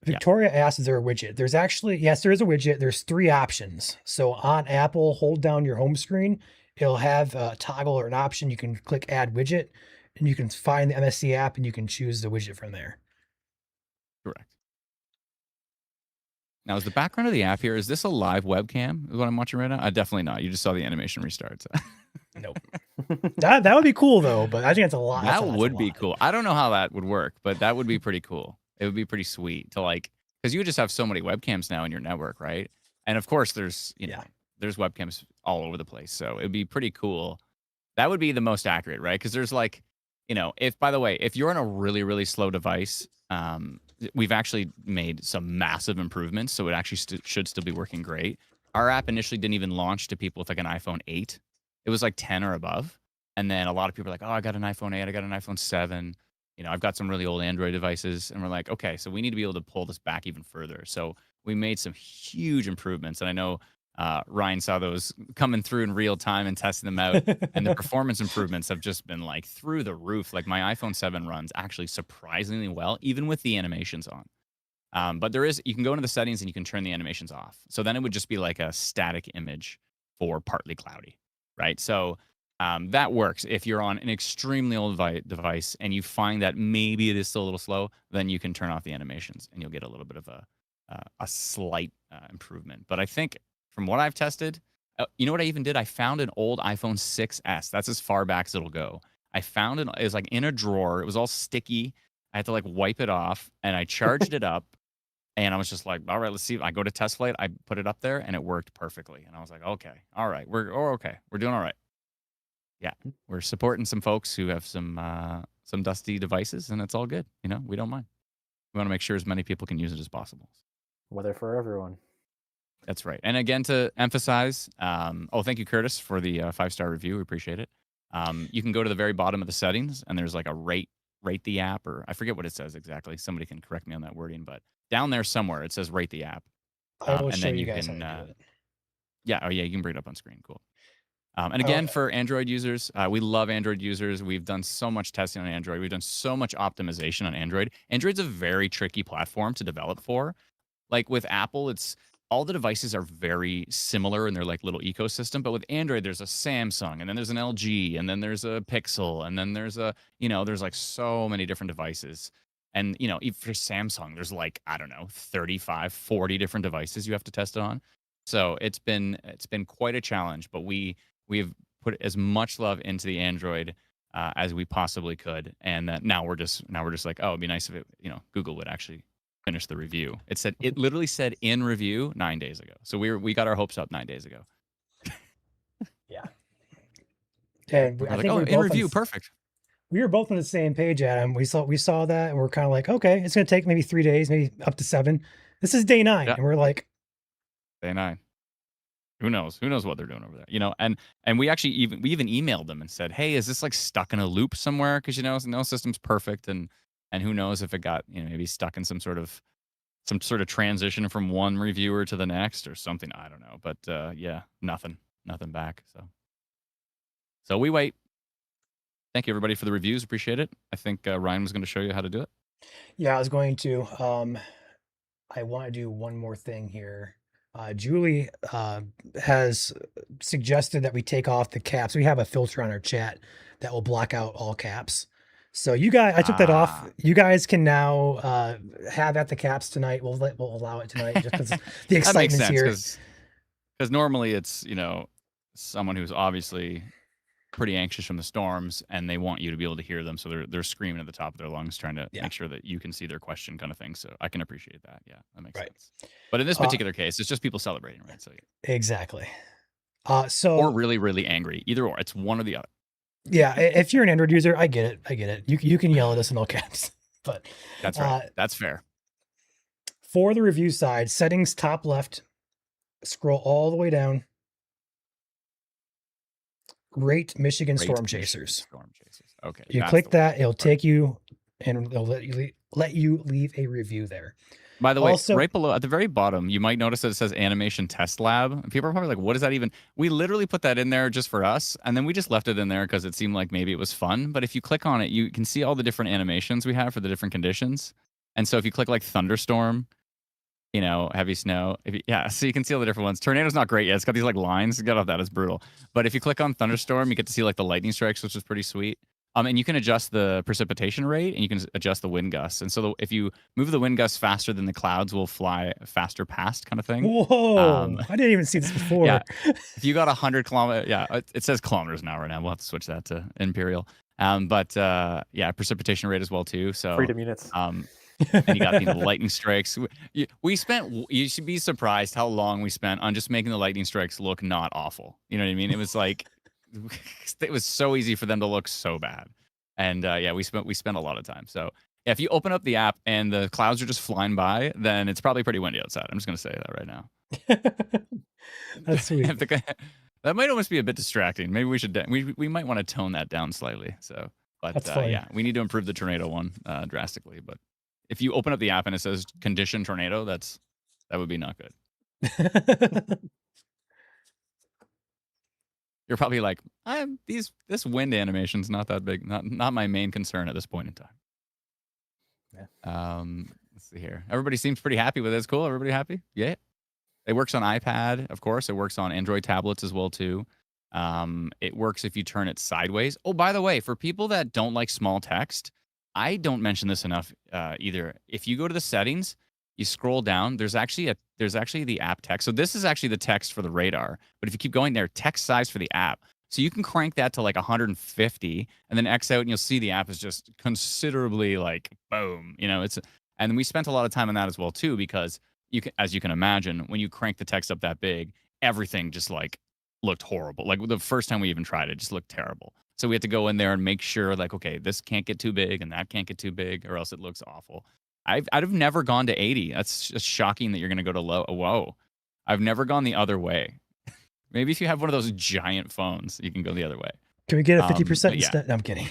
Victoria asked, is there a widget? There's actually, yes, there is a widget. There's 3 options. So on Apple, hold down your home screen. It'll have a toggle or an option. You can click add widget, and you can find the MSC app, and you can choose the widget from there. Correct. Now, is the background of the app here, is this a live webcam is what I'm watching right now? Definitely not. You just saw the animation restart. So. Nope. that would be cool though, but I think it's a lot. That would be cool. I don't know how that would work, but that would be pretty cool. It would be pretty sweet to because you just have so many webcams now in your network, right? And of course there's there's webcams all over the place. So it'd be pretty cool. That would be the most accurate, right? Because there's if you're on a really, really slow device, we've actually made some massive improvements. So it actually should still be working great. Our app initially didn't even launch to people with like an iPhone 8. It was like 10 or above. And then a lot of people are like, oh, I got an iPhone 8. I got an iPhone 7. I've got some really old Android devices. And we're like, okay, so we need to be able to pull this back even further. So we made some huge improvements. And I know Ryan saw those coming through in real time and testing them out. And the performance improvements have just been like through the roof. Like my iPhone 7 runs actually surprisingly well, even with the animations on. But you can go into the settings and you can turn the animations off. So then it would just be like a static image for partly cloudy, right? So that works. If you're on an extremely old device and you find that maybe it is still a little slow, then you can turn off the animations and you'll get a little bit of a slight improvement. But I think from what I've tested, you know what I even did? I found an old iPhone 6S. That's as far back as it'll go. I found it. It was like in a drawer. It was all sticky. I had to like wipe it off, and I charged it up. And I was just like, all right, let's see. I go to test flight. I put it up there, and it worked perfectly. And I was like, okay, all right, we're doing all right. Yeah, we're supporting some folks who have some dusty devices, and it's all good. We don't mind. We want to make sure as many people can use it as possible. Weather for everyone. That's right. And again, to emphasize, thank you, Curtis, for the 5-star review. We appreciate it. You can go to the very bottom of the settings, and there's like a rate the app, or I forget what it says exactly. Somebody can correct me on that wording, but down there somewhere it says rate the app. I will And show then you you guys can, how to do it. yeah, you can bring it up on screen. Cool. And again, for Android users, we love Android users. We've done so much testing on Android. We've done so much optimization on Android. Android's a very tricky platform to develop for. Like with Apple, it's all the devices are very similar in their like little ecosystem. But with Android, there's a Samsung, and then there's an LG, and then there's a Pixel, and then there's a, there's like so many different devices. And, even for Samsung, there's like, I don't know, 35, 40 different devices you have to test it on. So it's been quite a challenge, but we've put as much love into the Android as we possibly could. And now we're just like, oh, it'd be nice if it, Google would actually finish the review. It literally said in review 9 days ago. So we got our hopes up 9 days ago. Yeah. And We're I like, think oh, we're in both review, on, perfect. we were both on the same page, Adam. We saw that, and we're kind of like, okay, it's going to take maybe 3 days, maybe up to 7. This is day 9, Yeah. and we're like, Day 9. Who knows? Who knows what they're doing over there? And we actually even emailed them and said, hey, is this like stuck in a loop somewhere? Because no system's perfect, and who knows if it got maybe stuck in some sort of transition from one reviewer to the next or something. I don't know, but yeah, nothing back. So we wait. Thank you everybody for the reviews. Appreciate it. I think Ryan was going to show you how to do it. yeah, I was going to. I want to do one more thing here. Julie has suggested that we take off the caps. We have a filter on our chat that will block out all caps. So you guys, I took that off. You guys can now have at the caps tonight. We'll allow it tonight just because the excitement's here. Because normally it's someone who's obviously pretty anxious from the storms, and they want you to be able to hear them, so they're screaming at the top of their lungs, trying to make sure that you can see their question, kind of thing. So I can appreciate that. Yeah, that makes sense. But in this particular case, it's just people celebrating, right? So exactly. Or really, really angry. Either or. It's one or the other. Yeah, if you're an Android user, I get it. You can yell at us in all caps, but that's right. That's fair. For the review side, settings top left, scroll all the way down. Rate Michigan Storm Chasers. Okay. You click that, it'll take you, and it'll let you leave a review there. By the way, right below at the very bottom, you might notice that it says Animation Test Lab. And people are probably like, what is that even? We literally put that in there just for us, and then we just left it in there because it seemed like maybe it was fun. But if you click on it, you can see all the different animations we have for the different conditions. And so if you click like thunderstorm, heavy snow. So you can see all the different ones. Tornado's not great yet. It's got these like lines. Get off that. It's brutal. But if you click on thunderstorm, you get to see like the lightning strikes, which is pretty sweet. And you can adjust the precipitation rate, and you can adjust the wind gusts. And so if you move the wind gusts faster than the clouds will fly faster past, kind of thing. Whoa! I didn't even see this before. Yeah. If you got 100 kilometers, it says kilometers an hour now. We'll have to switch that to imperial. Precipitation rate as well too. So freedom units. And you got the lightning strikes. You should be surprised how long we spent on just making the lightning strikes look not awful. You know what I mean? It was like, it was so easy for them to look so bad. And we spent a lot of time. So if you open up the app and the clouds are just flying by, then it's probably pretty windy outside. I'm just going to say that right now. That's sweet. That might almost be a bit distracting. Maybe we should, we might want to tone that down slightly. So, but we need to improve the tornado one drastically. But if you open up the app and it says condition tornado, that would be not good. You're probably like, this wind animation's not that big, not my main concern at this point in time. Yeah. Let's see here. Everybody seems pretty happy with it. It's cool. Everybody happy? Yeah. It works on iPad, of course. It works on Android tablets as well too. It works if you turn it sideways. Oh, by the way, for people that don't like small text, I don't mention this enough either. If you go to the settings, you scroll down, there's actually the app text. So this is actually the text for the radar. But if you keep going there, text size for the app. So you can crank that to like 150 and then X out, and you'll see the app is just considerably like boom. And we spent a lot of time on that as well too, because as you can imagine, when you crank the text up that big, everything just like looked horrible. Like the first time we even tried it, just looked terrible. So we had to go in there and make sure, like, okay, this can't get too big and that can't get too big, or else it looks awful. I'd have never gone to 80. That's just shocking that you're going to go to low. Whoa. I've never gone the other way. Maybe if you have one of those giant phones, you can go the other way. Can we get a 50% but yeah. instead? No, I'm kidding.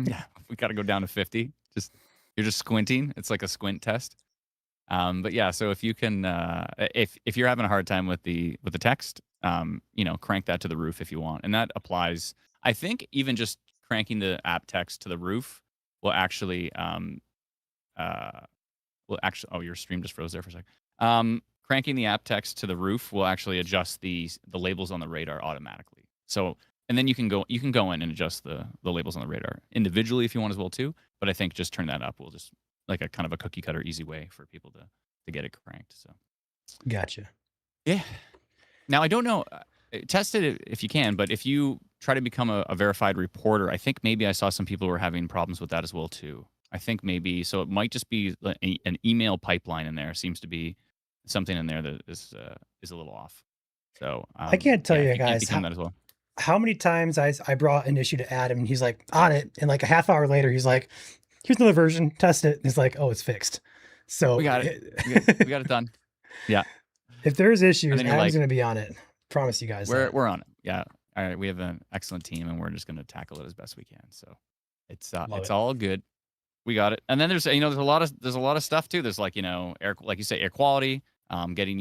Yeah, we got to go down to 50. You're just squinting. It's like a squint test. But yeah, so if you can, if you're having a hard time with the text, crank that to the roof if you want, and that applies. I think even just cranking the app text to the roof will actually, Oh, your stream just froze there for a sec. Cranking the app text to the roof will actually adjust the labels on the radar automatically. So, and then you can go in and adjust the labels on the radar individually if you want as well too. But I think just turn that up will just like a kind of a cookie cutter easy way for people to get it cranked. So, Gotcha. yeah. Now I don't know. Test it if you can, but if you try to become a verified reporter, I think maybe I saw some people were having problems with that as well too. I think maybe so. It might just be an email pipeline in there. Seems to be something in there that is a little off. So I can't tell if you can't guys become that as well. how many times I brought an issue to Adam and he's like on it, and like a half hour later he's like, here's another version, test it. And he's like, oh, it's fixed. So We got it. We got it done. Yeah, if there's issues, And then you're Adam's like- gonna be on it. Promise you guys. that. we're on it. Yeah. All right. We have an excellent team, and we're just going to tackle it as best we can. So it's Love it's it. all good. We got it. And then there's there's a lot of stuff too. There's like air, like you say, air quality. Getting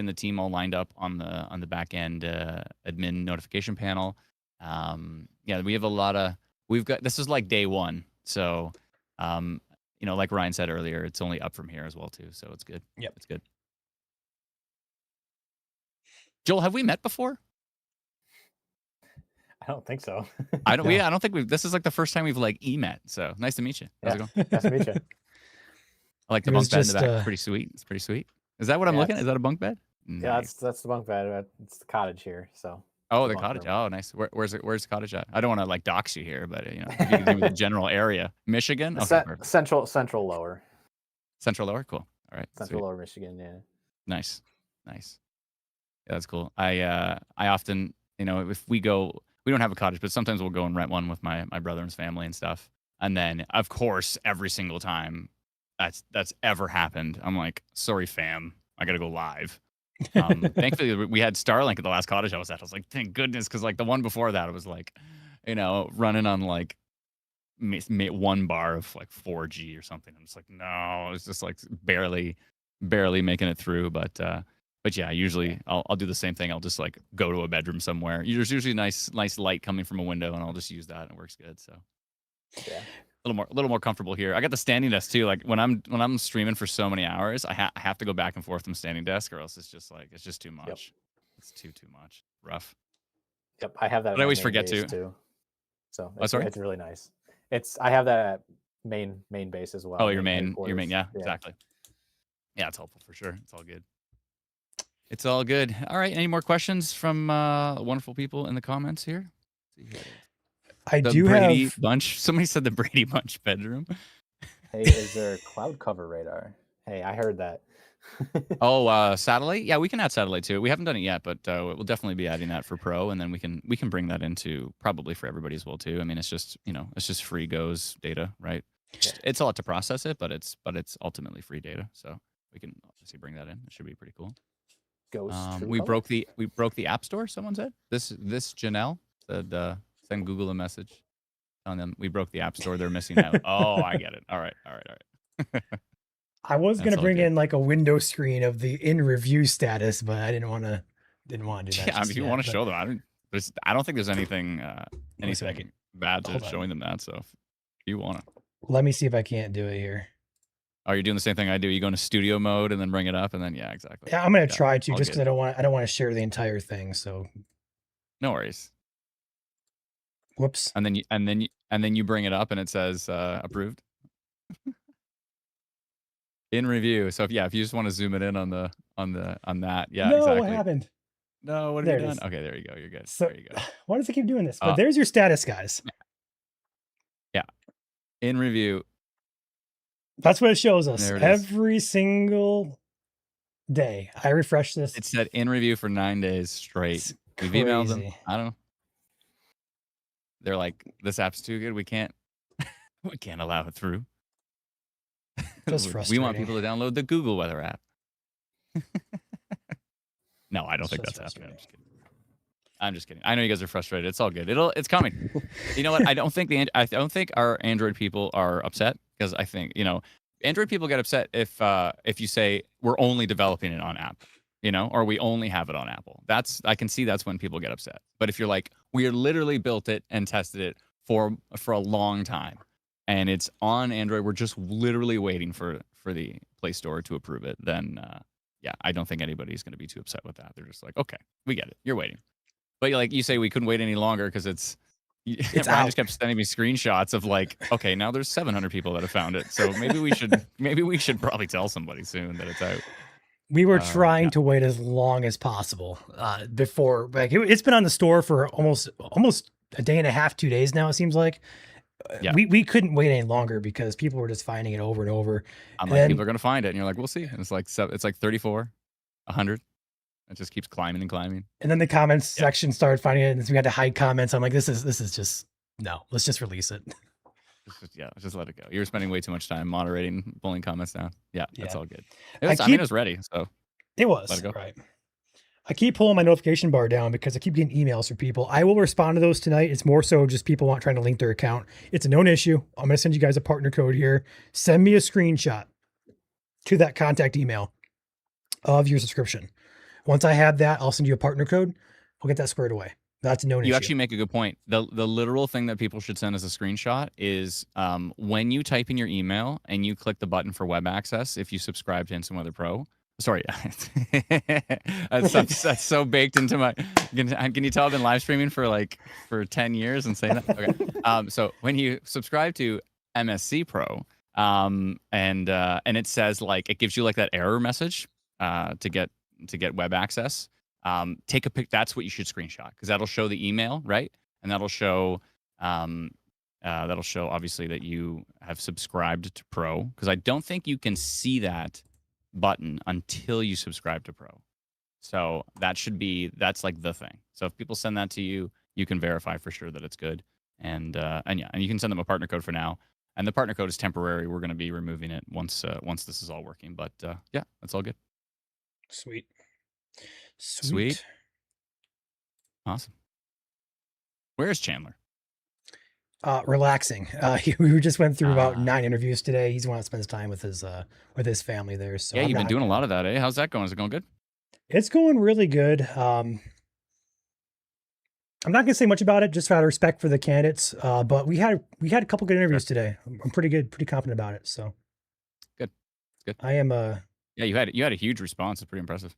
the team all lined up on the back end admin notification panel. Yeah, we have this is like day one. So like Ryan said earlier, it's only up from here as well too. So it's good. Yep. It's good. Joel, have we met before? I don't think so. I don't. No. I don't think we've. This is like the first time we've like met. So nice to meet you. How's it Yeah. going? Nice to meet you. I like the It was bunk bed in the just, back. Pretty sweet. It's pretty sweet. Is that what I'm Yeah, looking at? it's- Is that a bunk bed? Yeah, Nice. that's the bunk bed. It's the cottage here. So Oh, the the bunk cottage. room. Oh, nice. Where's the cottage at? I don't want to like dox you here, but if you can give me the general area. Michigan. Okay, perfect. Central Lower, Central Lower. Cool. All right. Central Sweet. Lower Michigan. Yeah. Nice. Yeah, that's cool. I often, if we go, we don't have a cottage, but sometimes we'll go and rent one with my brother and his family and stuff. And then, of course, every single time that's ever happened, I'm like, sorry, fam, I gotta go live. Thankfully, we had Starlink at the last cottage I was at. I was like, thank goodness, because like the one before that, it was like, running on like 1 bar of like 4G or something. I'm just like, no, it's just like barely making it through. But yeah, usually I'll do the same thing. I'll just like go to a bedroom somewhere. There's usually nice light coming from a window, and I'll just use that, and it works good. So Yeah. a little more comfortable here. I got the standing desk too. Like when I'm streaming for so many hours, I have to go back and forth from standing desk, or else it's just too much. It's too much. Rough. Yep. I have that. But at I my always main forget base to. too. So Oh, sorry? it's really nice. I have that at main base as well. Oh, your main, headquarters. yeah, exactly. Yeah, it's helpful for sure. It's all good. It's all good. All right. Any more questions from wonderful people in the comments here? Let's see here. I The do Brady have. Bunch. Somebody said the Brady Bunch bedroom. Hey, is there cloud cover radar? Hey, I heard that. Oh, satellite. Yeah, we can add satellite to it. We haven't done it yet, but we'll definitely be adding that for Pro, and then we can bring that into probably for everybody as well too. I mean, it's just free goes data, right? Yeah. It's a lot to process it, but it's ultimately free data, so we can obviously bring that in. It should be pretty cool. Goes We broke the App Store. Someone said this Janelle said send Google a message on them. We broke the App Store. They're missing out. Oh, I get it. All right. I was That's gonna all bring good. in like a window screen of the in review status, but I didn't want to do that. Yeah, just if you yet, want to but show them, I don't think there's anything second. bad to Hold on. showing them that. So if you want to. Let me see if I can't do it here. Oh, you're doing the same thing I do. You go into studio mode and then bring it up, and then yeah, exactly. Yeah, I'm gonna Yeah, try to all just because good. I don't want to share the entire thing. So No worries. whoops. And then you bring it up, and it says approved. In review. So if you just want to zoom it in on that, yeah, no, exactly. what happened? No, what There have it you is. done? Okay, there you go. You're good. So There you go. why does it keep doing this? But Uh, there's your status, guys. In review. That's what it shows us There it is. every single day. I refresh this. It said in review for 9 days straight. It's We've emailed them. crazy. I don't know. They're like, this app's too good. We can't allow it through. Just We want frustrating. people to download the Google Weather app. No, I don't think It's that's just happening. I'm just kidding. I know you guys are frustrated. It's all good. It's coming. You know what? I don't think our Android people are upset because I think, Android people get upset if you say we're only developing it on Apple, or we only have it on Apple. I can see that's when people get upset. But if you're like, we literally built it and tested it for a long time and it's on Android, we're just literally waiting for the Play Store to approve it, then yeah, I don't think anybody's going to be too upset with that. They're just like, okay, we get it. You're waiting. But like you say, we couldn't wait any longer because it's Ryan out. just kept sending me screenshots of like, okay, now there's 700 people that have found it. So maybe we should probably tell somebody soon that it's out. We were trying to wait as long as possible before. Like it's been on the store for almost a day and a half, 2 days now. It seems like. Yeah. We couldn't wait any longer because people were just finding it over and over. I'm And like, then- people are gonna find it, and you're like, we'll see. And it's like 34, 100. It just keeps climbing and climbing. And then the comments section started finding it, and so we had to hide comments. I'm like, this is just no. Let's just release it. Just let it go. You're spending way too much time moderating, pulling comments down. Yeah, that's Yeah. all good. I I mean, it was ready. So It was Let it go. right. I keep pulling my notification bar down because I keep getting emails from people. I will respond to those tonight. It's more so just people trying to link their account. It's a known issue. I'm going to send you guys a partner code here. Send me a screenshot to that contact email of your subscription. Once I have that, I'll send you a partner code. We'll get that squared away. That's a known issue. you actually make a good point. The literal thing that people should send as a screenshot is when you type in your email and you click the button for web access, if you subscribe to Instant Weather Pro. Sorry, that's so baked into my. Can you tell I've been live streaming for 10 years and saying that? Okay. So when you subscribe to MSC Pro, and it says it gives you that error message to get web access. Take a pic. That's what you should screenshot because that'll show the email, right? And that'll show obviously that you have subscribed to Pro because I don't think you can see that button until you subscribe to Pro. So that's the thing. So if people send that to you, you can verify for sure that it's good. And you can send them a partner code for now. And the partner code is temporary. We're going to be removing it once this is all working. But yeah, that's all good. Sweet. Awesome. Where is Chandler? Relaxing. We just went through about 9 interviews today. He's the one that spends time with his family there. So Yeah, I'm you've been not- doing a lot of that, eh? How's that going? Is it going good? It's going really good. I'm not gonna say much about it, just out of respect for the candidates. But we had a couple good interviews today. I'm pretty confident about it. So Good. It's good. I am. Yeah, you had a huge response. It's pretty impressive.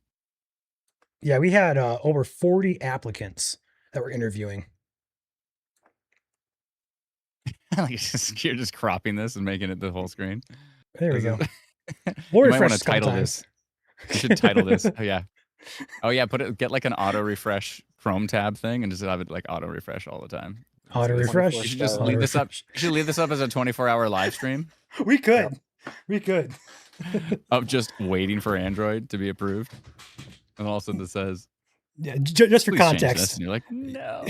Yeah, we had over 40 applicants that were interviewing. You're just cropping this and making it the whole screen. There we This go. is- We'll you might want refresh to title this. You should title this. Oh yeah. Get an auto refresh Chrome tab thing and just have it auto refresh all the time. Auto It's refresh. a You should just Auto leave this up. refresh. You should leave this up as a 24-hour live stream We could. We could. of just waiting for Android to be approved. And all of a sudden it says, Yeah, just for please change this. context. And you're like, no.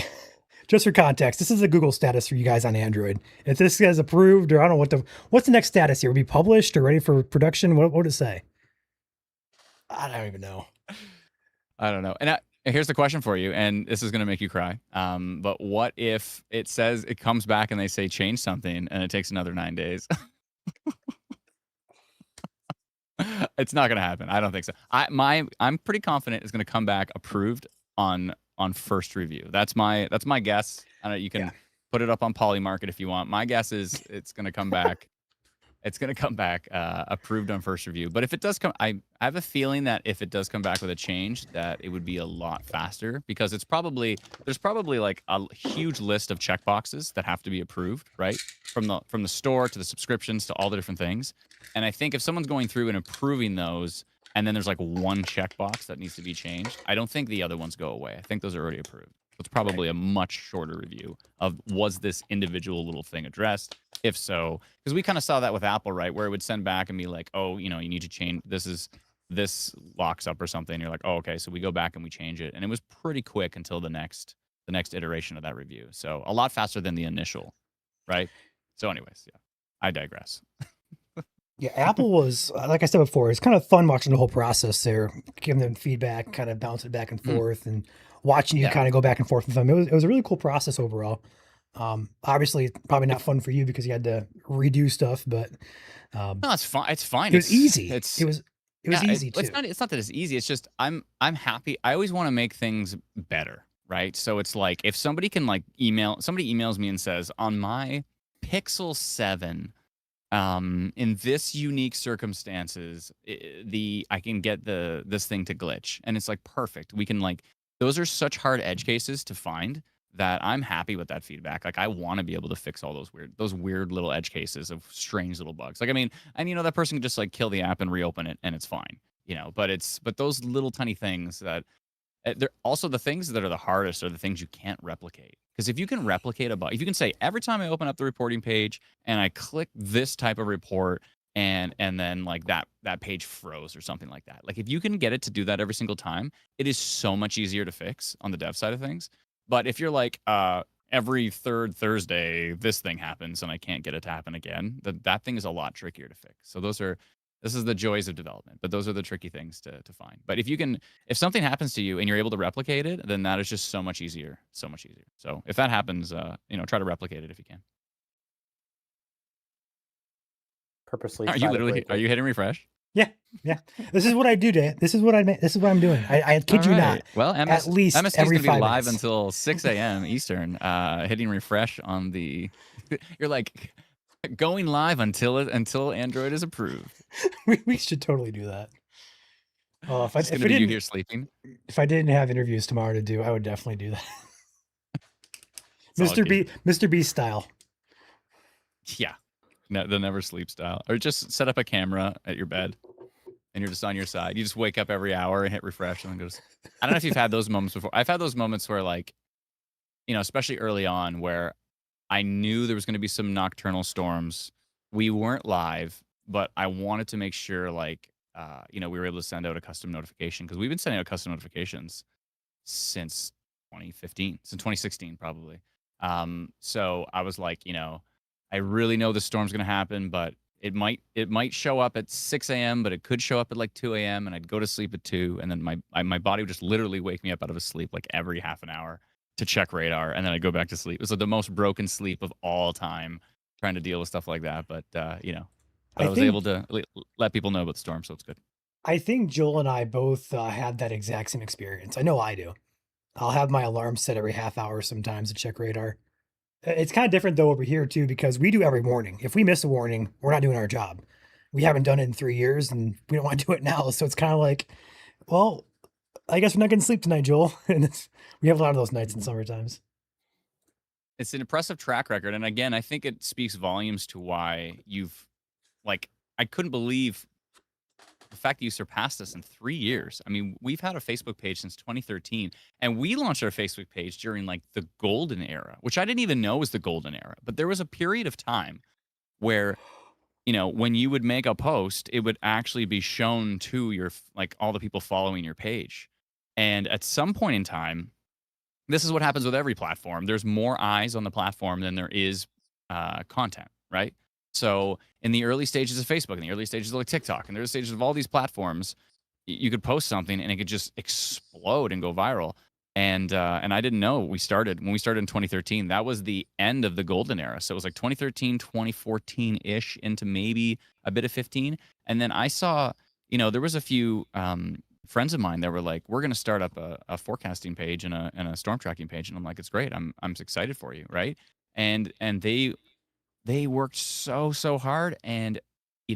Just for context, this is a Google status for you guys on Android. If this guy's approved, or I don't know what's the next status here? Will it be published or ready for production? What would it say? I don't even know. I don't know. And here's the question for you, and this is going to make you cry. But what if it says it comes back and they say change something and it takes another 9 days? It's not going to happen. I don't think so. I'm pretty confident it's going to come back approved on first review. That's my guess. I know you can put it up on Polymarket if you want. My guess is it's going to come back. It's going to come back approved on first review. But if it does come, I have a feeling that if it does come back with a change, that it would be a lot faster because there's probably a huge list of checkboxes that have to be approved, right? From the store to the subscriptions to all the different things. And I think if someone's going through and approving those, and then there's one checkbox that needs to be changed, I don't think the other ones go away. I think those are already approved. So it's probably a much shorter review of was this individual little thing addressed? If so, because we kind of saw that with Apple, right? Where it would send back and be like, oh, you need to change this locks up or something. You're like, oh, okay. So we go back and we change it. And it was pretty quick until the next iteration of that review. So a lot faster than the initial, right? So anyways, yeah, I digress. Yeah, Apple was like I said before, it's kind of fun watching the whole process there, giving them feedback, kind of bouncing back and Mm, forth, and watching you yeah. kind of go back and forth with them. It was a really cool process overall. Obviously, probably not fun for you because you had to redo stuff, but um, No, it's fine. It's fine. it was easy. It's It was yeah. easy It's too. not. It's not that it's easy. It's just I'm happy. I always want to make things better, right? So it's like if somebody can like somebody emails me and says on my Pixel 7, in this unique circumstances, I can get this thing to glitch, and it's like perfect. We can like those are such hard edge cases to find that I'm happy with that feedback. Like I want to be able to fix all those weird little edge cases of strange little bugs. Like I mean, and that person can just like kill the app and reopen it, and it's fine. But those little tiny things that they're also the things that are the hardest are the things you can't replicate. Because if you can replicate a bug, if you can say every time I open up the reporting page and I click this type of report and then like that page froze or something like that. Like if you can get it to do that every single time, it is so much easier to fix on the dev side of things. But if you're like every third Thursday this thing happens and I can't get it to happen again, that thing is a lot trickier to fix. So this is the joys of development, but those are the tricky things to find. But if something happens to you and you're able to replicate it, then that is just so much easier, so much easier. So if that happens, try to replicate it if you can. Purposely Are try you to break are it. you hitting refresh? Yeah, yeah. This is what I do, Dan. This is what I'm doing. I kid you not. Well, At least MST is every going to be 5 live minutes. until 6 a.m. Eastern, hitting refresh on the. You're like going live until Android is approved. We should totally do that. Oh, It's going to be you here sleeping. if I didn't have interviews tomorrow to do, I would definitely do that. Solid game. Mr. B style. Yeah. No, the never sleep style. Or just set up a camera at your bed and you're just on your side. You just wake up every hour and hit refresh and then goes. I don't know if you've had those moments before. I've had those moments where like, especially early on where I knew there was going to be some nocturnal storms. We weren't live, but I wanted to make sure like, we were able to send out a custom notification because we've been sending out custom notifications since 2015, since 2016 probably. So I was like, I really know the storm's going to happen, but it might show up at 6 a.m., but it could show up at like 2 a.m. and I'd go to sleep at 2, and then my body would just literally wake me up out of a sleep like every half an hour to check radar, and then I'd go back to sleep. It was like the most broken sleep of all time, trying to deal with stuff like that. But I was able to let people know about the storm, so it's good. I think Joel and I both had that exact same experience. I know I do. I'll have my alarm set every half hour sometimes to check radar. It's kind of different though over here too because we do every morning. If we miss a warning, we're not doing our job. We haven't done it in 3 years and we don't want to do it now. So it's kind of like, well, I guess we're not going to sleep tonight, Joel. And we have a lot of those nights in summer times. It's an impressive track record, and again, I think it speaks volumes to why you've like. I couldn't believe the fact that you surpassed us in 3 years. I mean, we've had a Facebook page since 2013, and we launched our Facebook page during like the golden era, which I didn't even know was the golden era. But there was a period of time where, when you would make a post, it would actually be shown to your like all the people following your page. And at some point in time, this is what happens with every platform. There's more eyes on the platform than there is content, right? So in the early stages of Facebook, in the early stages of like TikTok, in the early stages of all these platforms, you could post something and it could just explode and go viral. And I didn't know when we started in 2013. That was the end of the golden era. So it was like 2013, 2014-ish into maybe a bit of 15. And then I saw, there was a few friends of mine that were like, we're going to start up a forecasting page and a storm tracking page. And I'm like, it's great. I'm excited for you. Right. And they worked so hard. And,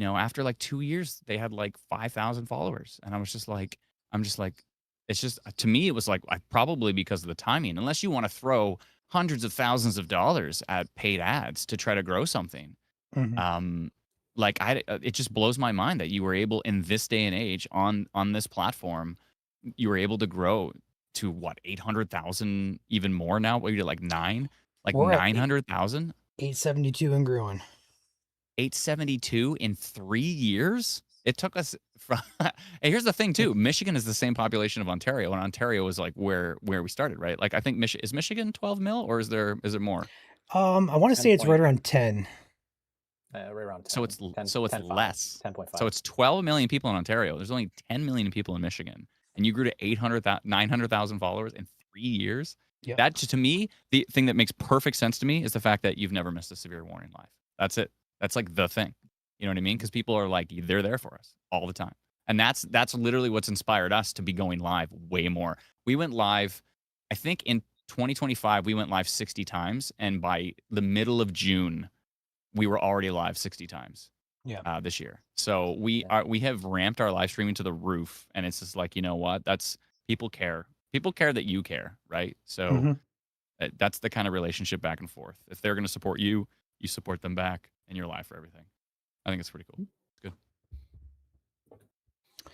after like 2 years, they had like 5,000 followers. And I'm just like, it's just, to me, it was like, probably because of the timing, unless you want to throw hundreds of thousands of dollars at paid ads to try to grow something. Mm-hmm. It just blows my mind that you were able in this day and age on this platform, you were able to grow to what, 800,000, even more now. What, you did like 900,000, 872 and growing. 872 in 3 years. It took us from. And here's the thing too: Michigan is the same population of Ontario, and Ontario is like where we started, right? Like I think is Michigan 12 mil, or is it more? I want to say it's right around 10. Right around 10. So it's 10, so it's 10.5, less. 10.5. So it's 12 million people in Ontario. There's only 10 million people in Michigan, and you grew to 900,000 followers in 3 years. Yep. That to me, the thing that makes perfect sense to me is the fact that you've never missed a severe warning live. That's it. That's like the thing. You know what I mean? Because people are like, they're there for us all the time. And that's literally what's inspired us to be going live way more. We went live, I think in 2025, we went live 60 times. And by the middle of June, we were already live 60 times this year. So we have ramped our live streaming to the roof. And it's just like, you know what? That's people care. People care that you care, right? So that's the kind of relationship back and forth. If they're going to support you, you support them back, and you're live for everything. I think it's pretty cool. It's good.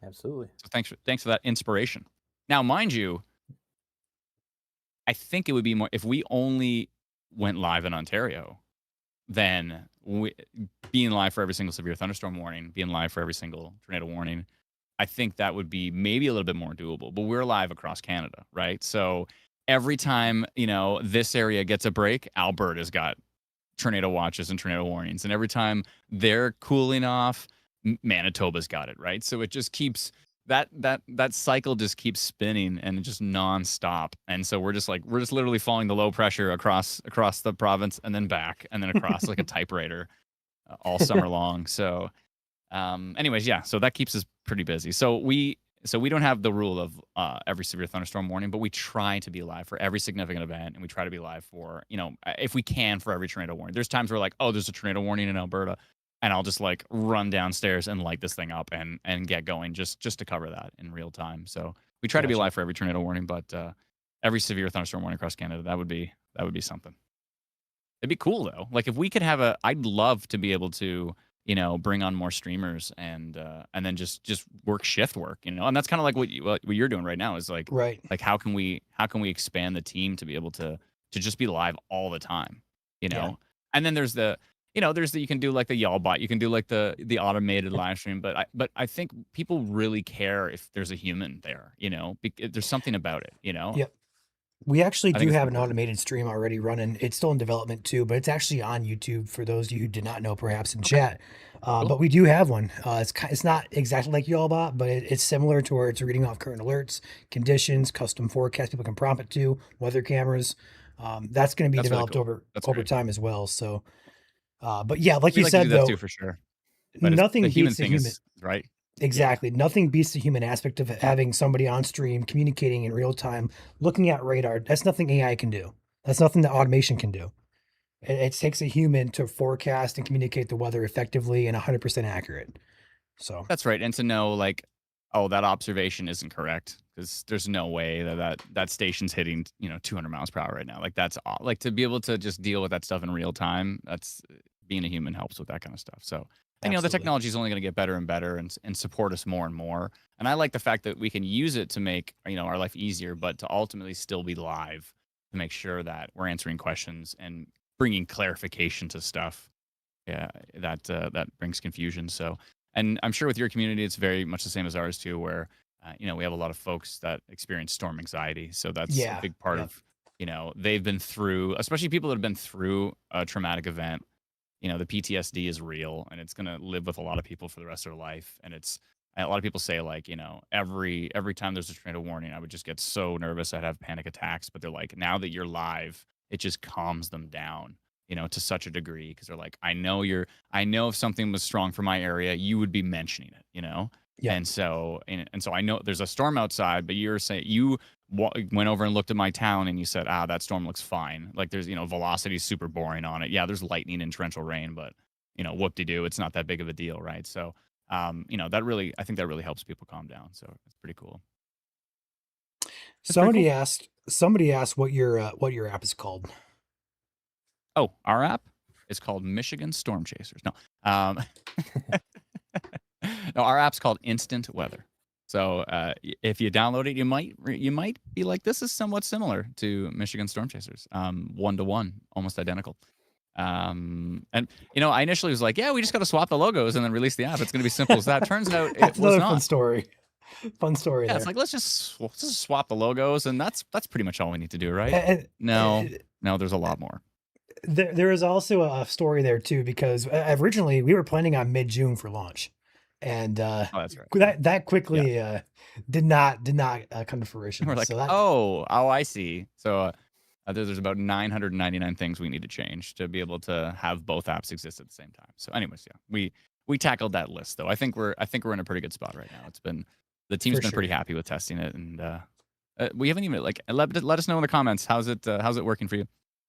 Absolutely. So thanks for that inspiration. Now, mind you, I think it would be more if we only went live in Ontario, then being live for every single severe thunderstorm warning, being live for every single tornado warning, I think that would be maybe a little bit more doable. But we're live across Canada, right? So every time, this area gets a break, Alberta's got tornado watches and tornado warnings. And every time they're cooling off, Manitoba's got it, right? So it just keeps that cycle just keeps spinning and just nonstop. And so we're just literally following the low pressure across the province and then back and then across like a typewriter all summer long. So anyways, yeah, so that keeps us pretty busy. So we don't have the rule of every severe thunderstorm warning, but we try to be live for every significant event, and we try to be live for, if we can, for every tornado warning. There's times where like, oh, there's a tornado warning in Alberta, and I'll just like run downstairs and light this thing up and get going just to cover that in real time. So we try to be live for every tornado warning, but every severe thunderstorm warning across Canada, that would be something. It'd be cool though. Like if we could have I'd love to be able to, bring on more streamers and then just work shift work, and that's kind of like what you're doing right now is like, Right. like how can we expand the team to be able to just be live all the time, Yeah. And then there's you can do like the y'all bot, you can do like the automated live stream, but I think people really care if there's a human there, there's something about it, Yep. We actually I do think it's have an important. automated stream already running. It's still in development too, but it's actually on YouTube for those of you who did not know, perhaps in chat. But we do have one. It's not exactly like Yallbot, but it's similar to where it's reading off current alerts, conditions, custom forecasts people can prompt it to, weather cameras. That's going to be That's really developed cool. That's over great. time as well. So, but yeah, like We you like to said do that though, too for sure. But nothing the human beats the thing human. is right. Exactly. Nothing beats the human aspect of having somebody on stream communicating in real time, looking at radar. That's nothing AI can do. That's nothing that automation can do. It takes a human to forecast and communicate the weather effectively and 100% accurate. So That's right. And to know like, oh, that observation isn't correct because there's no way that station's hitting 200 miles per hour right now. Like that's like to be able to just deal with that stuff in real time. That's being a human helps with that kind of stuff. So. And the absolutely. technology is only going to get better and better and support us more and more. And I like the fact that we can use it to make our life easier, but to ultimately still be live to make sure that we're answering questions and bringing clarification to stuff. Yeah, that brings confusion. So, and I'm sure with your community, it's very much the same as ours too, where we have a lot of folks that experience storm anxiety. So that's a big part of they've been through, especially people that have been through a traumatic event. The PTSD is real and it's going to live with a lot of people for the rest of their life. And a lot of people say like, every time there's a tornado warning, I would just get so nervous. I'd have panic attacks, but they're like, now that you're live, it just calms them down, to such a degree. Cause they're like, I know if something was strong for my area, you would be mentioning it, Yeah. And so I know there's a storm outside, but you're saying you went over and looked at my town and you said, that storm looks fine. Like there's, velocity is super boring on it. Yeah, there's lightning and torrential rain, but whoop-de-doo, it's not that big of a deal, right? So, I think that really helps people calm down. So it's pretty cool. Somebody asked what your app is called. Oh, our app is called Michigan Storm Chasers. No, no, our app's called Instant Weather. So if you download it, you might be like, this is somewhat similar to Michigan Storm Chasers, 1-to-1, almost identical. And I initially was like, yeah, we just got to swap the logos and then release the app. It's going to be simple as that. Turns out it That's was another not. fun story. Fun story. Yeah, there. it's like let's just swap the logos, and that's pretty much all we need to do, right? And- No, there's a lot more. There is also a story there too, because originally we were planning on mid-June for launch, and Oh, that's right. that quickly did not come to fruition. We're like, So that oh, I see. So there's about 999 things we need to change to be able to have both apps exist at the same time. So, anyways, yeah, we tackled that list though. I think we're in a pretty good spot right now. It's been the team's For been pretty sure. happy with testing it, and we haven't even like let us know in the comments how's it working for you.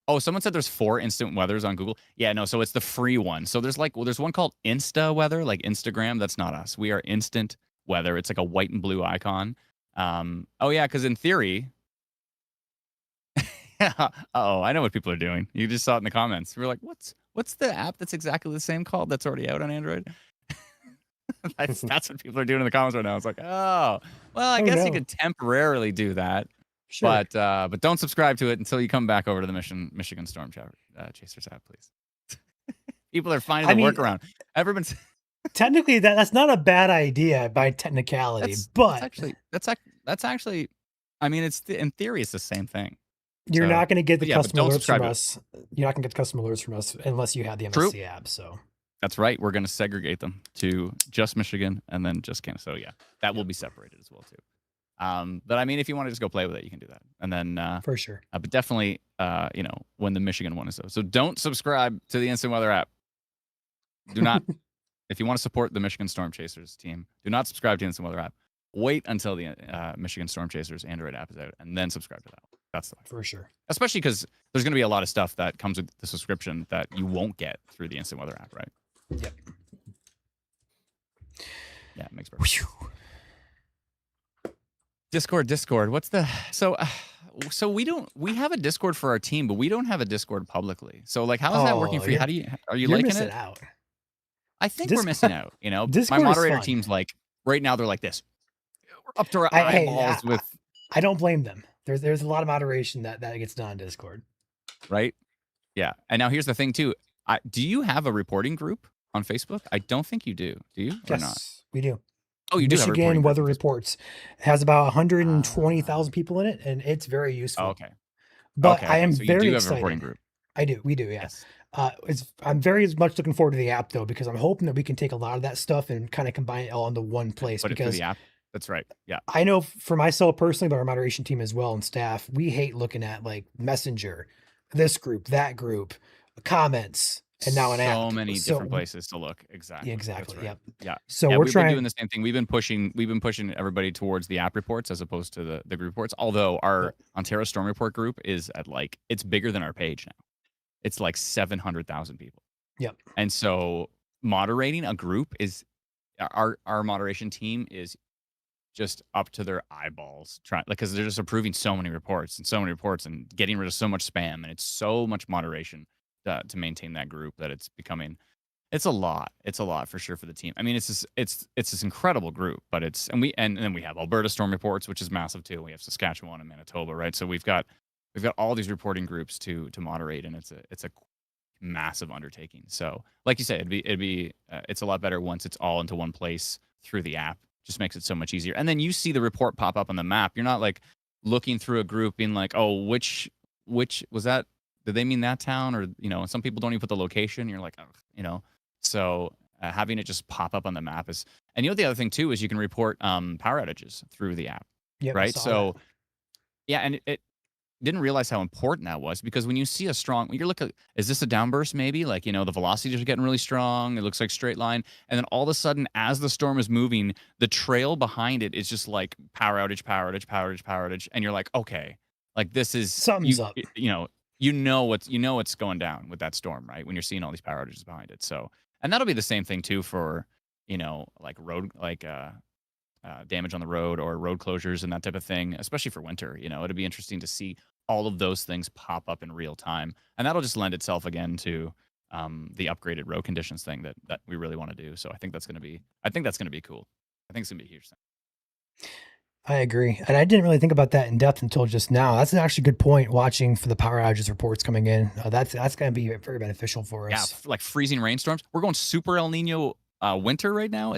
Oh, someone said there's 4 instant weathers on Google. Yeah, no, so it's the free one. So there's there's one called Insta Weather, like Instagram. That's not us. We are Instant Weather. It's like a white and blue icon. Oh yeah, because in theory, yeah. Oh, I know what people are doing. You just saw it in the comments. We're like, what's the app that's exactly the same called that's already out on Android? That's what people are doing in the comments right now. It's like, oh, well, I Oh, guess you no. could temporarily do that. Sure. But don't subscribe to it until you come back over to the Michigan Storm Chasers app, please. People are finding I the mean, workaround. Everyone's technically that's not a bad idea by technicality, that's but actually. I mean, in theory, it's the same thing. you're So, not going to get the but customer don't alerts subscribe from to it. us. You're not going to get the customer alerts from us unless you have the True. MSC app. So That's right. We're going to segregate them to just Michigan and then just Kansas. So yeah, that will be separated as well too. But I mean, if you want to just go play with it, you can do that. And then, for sure. but definitely, when the Michigan one is though. So don't subscribe to the Instant Weather app. Do not. If you want to support the Michigan Storm Chasers team, do not subscribe to the Instant Weather app. Wait until the Michigan Storm Chasers Android app is out, and then subscribe to that one. That's the way. For sure. Especially because there's going to be a lot of stuff that comes with the subscription that you won't get through the Instant Weather app, right? Yep. Yeah, it makes perfect sense. Discord. What's the so we have a Discord for our team, but we don't have a Discord publicly. So like, how is that working for you? How do you are you You're liking missing it? out. I think we're missing out. My Discord is moderator fun. team's like right now they're like this. We're up to our Hey, eyeballs with I don't blame them. There's a lot of moderation that gets done on Discord. right. Yeah, and now here's the thing too. Do you have a reporting group on Facebook? I don't think you do. Do you or Yes, not? we do. Oh, you do have a Michigan reporting Weather group. Reports. It has about 120,000 people in it, and it's very useful. Oh, okay. But Okay, I am so you very do have a excited. reporting group. I do. We do. Yeah. Yes. I'm very much looking forward to the app though, because I'm hoping that we can take a lot of that stuff and kind of combine it all into one place. Put it through Because the app. That's right. Yeah. I know for myself personally, but our moderation team as well and staff, we hate looking at like Messenger, this group, that group, comments, and now an app. So many different places to look. Exactly. Yeah, That's exactly. right. Yep. Yeah. So Yeah, we're we've been trying. doing the same thing. We've been pushing everybody towards the app reports as opposed to the group reports. Although our Ontario Storm Report group is at it's bigger than our page now. It's like 700,000 people. Yep. And so moderating a group is our moderation team is just up to their eyeballs trying because they're just approving so many reports and getting rid of so much spam, and it's so much moderation to maintain that group that it's a lot for sure for the team. I mean, it's this incredible group, but and then we have Alberta Storm Reports, which is massive too. We have Saskatchewan and Manitoba, right? So we've got all these reporting groups to moderate, and it's a massive undertaking. So like you said, it's a lot better once it's all into one place through the app. Just makes it so much easier. And then you see the report pop up on the map. You're not like looking through a group being like, oh, which was that? Did they mean that town? Or, some people don't even put the location. You're like, oh, so having it just pop up on the map is, and the other thing too, is you can report power outages through the app. Yep, I right. saw So that. yeah. And it didn't realize how important that was, because when you see when you're looking, is this a downburst maybe? Like, the velocities are getting really strong. It looks like straight line. And then all of a sudden, as the storm is moving, the trail behind it is just like power outage, power outage, power outage, power outage. And you're like, okay, like this is Something's up. What's going down with that storm, right? When you're seeing all these power outages behind it. So, and that'll be the same thing too for, like road, damage on the road or road closures and that type of thing, especially for winter. It'll be interesting to see all of those things pop up in real time, and that'll just lend itself again to the upgraded road conditions thing that we really want to do. So I think that's going to be cool. I think it's going to be a huge thing. I agree. And I didn't really think about that in depth until just now. That's actually a good point, watching for the power outages reports coming in. That's going to be very beneficial for us. Yeah, like freezing rainstorms. We're going super El Nino winter right now.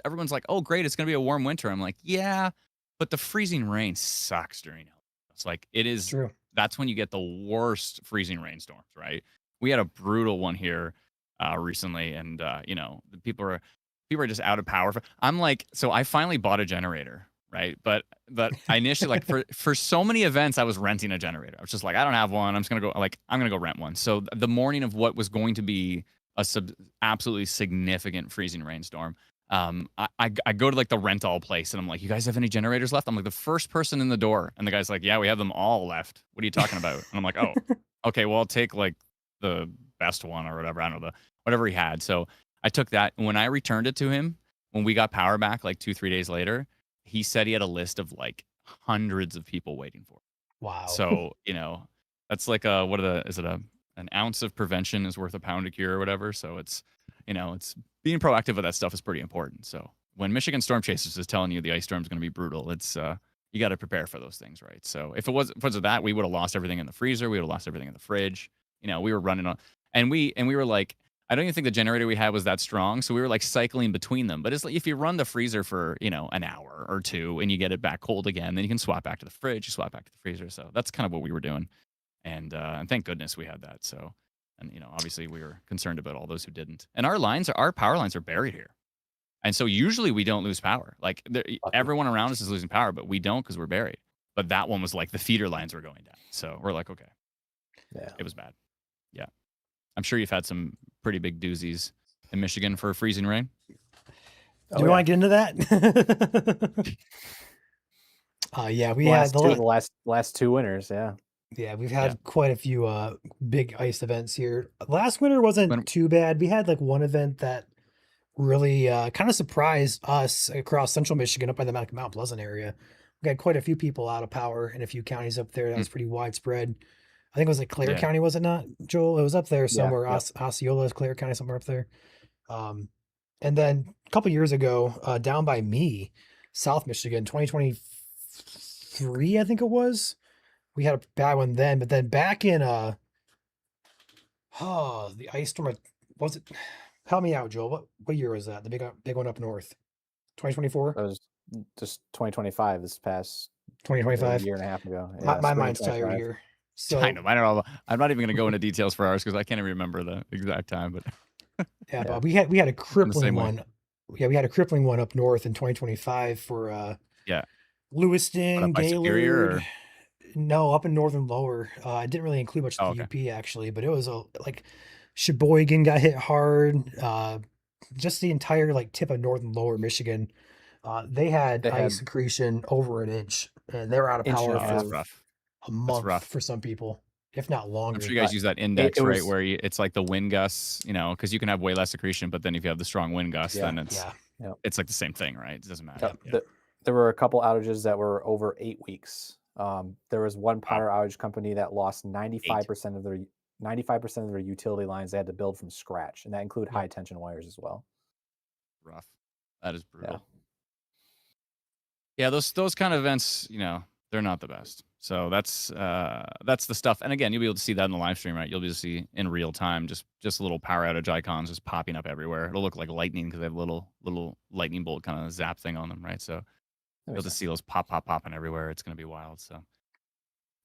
Everyone's like, oh great, it's going to be a warm winter. I'm like, yeah, but the freezing rain sucks during it. It's like it is. True. That's when you get the worst freezing rainstorms, right? we had a brutal one here recently, and the people are just out of power. I'm like, so I finally bought a generator, right? But I initially like for so many events I was renting a generator. I was just like, I don't have one. I'm gonna go rent one. So the morning of what was going to be a absolutely significant freezing rainstorm, I go to like the rental place and I'm like, you guys have any generators left? I'm like the first person in the door, and the guy's like, yeah, we have them all left. What are you talking about? And I'm like, oh, okay, well, I'll take like the best one or whatever. I don't know, whatever he had. So I took that, and when I returned it to him, when we got power back like 2-3 days later, he said he had a list of like hundreds of people waiting for it. Wow. So that's like an ounce of prevention is worth a pound of cure or whatever. So it's being proactive with that stuff is pretty important. So when Michigan Storm Chasers is telling you the ice storm is going to be brutal, it's you got to prepare for those things, right? So if it wasn't that, we would have lost everything in the freezer. We would have lost everything in the fridge. We were running on, and we were like, I don't even think the generator we had was that strong. So we were like cycling between them. But it's like if you run the freezer for, an hour or two and you get it back cold again, then you can swap back to the fridge, you swap back to the freezer. So that's kind of what we were doing. And thank goodness we had that. So, and obviously we were concerned about all those who didn't. And our power lines are buried here. And so usually we don't lose power. Like everyone around us is losing power, but we don't because we're buried. But that one was like the feeder lines were going down. So we're like, okay. Yeah. It was bad. Yeah. I'm sure you've had some pretty big doozies in Michigan for freezing rain. Do we want to get into that? Yeah, we had the last two winners. Yeah. Yeah, we've had quite a few big ice events here. Last winter wasn't too bad. We had like one event that really kind of surprised us across central Michigan up by the Mount Pleasant area. We had quite a few people out of power in a few counties up there. That was pretty widespread. I think it was like Clare County, was it not, Joel? It was up there somewhere. Osceola, Clare County, somewhere up there. And then a couple years ago, down by me, South Michigan, 2023, I think it was. We had a bad one then, but then back in the ice storm, was it? Help me out, Joel. What year was that? The big one up north, 2024. That was just 2025. This past 2025, year and a half ago. Yeah, my mind's tired here. So I know. I don't know. I'm not even going to go into details for ours because I can't even remember the exact time. But but we had a crippling one. Yeah, we had a crippling one up north in 2025 for Lewiston, Gaylord. No, up in northern lower. I didn't really include much of the UP actually, but it was like Sheboygan got hit hard. Just the entire like tip of northern lower Michigan. They had ice accretion over an inch, and they were out of power for a month for some people, if not longer. I'm sure you guys use that index, right? Where it's like the wind gusts, because you can have way less accretion, but then if you have the strong wind gusts, then it's like the same thing, right? It doesn't matter. There were a couple outages that were over 8 weeks. There was one power outage company that lost 95% of their utility lines they had to build from scratch, and that include high tension wires as well. Rough. That is brutal. Yeah, those kind of events, they're not the best. So that's the stuff. And again, you'll be able to see that in the live stream, right? You'll be able to see in real time just little power outage icons just popping up everywhere. It'll look like lightning because they have a little lightning bolt kind of zap thing on them, right? So you'll just see those popping everywhere. It's going to be wild. So,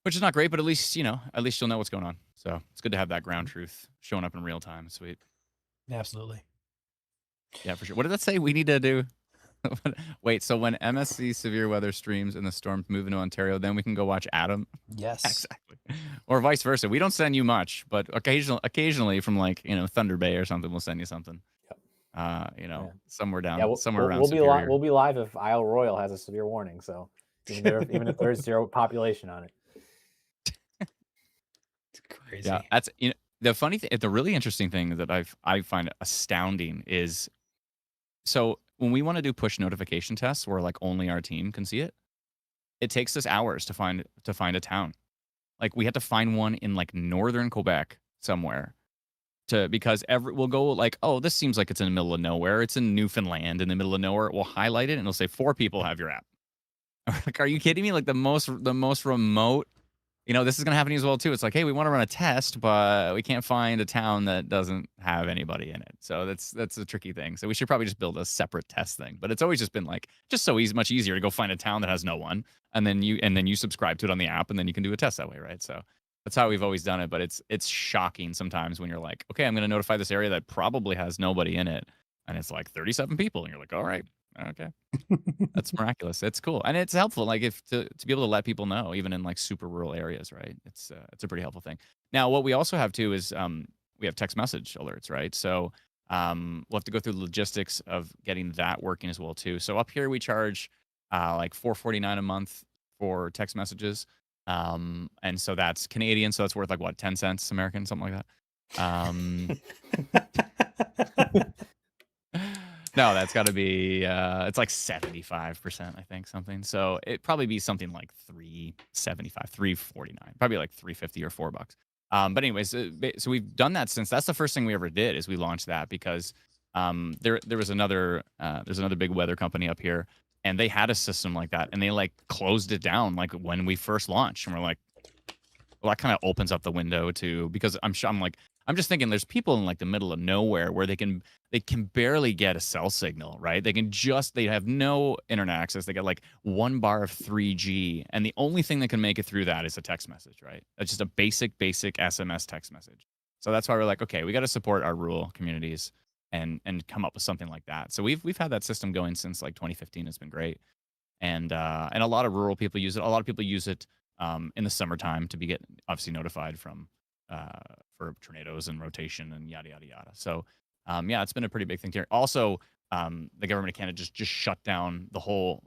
which is not great, but at least you'll know what's going on. So it's good to have that ground truth showing up in real time. Sweet. Absolutely. Yeah, for sure. What did that say we need to do? Wait, so when MSC severe weather streams and the storms move into Ontario, then we can go watch Adam? Yes. Exactly. Or vice versa. We don't send you much, but occasionally from like, Thunder Bay or something, we'll send you something. Somewhere down, somewhere around. We'll be live if Isle Royal has a severe warning. So even if there's zero population on it. It's crazy. Yeah, that's the funny thing. The really interesting thing that I find astounding is, so when we want to do push notification tests where like only our team can see it, it takes us hours to find a town. Like we had to find one in like northern Quebec somewhere. Because we'll go like, oh, this seems like it's in the middle of nowhere. It's in Newfoundland in the middle of nowhere. We'll highlight it and it'll say 4 people have your app. Like, are you kidding me? Like the most remote, this is going to happen as well too. It's like, hey, we want to run a test, but we can't find a town that doesn't have anybody in it. So that's a tricky thing. So we should probably just build a separate test thing. But it's always just been like, just so easy, much easier to go find a town that has no one. And then you subscribe to it on the app and then you can do a test that way. Right. So That's how we've always done it. But it's shocking sometimes when you're like, okay, I'm going to notify this area that probably has nobody in it, and it's like 37 people, and you're like, all right, okay, that's miraculous. It's cool, and it's helpful. Like if to be able to let people know, even in like super rural areas, right? It's a pretty helpful thing. Now, what we also have too is we have text message alerts, right? So we'll have to go through the logistics of getting that working as well too. So up here we charge like $4.49 a month for text messages, and so that's Canadian, so that's worth like what 10 cents American, something like that. No, that's got to be it's like 75%, I think, something. So it'd probably be something like 375, 349, probably like 350 or $4. But anyways, so we've done that since that's the first thing we ever did is we launched that because there was another there's another big weather company up here, and they had a system like that, and they like closed it down like when we first launched, and we're like, well, that kind of opens up the window to because I'm just thinking there's people in like the middle of nowhere where they can barely get a cell signal, right? They have no internet access. They get like 1 bar of 3G, and the only thing that can make it through that is a text message, right? It's just a basic SMS text message. So that's why we're like, okay, we got to support our rural communities and come up with something like that. So we've had that system going since like 2015. It's been great, and a lot of rural people use it. A lot of people use it in the summertime to get obviously notified from for tornadoes and rotation and yada yada yada. So yeah, it's been a pretty big thing here. Also, the government of Canada just shut down the whole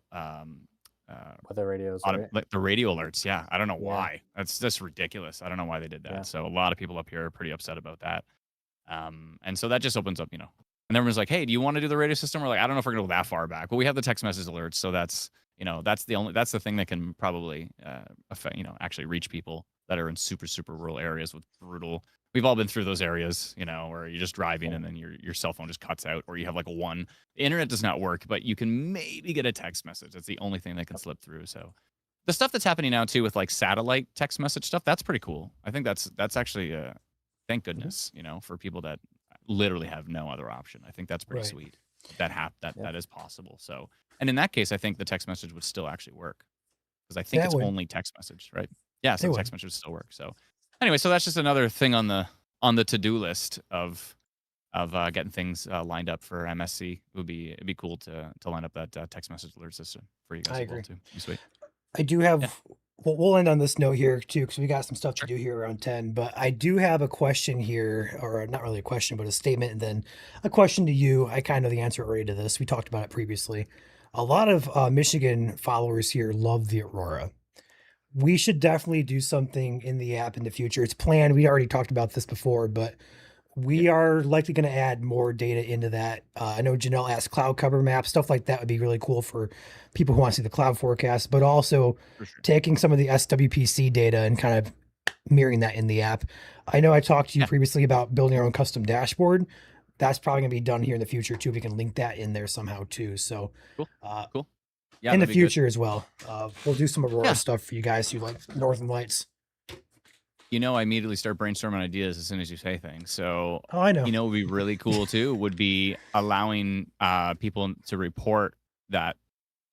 Weather radios, right? like the radio alerts. Yeah, I don't know Yeah. why. That's just ridiculous. I don't know why they did that. Yeah. So a lot of people up here are pretty upset about that. And so that just opens up, and everyone's like, hey, do you want to do the radio system? We're like, I don't know if we're gonna go that far back, but we have the text message alerts, so that's that's the thing that can probably affect, actually reach people that are in super super rural areas with brutal. We've all been through those areas, where you're just driving and then your cell phone just cuts out, or you have like the internet does not work, but you can maybe get a text message. That's the only thing that can slip through. So the stuff that's happening now too with like satellite text message stuff, that's pretty cool. I think that's actually thank goodness, for people that literally have no other option. I think that's pretty Right. sweet. That is possible. So, and in that case, I think the text message would still actually work because I think Yeah, it it's would. only text message, right? Yeah, so It the would. text message would still work. So, anyway, so that's just another thing on the to-do list of getting things lined up for MSC. It'd be cool to line up that text message alert system for you guys I as well agree. too. Be sweet. I do have. Yeah. We'll end on this note here too, because we got some stuff to Sure. do here around 10. But I do have a question here, or not really a question, but a statement, and then a question to you. I kind of know the answer already to this. We talked about it previously. A lot of Michigan followers here love the Aurora. We should definitely do something in the app in the future. It's planned. We already talked about this before, but we are likely going to add more data into that. I know Janelle asked cloud cover map, stuff like that would be really cool for people who want to see the cloud forecast, but also For sure. taking some of the SWPC data and kind of mirroring that in the app. I know I talked to you Yeah. previously about building our own custom dashboard. That's probably going to be done here in the future too. We can link that in there somehow too. So Cool. uh, Cool. Yeah, in the that'd be good. future as well, we'll do some Aurora Yeah. stuff for you guys who like Northern Lights. I immediately start brainstorming ideas as soon as you say things. So, Oh, I know. what would be really cool too would be allowing people to report that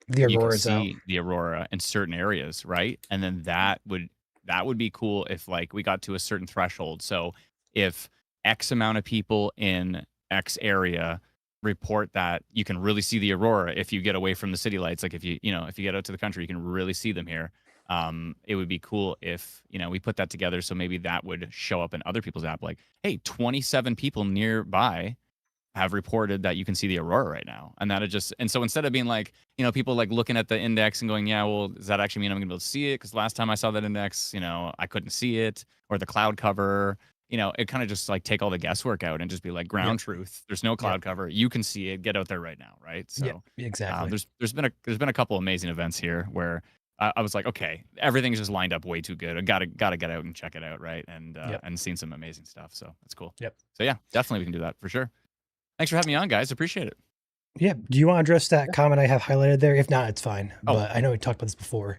The you can Aurora's out. see the aurora in certain areas, right? And then that would be cool if like we got to a certain threshold. So if X amount of people in X area report that you can really see the aurora if you get away from the city lights, like if you get out to the country, you can really see them here. It would be cool if we put that together, so maybe that would show up in other people's app, like, hey, 27 people nearby have reported that you can see the aurora right now, and so instead of being like people like looking at the index and going, yeah, well, does that actually mean I'm gonna be able to see it? Because last time I saw that index, I couldn't see it, or the cloud cover. It kind of just like take all the guesswork out and just be like ground truth. There's no cloud cover. You can see it. Get out there right now, right? So Yeah, exactly. there's been a couple amazing events here where I was like, okay, everything's just lined up way too good. I gotta get out and check it out, right? And and seen some amazing stuff. So that's cool. Yep. So yeah, definitely we can do that for sure. Thanks for having me on, guys. Appreciate it. Yeah. Do you want to address that comment I have highlighted there? If not, it's fine. Oh. But I know we talked about this before.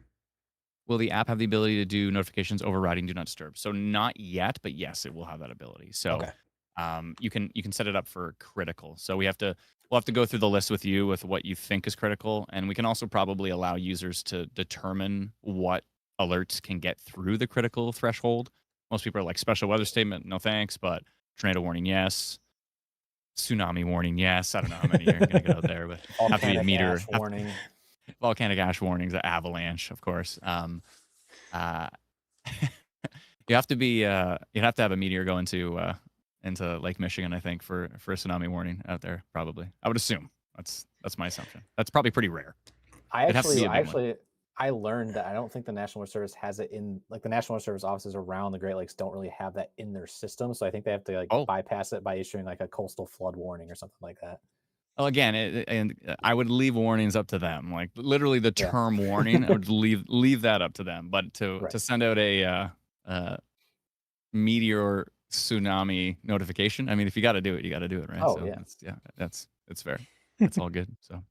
Will the app have the ability to do notifications overriding do not disturb? So not yet, but yes, it will have that ability. So Okay. you can set it up for critical. So we'll have to go through the list with you with what you think is critical, and we can also probably allow users to determine what alerts can get through the critical threshold. most people are like special weather statement, no thanks, but tornado warning, yes. Tsunami warning, yes. I don't know how many are going to get out there, but have to be a Volcanic meter. ash warning. Volcanic ash warnings, avalanche, of course. You have to be you'd have to have a meteor go into Lake Michigan, I think, for a tsunami warning out there. Probably, I would assume. That's my assumption. That's probably pretty rare. It'd have to be a big one. I learned that I don't think the National Weather Service has it in, like, the National Weather Service offices around the Great Lakes don't really have that in their system. So I think they have to like bypass it by issuing like a coastal flood warning or something like that. Well, again, and I would leave warnings up to them. Like literally the term warning, I would leave that up to them. But to send out a meteor tsunami notification, I mean, if you got to do it, you got to do it, right? Oh, so it's fair. It's all good. So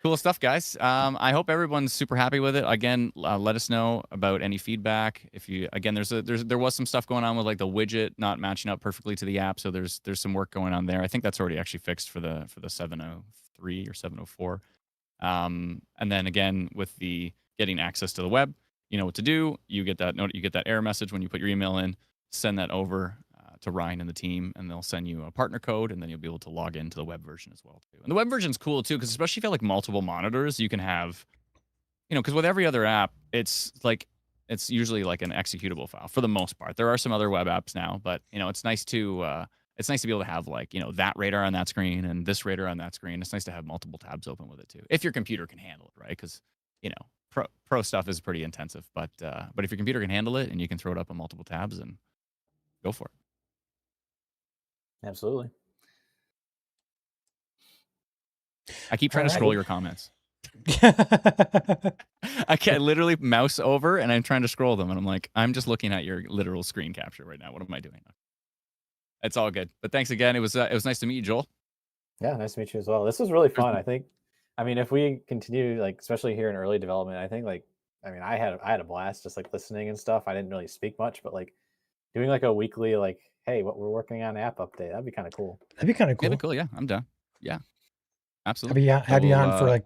cool stuff, guys. I hope everyone's super happy with it. Again, let us know about any feedback. If you, again, there was some stuff going on with like the widget not matching up perfectly to the app, so there's some work going on there. I think that's already actually fixed for the 703 or 704. And then again, with the getting access to the web, you know what to do. You get that note, you get that error message when you put your email in. Send that over to Ryan and the team, and they'll send you a partner code, and then you'll be able to log into the web version as well too. And the web version's cool too, because especially if you have like multiple monitors, you can have, you know, because with every other app, it's usually like an executable file for the most part. There are some other web apps now, but you know, it's nice to be able to have like, you know, that radar on that screen and this radar on that screen. It's nice to have multiple tabs open with it too, if your computer can handle it, right? Because you know, pro stuff is pretty intensive, but if your computer can handle it and you can throw it up on multiple tabs, and go for it. Absolutely. I keep trying to scroll your comments. I can't literally mouse over and I'm trying to scroll them, and I'm like, I'm just looking at your literal screen capture right now. What am I doing? It's all good. But thanks again. It was nice to meet you, Joel. Yeah, nice to meet you as well. This was really fun. I think, I mean, if we continue, like, especially here in early development, I think, like, I mean, I had a blast just like listening and stuff. I didn't really speak much, but like doing like a weekly, like, hey, what we're working on app update, that'd be kind of cool. That'd be kind of cool. That'd be cool. Yeah, I'm down. Yeah, absolutely. Have you on for like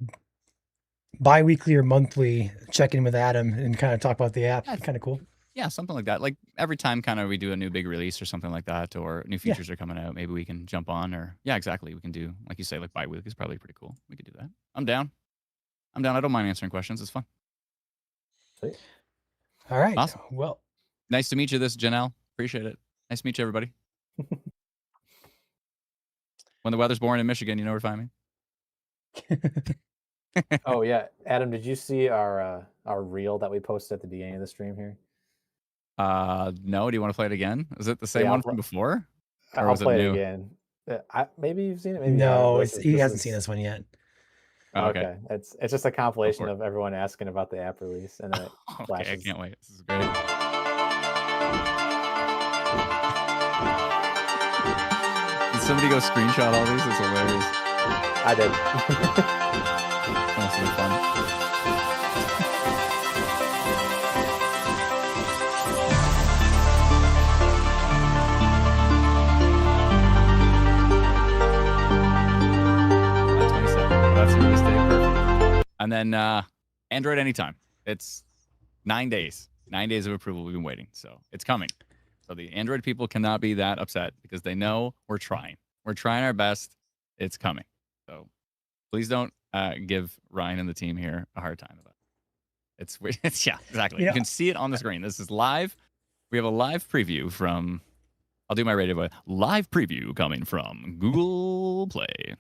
bi-weekly or monthly, check in with Adam and kind of talk about the app. Kind of cool. Yeah, something like that. Like every time kind of we do a new big release or something like that, or new features are coming out, maybe we can jump on, or exactly. We can do, like you say, like bi-weekly is probably pretty cool. We could do that. I'm down. I don't mind answering questions. It's fun. Sweet. All right. Awesome. Well, nice to meet you, Janelle. Appreciate it. Nice to meet you, everybody. When the weather's boring in Michigan, you know where to find me. Oh yeah, Adam, did you see our reel that we posted at the beginning of the stream here? No. Do you want to play it again? Is it the same one from before? Or I'll play it again. Maybe you've seen it. Maybe no, he hasn't seen this one yet. Oh, okay. It's just a compilation of everyone asking about the app release, and then it flashes. I can't wait. This is great. Did somebody go screenshot all these? It's hilarious. I did. That must have been fun. That's the release date. Perfect. And then Android anytime. It's 9 days. 9 days of approval. We've been waiting. So it's coming. So the Android people cannot be that upset because they know we're trying. We're trying our best. It's coming. So please don't give Ryan and the team here a hard time about it. It's yeah, exactly. Yeah. You can see it on the screen. This is live. We have a live preview from, I'll do my radio voice. Live preview coming from Google Play.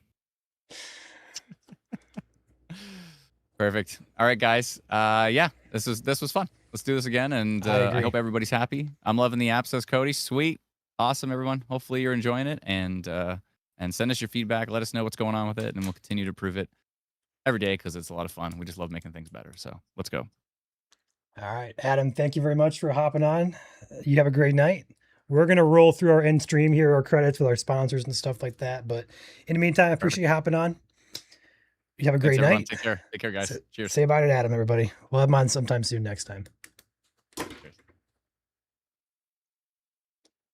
Perfect. All right, guys. Yeah, this was fun. Let's do this again, and I hope everybody's happy. I'm loving the app, says Cody. Sweet, awesome, everyone. Hopefully you're enjoying it, and send us your feedback. Let us know what's going on with it, and we'll continue to improve it every day because it's a lot of fun. We just love making things better. So let's go. All right, Adam. Thank you very much for hopping on. You have a great night. We're gonna roll through our end stream here, our credits with our sponsors and stuff like that. But in the meantime, I appreciate you hopping on. You have a great night. Take care. Take care, guys. Cheers. Say bye to Adam, everybody. We'll have him on sometime soon next time. Cheers.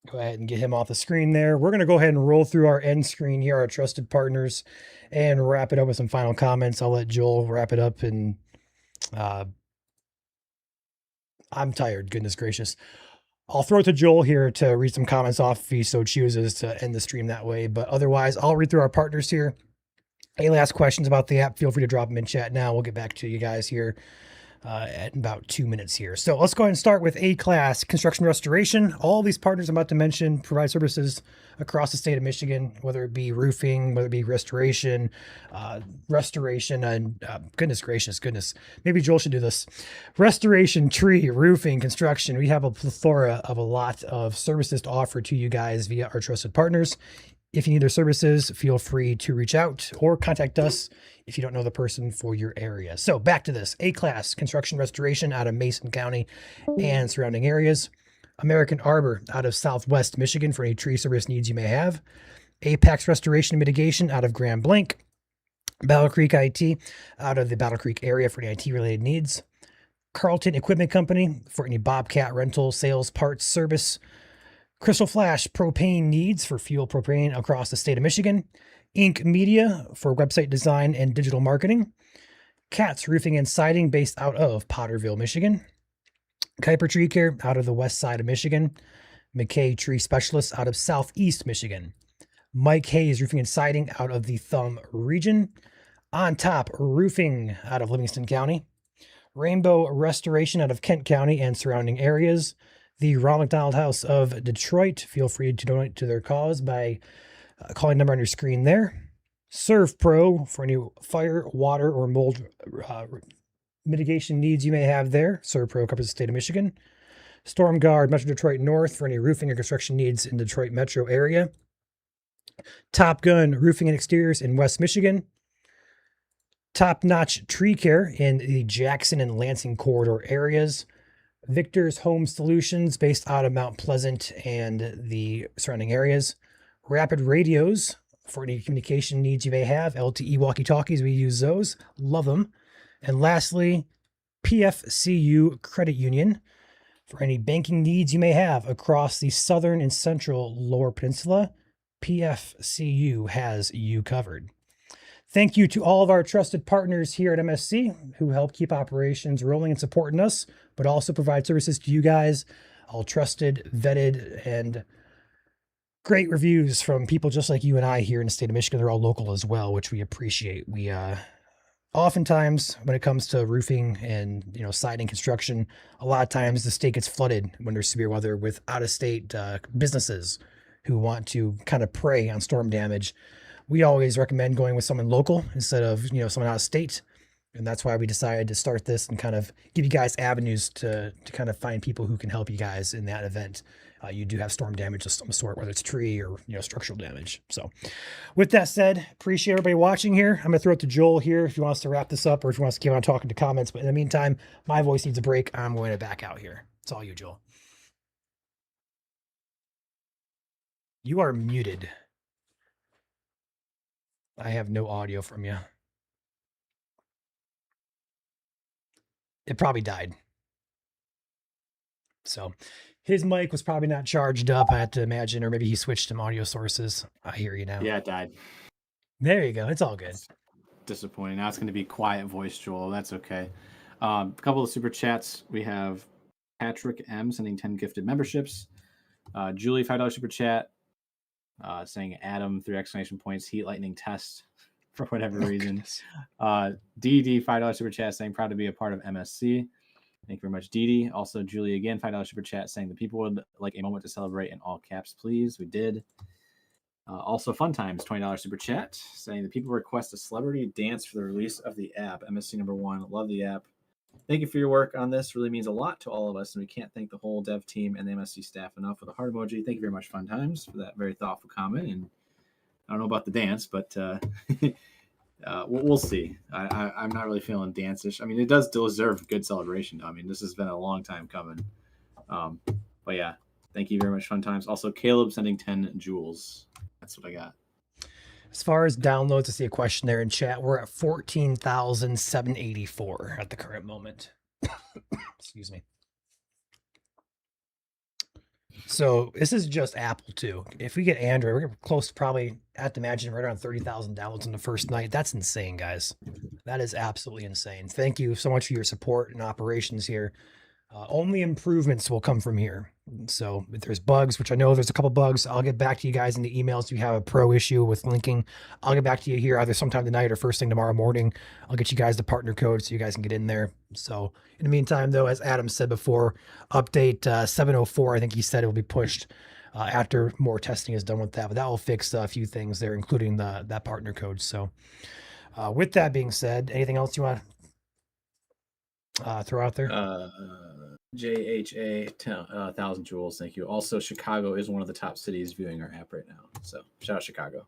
Go ahead and get him off the screen there. We're going to go ahead and roll through our end screen here, our trusted partners, and wrap it up with some final comments. I'll let Joel wrap it up. And I'm tired, goodness gracious. I'll throw it to Joel here to read some comments off if he so chooses to end the stream that way. But otherwise, I'll read through our partners here. Any last questions about the app, feel free to drop them in chat now. We'll get back to you guys here at about 2 minutes here. So let's go ahead and start with A-Class Construction Restoration. All these partners I'm about to mention provide services across the state of Michigan, whether it be roofing, whether it be restoration, and goodness, maybe Joel should do this. Restoration, tree, roofing, construction. We have a plethora of a lot of services to offer to you guys via our trusted partners. If you need their services, feel free to reach out or contact us if you don't know the person for your area. So back to this. A-Class Construction Restoration out of Mason County and surrounding areas. American Arbor out of Southwest Michigan for any tree service needs you may have. Apex Restoration and Mitigation out of Grand Blanc. Battle Creek IT out of the Battle Creek area for any IT-related needs. Carlton Equipment Company for any Bobcat rental, sales, parts, service. Crystal Flash propane needs for fuel propane across the state of Michigan. Inc. Media for website design and digital marketing. Katz Roofing and Siding based out of Potterville, Michigan. Kuiper Tree Care out of the west side of Michigan. McKay Tree Specialists out of southeast Michigan. Mike Hayes Roofing and Siding out of the Thumb region. On Top Roofing out of Livingston County. Rainbow Restoration out of Kent County and surrounding areas. The Ronald McDonald House of Detroit. Feel free to donate to their cause by calling number on your screen there. Serve Pro for any fire, water, or mold mitigation needs you may have there. Serve Pro covers the state of Michigan. Storm Guard Metro Detroit North for any roofing or construction needs in Detroit metro area. Top Gun Roofing and Exteriors in West Michigan. Top Notch Tree Care in the Jackson and Lansing corridor areas. Victor's Home Solutions based out of Mount Pleasant and the surrounding areas. Rapid Radios for any communication needs you may have. LTE walkie-talkies, we use those. Love them. And lastly, PFCU Credit Union for any banking needs you may have across the southern and central Lower Peninsula. PFCU has you covered. Thank you to all of our trusted partners here at MSC who help keep operations rolling and supporting us, but also provide services to you guys. All trusted, vetted, and great reviews from people just like you and I here in the state of Michigan. They're all local as well, which we appreciate. We oftentimes, when it comes to roofing and siding construction, a lot of times the state gets flooded when there's severe weather with out-of-state businesses who want to kind of prey on storm damage. We always recommend going with someone local instead of someone out of state, and that's why we decided to start this and kind of give you guys avenues to kind of find people who can help you guys in that event. You do have storm damage of some sort, whether it's tree or structural damage. So with that said, appreciate everybody watching here. I'm gonna throw it to Joel here if he wants to wrap this up or if he wants to keep on talking to comments. But in the meantime, my voice needs a break. I'm going to back out here. It's all you, Joel. You are muted. I have no audio from you. It probably died. So his mic was probably not charged up, I have to imagine, or maybe he switched some audio sources. I hear you now. Yeah, it died. There you go. It's all good. It's disappointing. Now it's going to be quiet voice, Joel. That's okay. A couple of super chats. We have Patrick M sending 10 gifted memberships. Julie, $5 super chat. Saying Adam, 3 exclamation points, heat lightning test for whatever reason. DD, $5 super chat saying proud to be a part of MSC. Thank you very much, DD. Also, Julie again, $5 super chat saying the people would like a moment to celebrate in all caps, please. We did. Also, Fun Times, $20 super chat saying the people request a celebrity dance for the release of the app. MSC #1. Love the app. Thank you for your work on this. Really means a lot to all of us, and we can't thank the whole dev team and the MSC staff enough with a heart emoji. Thank you very much, Fun Times, for that very thoughtful comment. And I don't know about the dance, but we'll see. I'm not really feeling dance-ish. I mean, it does deserve good celebration. I mean, this has been a long time coming. But yeah, thank you very much, Fun Times. Also, Caleb sending 10 jewels. That's what I got. As far as downloads, I see a question there in chat. We're at 14,784 at the current moment. Excuse me. So this is just Apple too. If we get Android, we're close to probably, I have to imagine, right around 30,000 downloads in the first night. That's insane, guys. That is absolutely insane. Thank you so much for your support and operations here. Only improvements will come from here. So if there's bugs, which I know there's a couple bugs, I'll get back to you guys in the emails. If you have a pro issue with linking, I'll get back to you here either sometime tonight or first thing tomorrow morning. I'll get you guys the partner code so you guys can get in there. So in the meantime, though, as Adam said before, update 704, I think he said it will be pushed after more testing is done with that. But that will fix a few things there, including that partner code. So with that being said, anything else you want to throw out there? JHA 1,000 joules. Thank you. Also, Chicago is one of the top cities viewing our app right now. So shout out Chicago.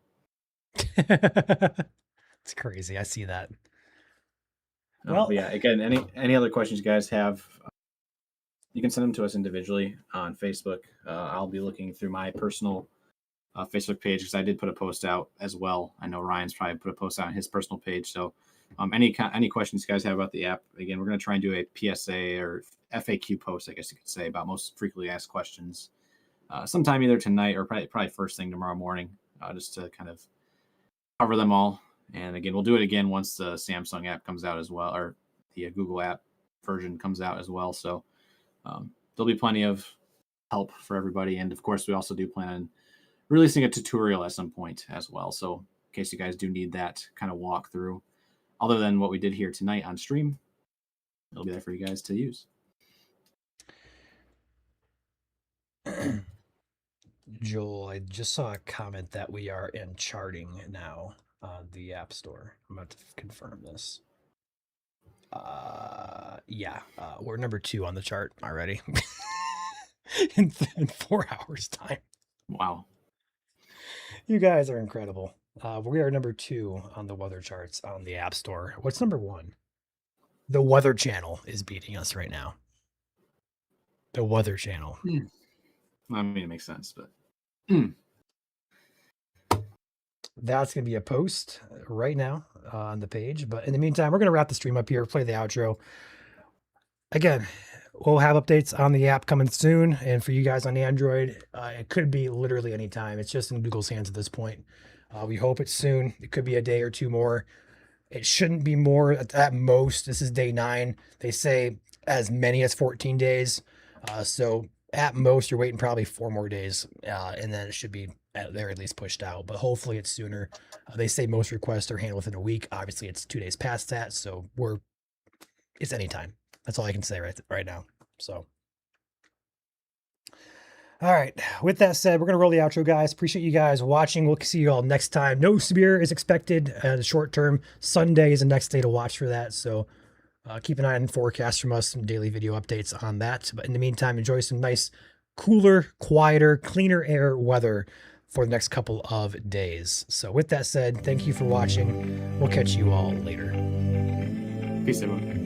It's crazy. I see that. Well, yeah. Again, any other questions you guys have, you can send them to us individually on Facebook. I'll be looking through my personal Facebook page because I did put a post out as well. I know Ryan's probably put a post out on his personal page. So any questions you guys have about the app, again, we're going to try and do a PSA or FAQ post, I guess you could say, about most frequently asked questions sometime either tonight or probably first thing tomorrow morning, just to kind of cover them all. And again, we'll do it again once the Samsung app comes out as well, or the Google app version comes out as well. So there'll be plenty of help for everybody. And of course, we also do plan on releasing a tutorial at some point as well. So in case you guys do need that kind of walkthrough, other than what we did here tonight on stream, it'll be there for you guys to use. Joel, I just saw a comment that we are in charting now on the App Store. I'm about to confirm this. We're number 2 on the chart already in 4 hours time. Wow. You guys are incredible. We are number 2 on the weather charts on the App Store. What's number 1? The Weather Channel is beating us right now. The Weather Channel. I mean, it makes sense, but that's going to be a post right now on the page. But in the meantime, we're going to wrap the stream up here, play the outro. Again, we'll have updates on the app coming soon. And for you guys on Android, it could be literally any time. It's just in Google's hands at this point. We hope it's soon. It could be a day or 2 more. It shouldn't be more at most. This is day 9. They say as many as 14 days. So at most, you're waiting probably 4 more days, and then it should be at least pushed out. But hopefully it's sooner. They say most requests are handled within a week. Obviously, it's 2 days past that, so it's anytime. That's all I can say right now. So, all right. With that said, we're gonna roll the outro, guys. Appreciate you guys watching. We'll see you all next time. No Sabir is expected in the short term. Sunday is the next day to watch for that. So. Keep an eye on the forecast from us, some daily video updates on that. But in the meantime, enjoy some nice, cooler, quieter, cleaner air weather for the next couple of days. So with that said, thank you for watching. We'll catch you all later. Peace, everyone.